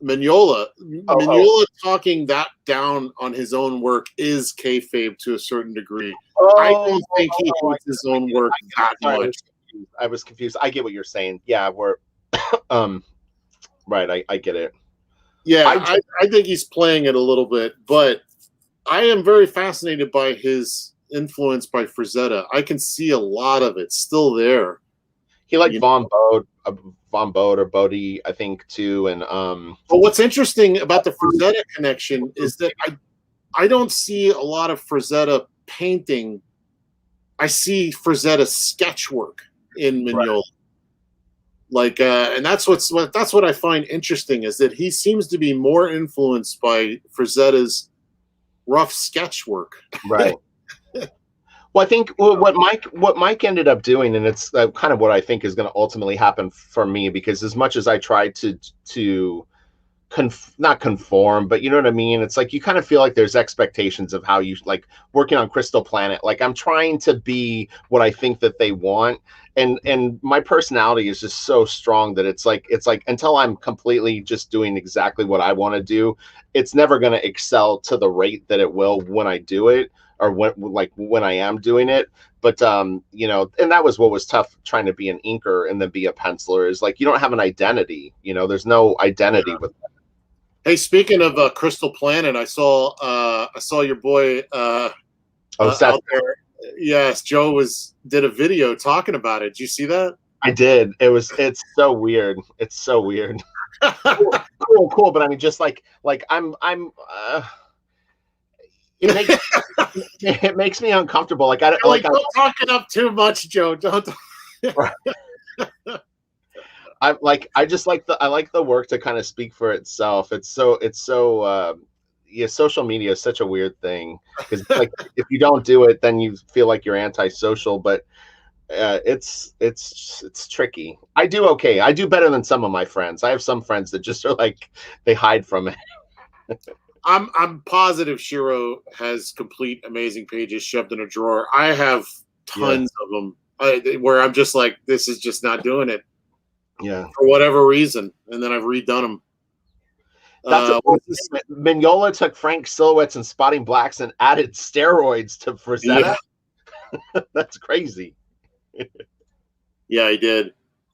Mignola. Oh, Mignola talking that down on his own work is kayfabe to a certain degree. I don't think he hates his own work that much. I was confused. I get what you're saying. Yeah, we're right. I get it. Yeah, I think he's playing it a little bit, but I am very fascinated by his influence by Frazetta. I can see a lot of it still there. He liked Von Bode or Bodie, I think, too. And but what's interesting about the Frazetta connection is that I don't see a lot of Frazetta painting. I see Frazetta sketch work in Mignola. Right. Like, and that's what I find interesting is that he seems to be more influenced by Frazetta's rough sketch work. Right. Well, I think what Mike ended up doing, and it's kind of what I think is going to ultimately happen for me, because as much as I tried to not conform, but you know what I mean? It's like you kind of feel like there's expectations of how you like working on Crystal Planet. Like I'm trying to be what I think that they want. And my personality is just so strong that it's like until I'm completely just doing exactly what I want to do, it's never going to excel to the rate that it will when I do it or when I am doing it. But and that was what was tough trying to be an inker and then be a penciler is like you don't have an identity. There's no identity with that. Hey, speaking of Crystal Planet, I saw your boy out there. Yes, Joe did a video talking about it. Did you see that? I did. It's so weird. It's so weird. cool. But I mean, just like I'm. It makes me uncomfortable. Like I don't talk it up too much, Joe. Don't. I like the work to kind of speak for itself. It's so social media is such a weird thing because like if you don't do it, then you feel like you're antisocial. But It's tricky. I do okay. I do better than some of my friends. I have some friends that just are like they hide from it. I'm positive Shiro has complete amazing pages shoved in a drawer. I have Yeah, tons of them where I'm just like, this is just not doing it yeah. for whatever reason, and then I've redone them. That's a What's this? Mignola took Frank's silhouettes and spotting blacks and added steroids to Yeah, Frazetta. That's crazy. yeah, I did.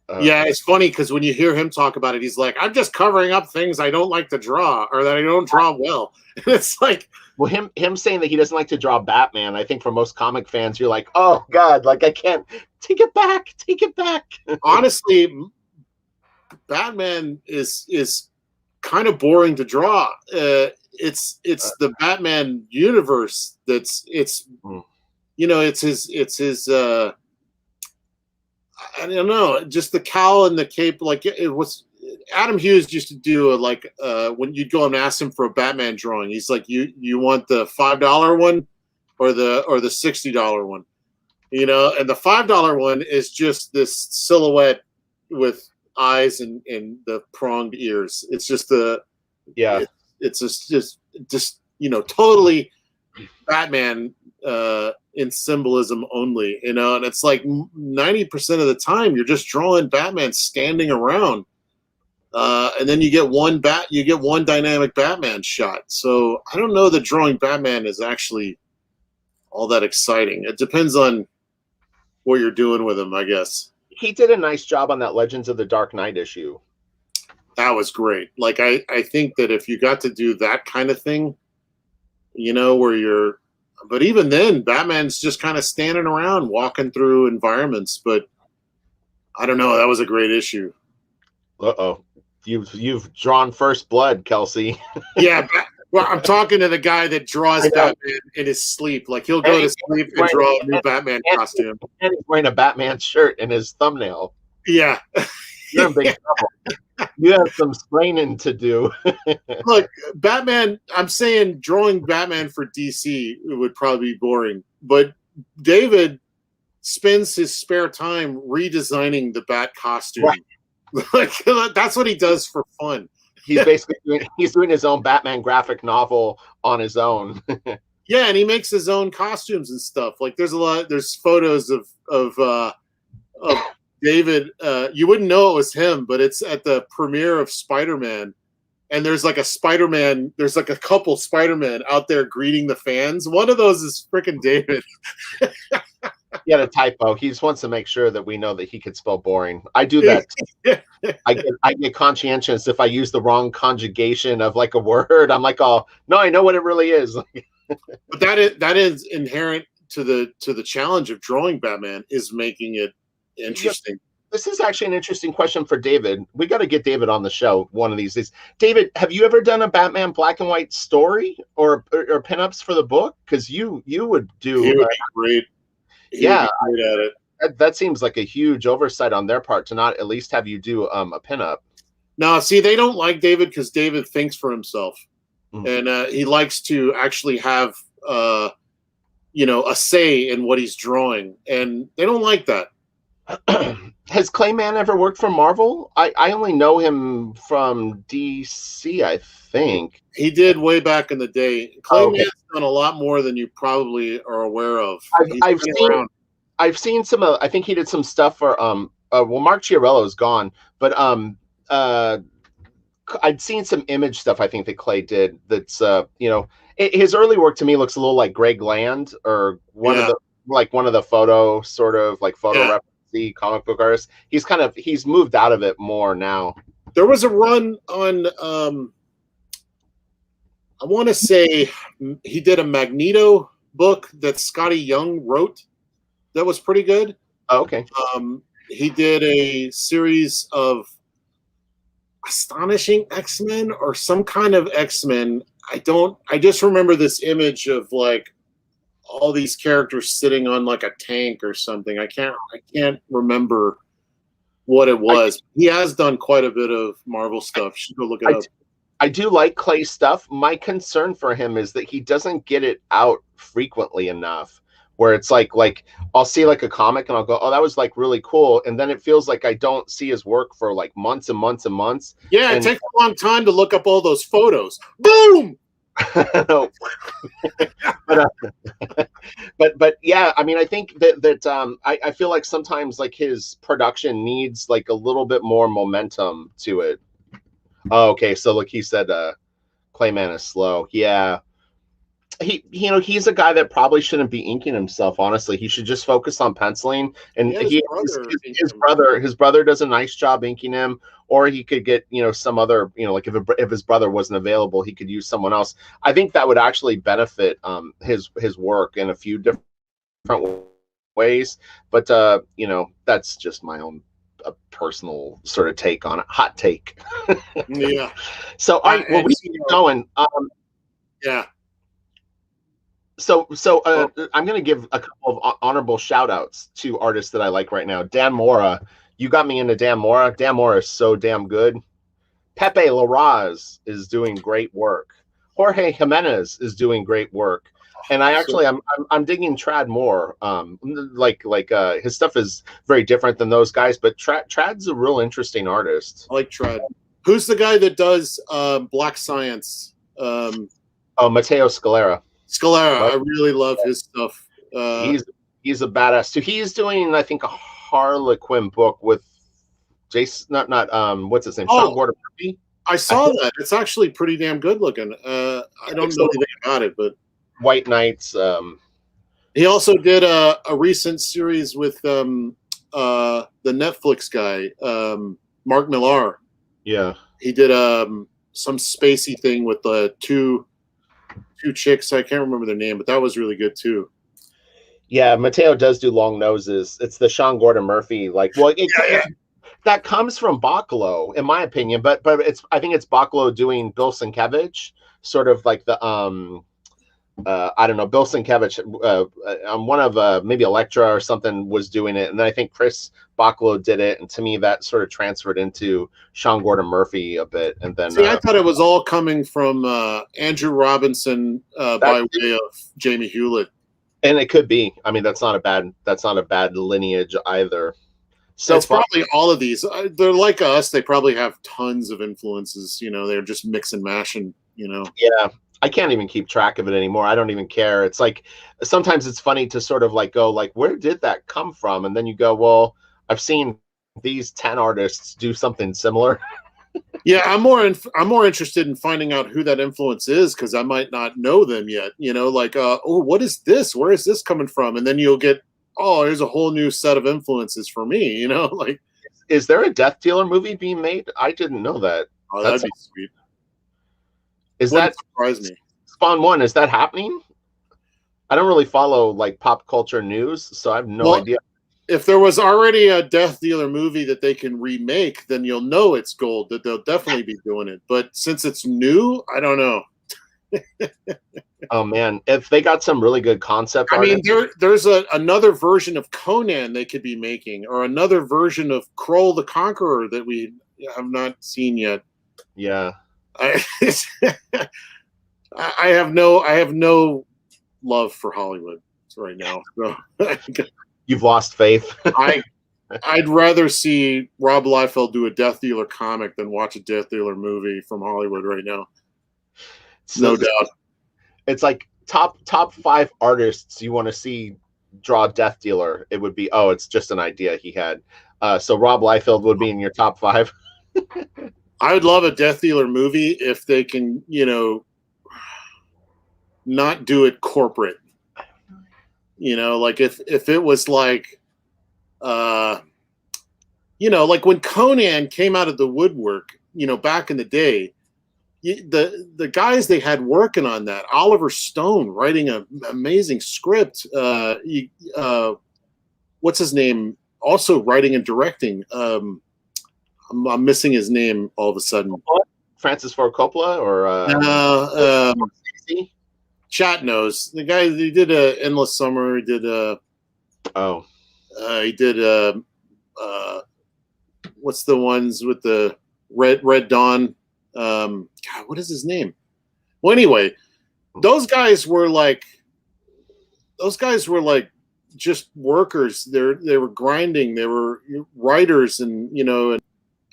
Uh, Yeah, it's funny because when you hear him talk about it, he's like, "I'm just covering up things I don't like to draw or that I don't draw well." And it's like, well, him saying that he doesn't like to draw Batman, I think for most comic fans, you're like, oh God, like I can't take it back, take it back. honestly, Batman is kind of boring to draw. It's the Batman universe it's Mm. it's his I don't know, just the cowl and the cape. Like it was Adam Hughes used to do when you'd go and ask him for a Batman drawing, he's like, you want the $5 one or the $60 one, and the $5 one is just this silhouette with eyes and the pronged ears. It's just Yeah, it's just totally Batman in symbolism only, and it's like 90% of the time you're just drawing Batman standing around, and then you get one dynamic Batman shot. So I don't know that drawing Batman is actually all that exciting. It depends on what you're doing with him, I guess. he did a nice job on that Legends of the Dark Knight issue. That was great. Like I think that if you got to do that kind of thing, where you're, but even then, Batman's just kind of standing around, walking through environments. But I don't know. That was a great issue. Uh-oh. You've drawn first blood, Kelsey. Yeah. Well, I'm talking to the guy that draws Batman in his sleep. Like he'll go to sleep and draw a new Batman costume. And he's wearing a Batman shirt in his thumbnail. Yeah. You're in big trouble. You have some explaining to do. Look, Batman, I'm saying drawing Batman for DC would probably be boring. But David spends his spare time redesigning the Bat costume. Right. Like that's what he does for fun. He's basically doing his own Batman graphic novel on his own. Yeah, and he makes his own costumes and stuff. Like there's photos of David. You wouldn't know it was him, but it's at the premiere of Spider-Man, and there's like a couple Spider-Man out there greeting the fans. One of those is freaking David. He had a typo. He just wants to make sure that we know that he could spell boring. I do that. I get conscientious if I use the wrong conjugation of like a word. I'm like, oh no, I know what it really is. But that is inherent to the challenge of drawing Batman, is making it interesting. This is actually an interesting question for David. We got to get David on the show one of these days. David, have you ever done a Batman black and white story or pinups for the book? Because you would do. He would be great. Yeah, great at it. That seems like a huge oversight on their part to not at least have you do a pinup. No, see, they don't like David because David thinks for himself, and he likes to actually have a say in what he's drawing, and they don't like that. Has Clayman ever worked for Marvel? I only know him from DC, I think. He did way back in the day. Clayman's done a lot more than you probably are aware of. I've seen some. I think he did some stuff for Mark Chiarello's gone, but I'd seen some image stuff. I think that Clay did. That's his early work to me looks a little like Greg Land or one of the photo sort of like photo reference comic book artist. He's moved out of it more now. There was a run on I want to say he did a Magneto book that Scotty Young wrote that was pretty good. Oh, okay. He did a series of Astonishing X-Men or some kind of X-Men. I just remember this image of like all these characters sitting on like a tank or something. I can't remember what it was. He has done quite a bit of Marvel stuff. Should go look it up. I do like Clay's stuff. My concern for him is that he doesn't get it out frequently enough. where it's like I'll see like a comic and I'll go, oh, that was like really cool, and then it feels like I don't see his work for like months and months and months. Yeah, it And takes a long time to look up all those photos. Boom. but, but yeah, I mean, I think that I feel like sometimes like his production needs like a little bit more momentum to it. Oh, okay, so look, he said Clayman is slow. Yeah, he's a guy that probably shouldn't be inking himself. Honestly, he should just focus on penciling. And his brother does a nice job inking him. Or he could get some other like if his brother wasn't available, he could use someone else. I think that would actually benefit his work in a few different ways. But that's just my own personal sort of take on it. Hot take. Yeah. So we keep going. Yeah. So I'm going to give a couple of honorable shout outs to artists that I like right now. Dan Mora, you got me into Dan Mora. Dan Mora is so damn good. Pepe Larraz is doing great work. Jorge Jimenez is doing great work. And I'm digging Trad more. His stuff is very different than those guys, but Trad's a real interesting artist. I like Trad. Who's the guy that does Black Science? Matteo Scalera. I really love his stuff. He's a badass too. He's doing, I think, a Harlequin book with Jason. Not what's his name? Sean Gordon Murphy. I saw that. It's actually pretty damn good looking. I don't know anything about it, but White Knights. He also did a recent series with the Netflix guy, Mark Millar. Yeah, he did some spacey thing with the two chicks. I can't remember their name, but that was really good too. Yeah, Mateo does do long noses. It's the Sean Gordon Murphy, that comes from Bacalo, in my opinion. But I think it's Bacalo doing Bill Sienkiewicz, sort of like the I don't know, Bill Sienkiewicz on one of maybe Elektra or something was doing it, and then I think Chris Bacalo did it, and to me that sort of transferred into Sean Gordon Murphy a bit. And then I thought it was all coming from Andrew Robinson by way of Jamie Hewlett, and it could be. I mean, that's not a bad lineage either. So it's probably all of these. They're like us. They probably have tons of influences. They're just mix and mashing. Yeah. I can't even keep track of it anymore. I don't even care. It's like sometimes it's funny to sort of like go like, where did that come from? And then you go, well, I've seen these 10 artists do something similar. Yeah, I'm more interested in finding out who that influence is, because I might not know them yet. What is this? Where is this coming from? And then you'll get, here's a whole new set of influences for me. Is there a Death Dealer movie being made? I didn't know that. Oh, that'd be sweet. Wouldn't surprise me. Spawn 1, is that happening? I don't really follow like pop culture news, so I have no idea. If there was already a Death Dealer movie that they can remake, then you'll know it's gold, that they'll definitely be doing it. But since it's new, I don't know. Oh man, if they got some really good concept art. I mean, there's another version of Conan they could be making, or another version of Kroll the Conqueror that we have not seen yet. Yeah. I have no love for Hollywood right now. So. You've lost faith. I'd rather see Rob Liefeld do a Death Dealer comic than watch a Death Dealer movie from Hollywood right now. No doubt. It's like top 5 artists you want to see draw Death Dealer. It would be it's just an idea he had. So Rob Liefeld would be in your top 5. I would love a Death Dealer movie if they can, not do it corporate. Like if it was like, like when Conan came out of the woodwork, back in the day, the guys they had working on that, Oliver Stone writing an amazing script. What's his name? Also writing and directing. I'm missing his name all of a sudden. Francis Ford Coppola or Chat knows the guy. He did Endless Summer. He did he did what's the ones with the Red Dawn? God, what is his name? Well, anyway, those guys were like those guys were like just workers. They were grinding. They were writers, and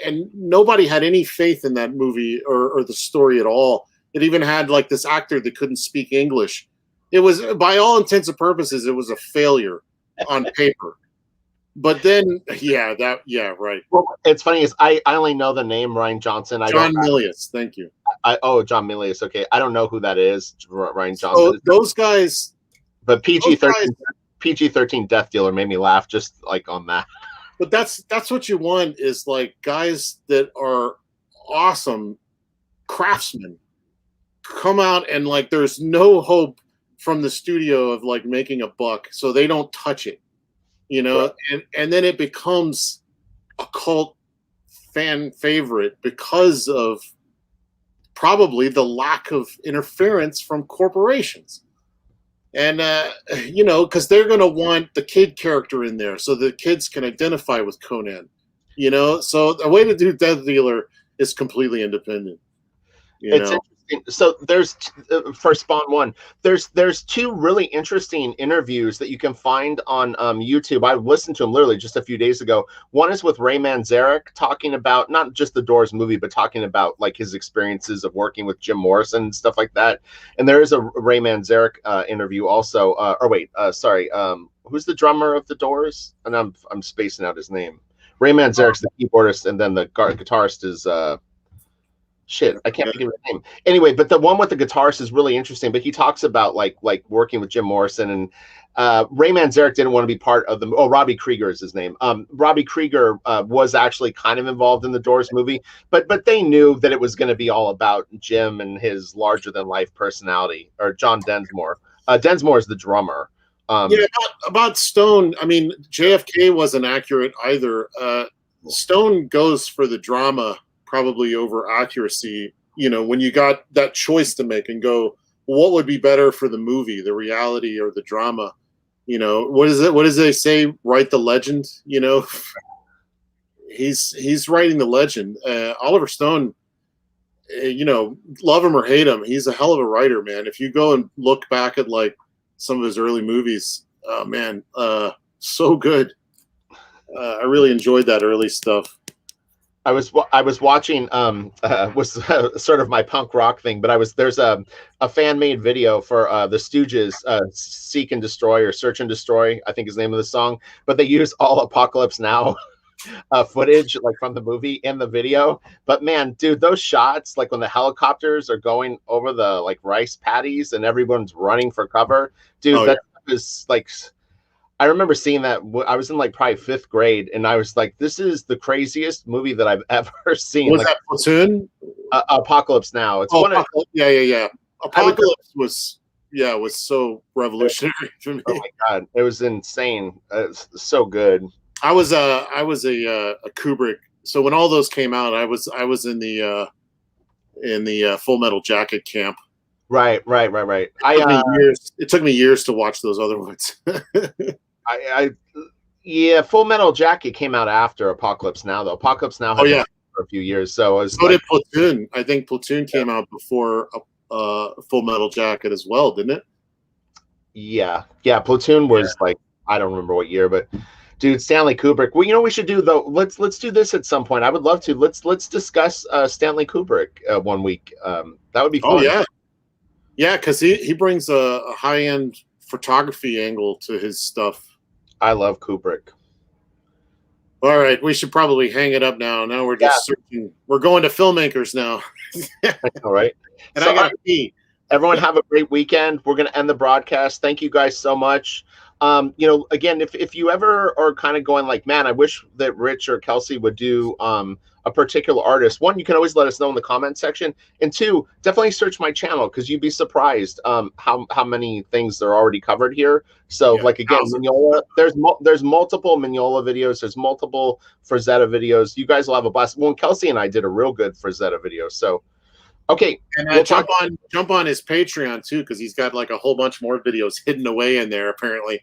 and nobody had any faith in that movie or the story at all. It even had like this actor that couldn't speak English. It was, by all intents and purposes, it was a failure on paper. But then, right. Well, it's funny is I only know the name Ryan Johnson. John Milius, thank you. John Milius. Okay, I don't know who that is. Ryan Johnson. So those guys, but PG-13 Death Dealer made me laugh just like on that. But that's what you want, is like guys that are awesome craftsmen come out, and like there's no hope from the studio of like making a buck, so they don't touch it, right. and then it becomes a cult fan favorite because of probably the lack of interference from corporations. And because they're going to want the kid character in there so the kids can identify with Conan, so the way to do Death Dealer is completely independent. It's interesting. So there's for Spawn 1, there's two really interesting interviews that you can find on YouTube. I listened to them literally just a few days ago. One is with Ray Manzarek talking about not just the Doors movie, but talking about like his experiences of working with Jim Morrison and stuff like that. And there is a Ray Manzarek interview also. Who's the drummer of the Doors? And I'm spacing out his name. Ray Manzarek's the keyboardist, and then the guitarist is I can't think of his name. Anyway, but the one with the guitarist is really interesting. But he talks about like working with Jim Morrison, and Ray Manzarek didn't want to be part of the. Oh, Robbie Krieger is his name. Robbie Krieger was actually kind of involved in the Doors movie, but they knew that it was going to be all about Jim and his larger than life personality, or John Densmore. Densmore is the drummer. About Stone. I mean, JFK wasn't accurate either. Stone goes for the drama probably over accuracy, when you got that choice to make and go, what would be better for the movie, the reality or the drama? What does they say? Write the legend, he's writing the legend. Oliver Stone, love him or hate him, he's a hell of a writer, man. If you go and look back at like some of his early movies, so good. I really enjoyed that early stuff. I was watching was sort of my punk rock thing, but there's a fan made video for the Stooges, Seek and Destroy, or Search and Destroy, I think is the name of the song, but they use all Apocalypse Now footage like from the movie in the video. But man, dude, those shots, like when the helicopters are going over the like rice paddies and everyone's running for cover, dude, that is like, I remember seeing that. I was in like probably 5th grade, and I was like, "This is the craziest movie that I've ever seen." Was that Platoon? Apocalypse Now. It's yeah. Apocalypse was so revolutionary for me. Oh my god, it was insane. It's so good. I was a Kubrick. So when all those came out, I was in the Full Metal Jacket camp. Right. It took me years to watch those other ones. Full Metal Jacket came out after Apocalypse Now, though. Apocalypse Now had been for a few years, so it was. So did Platoon. I think Platoon came out before Full Metal Jacket as well, didn't it? Yeah. Platoon was like, I don't remember what year, but dude, Stanley Kubrick. Well, we should do though. Let's do this at some point. I would love to. Let's discuss Stanley Kubrick one week. That would be fun. Oh yeah, because he brings a high end photography angle to his stuff. I love Kubrick. All right, we should probably hang it up now. Now we're just searching. We're going to filmmakers now. All right. And I got to pee. Everyone have a great weekend. We're going to end the broadcast. Thank you guys so much. Again, if you ever are kind of going like, man, I wish that Rich or Kelsey would do a particular artist. One, you can always let us know in the comment section. And two, definitely search my channel, because you'd be surprised how many things are already covered here. So like, again, Mignola, there's multiple Mignola videos. There's multiple Frazetta videos. You guys will have a blast. Well, Kelsey and I did a real good Frazetta video. So, okay. And jump on his Patreon too, because he's got like a whole bunch more videos hidden away in there, apparently.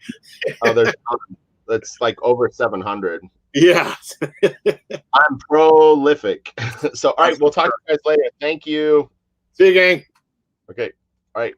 That's like over 700. Yeah. I'm prolific. So, all right, we'll talk to you guys later. Thank you. See you, gang. Okay. All right.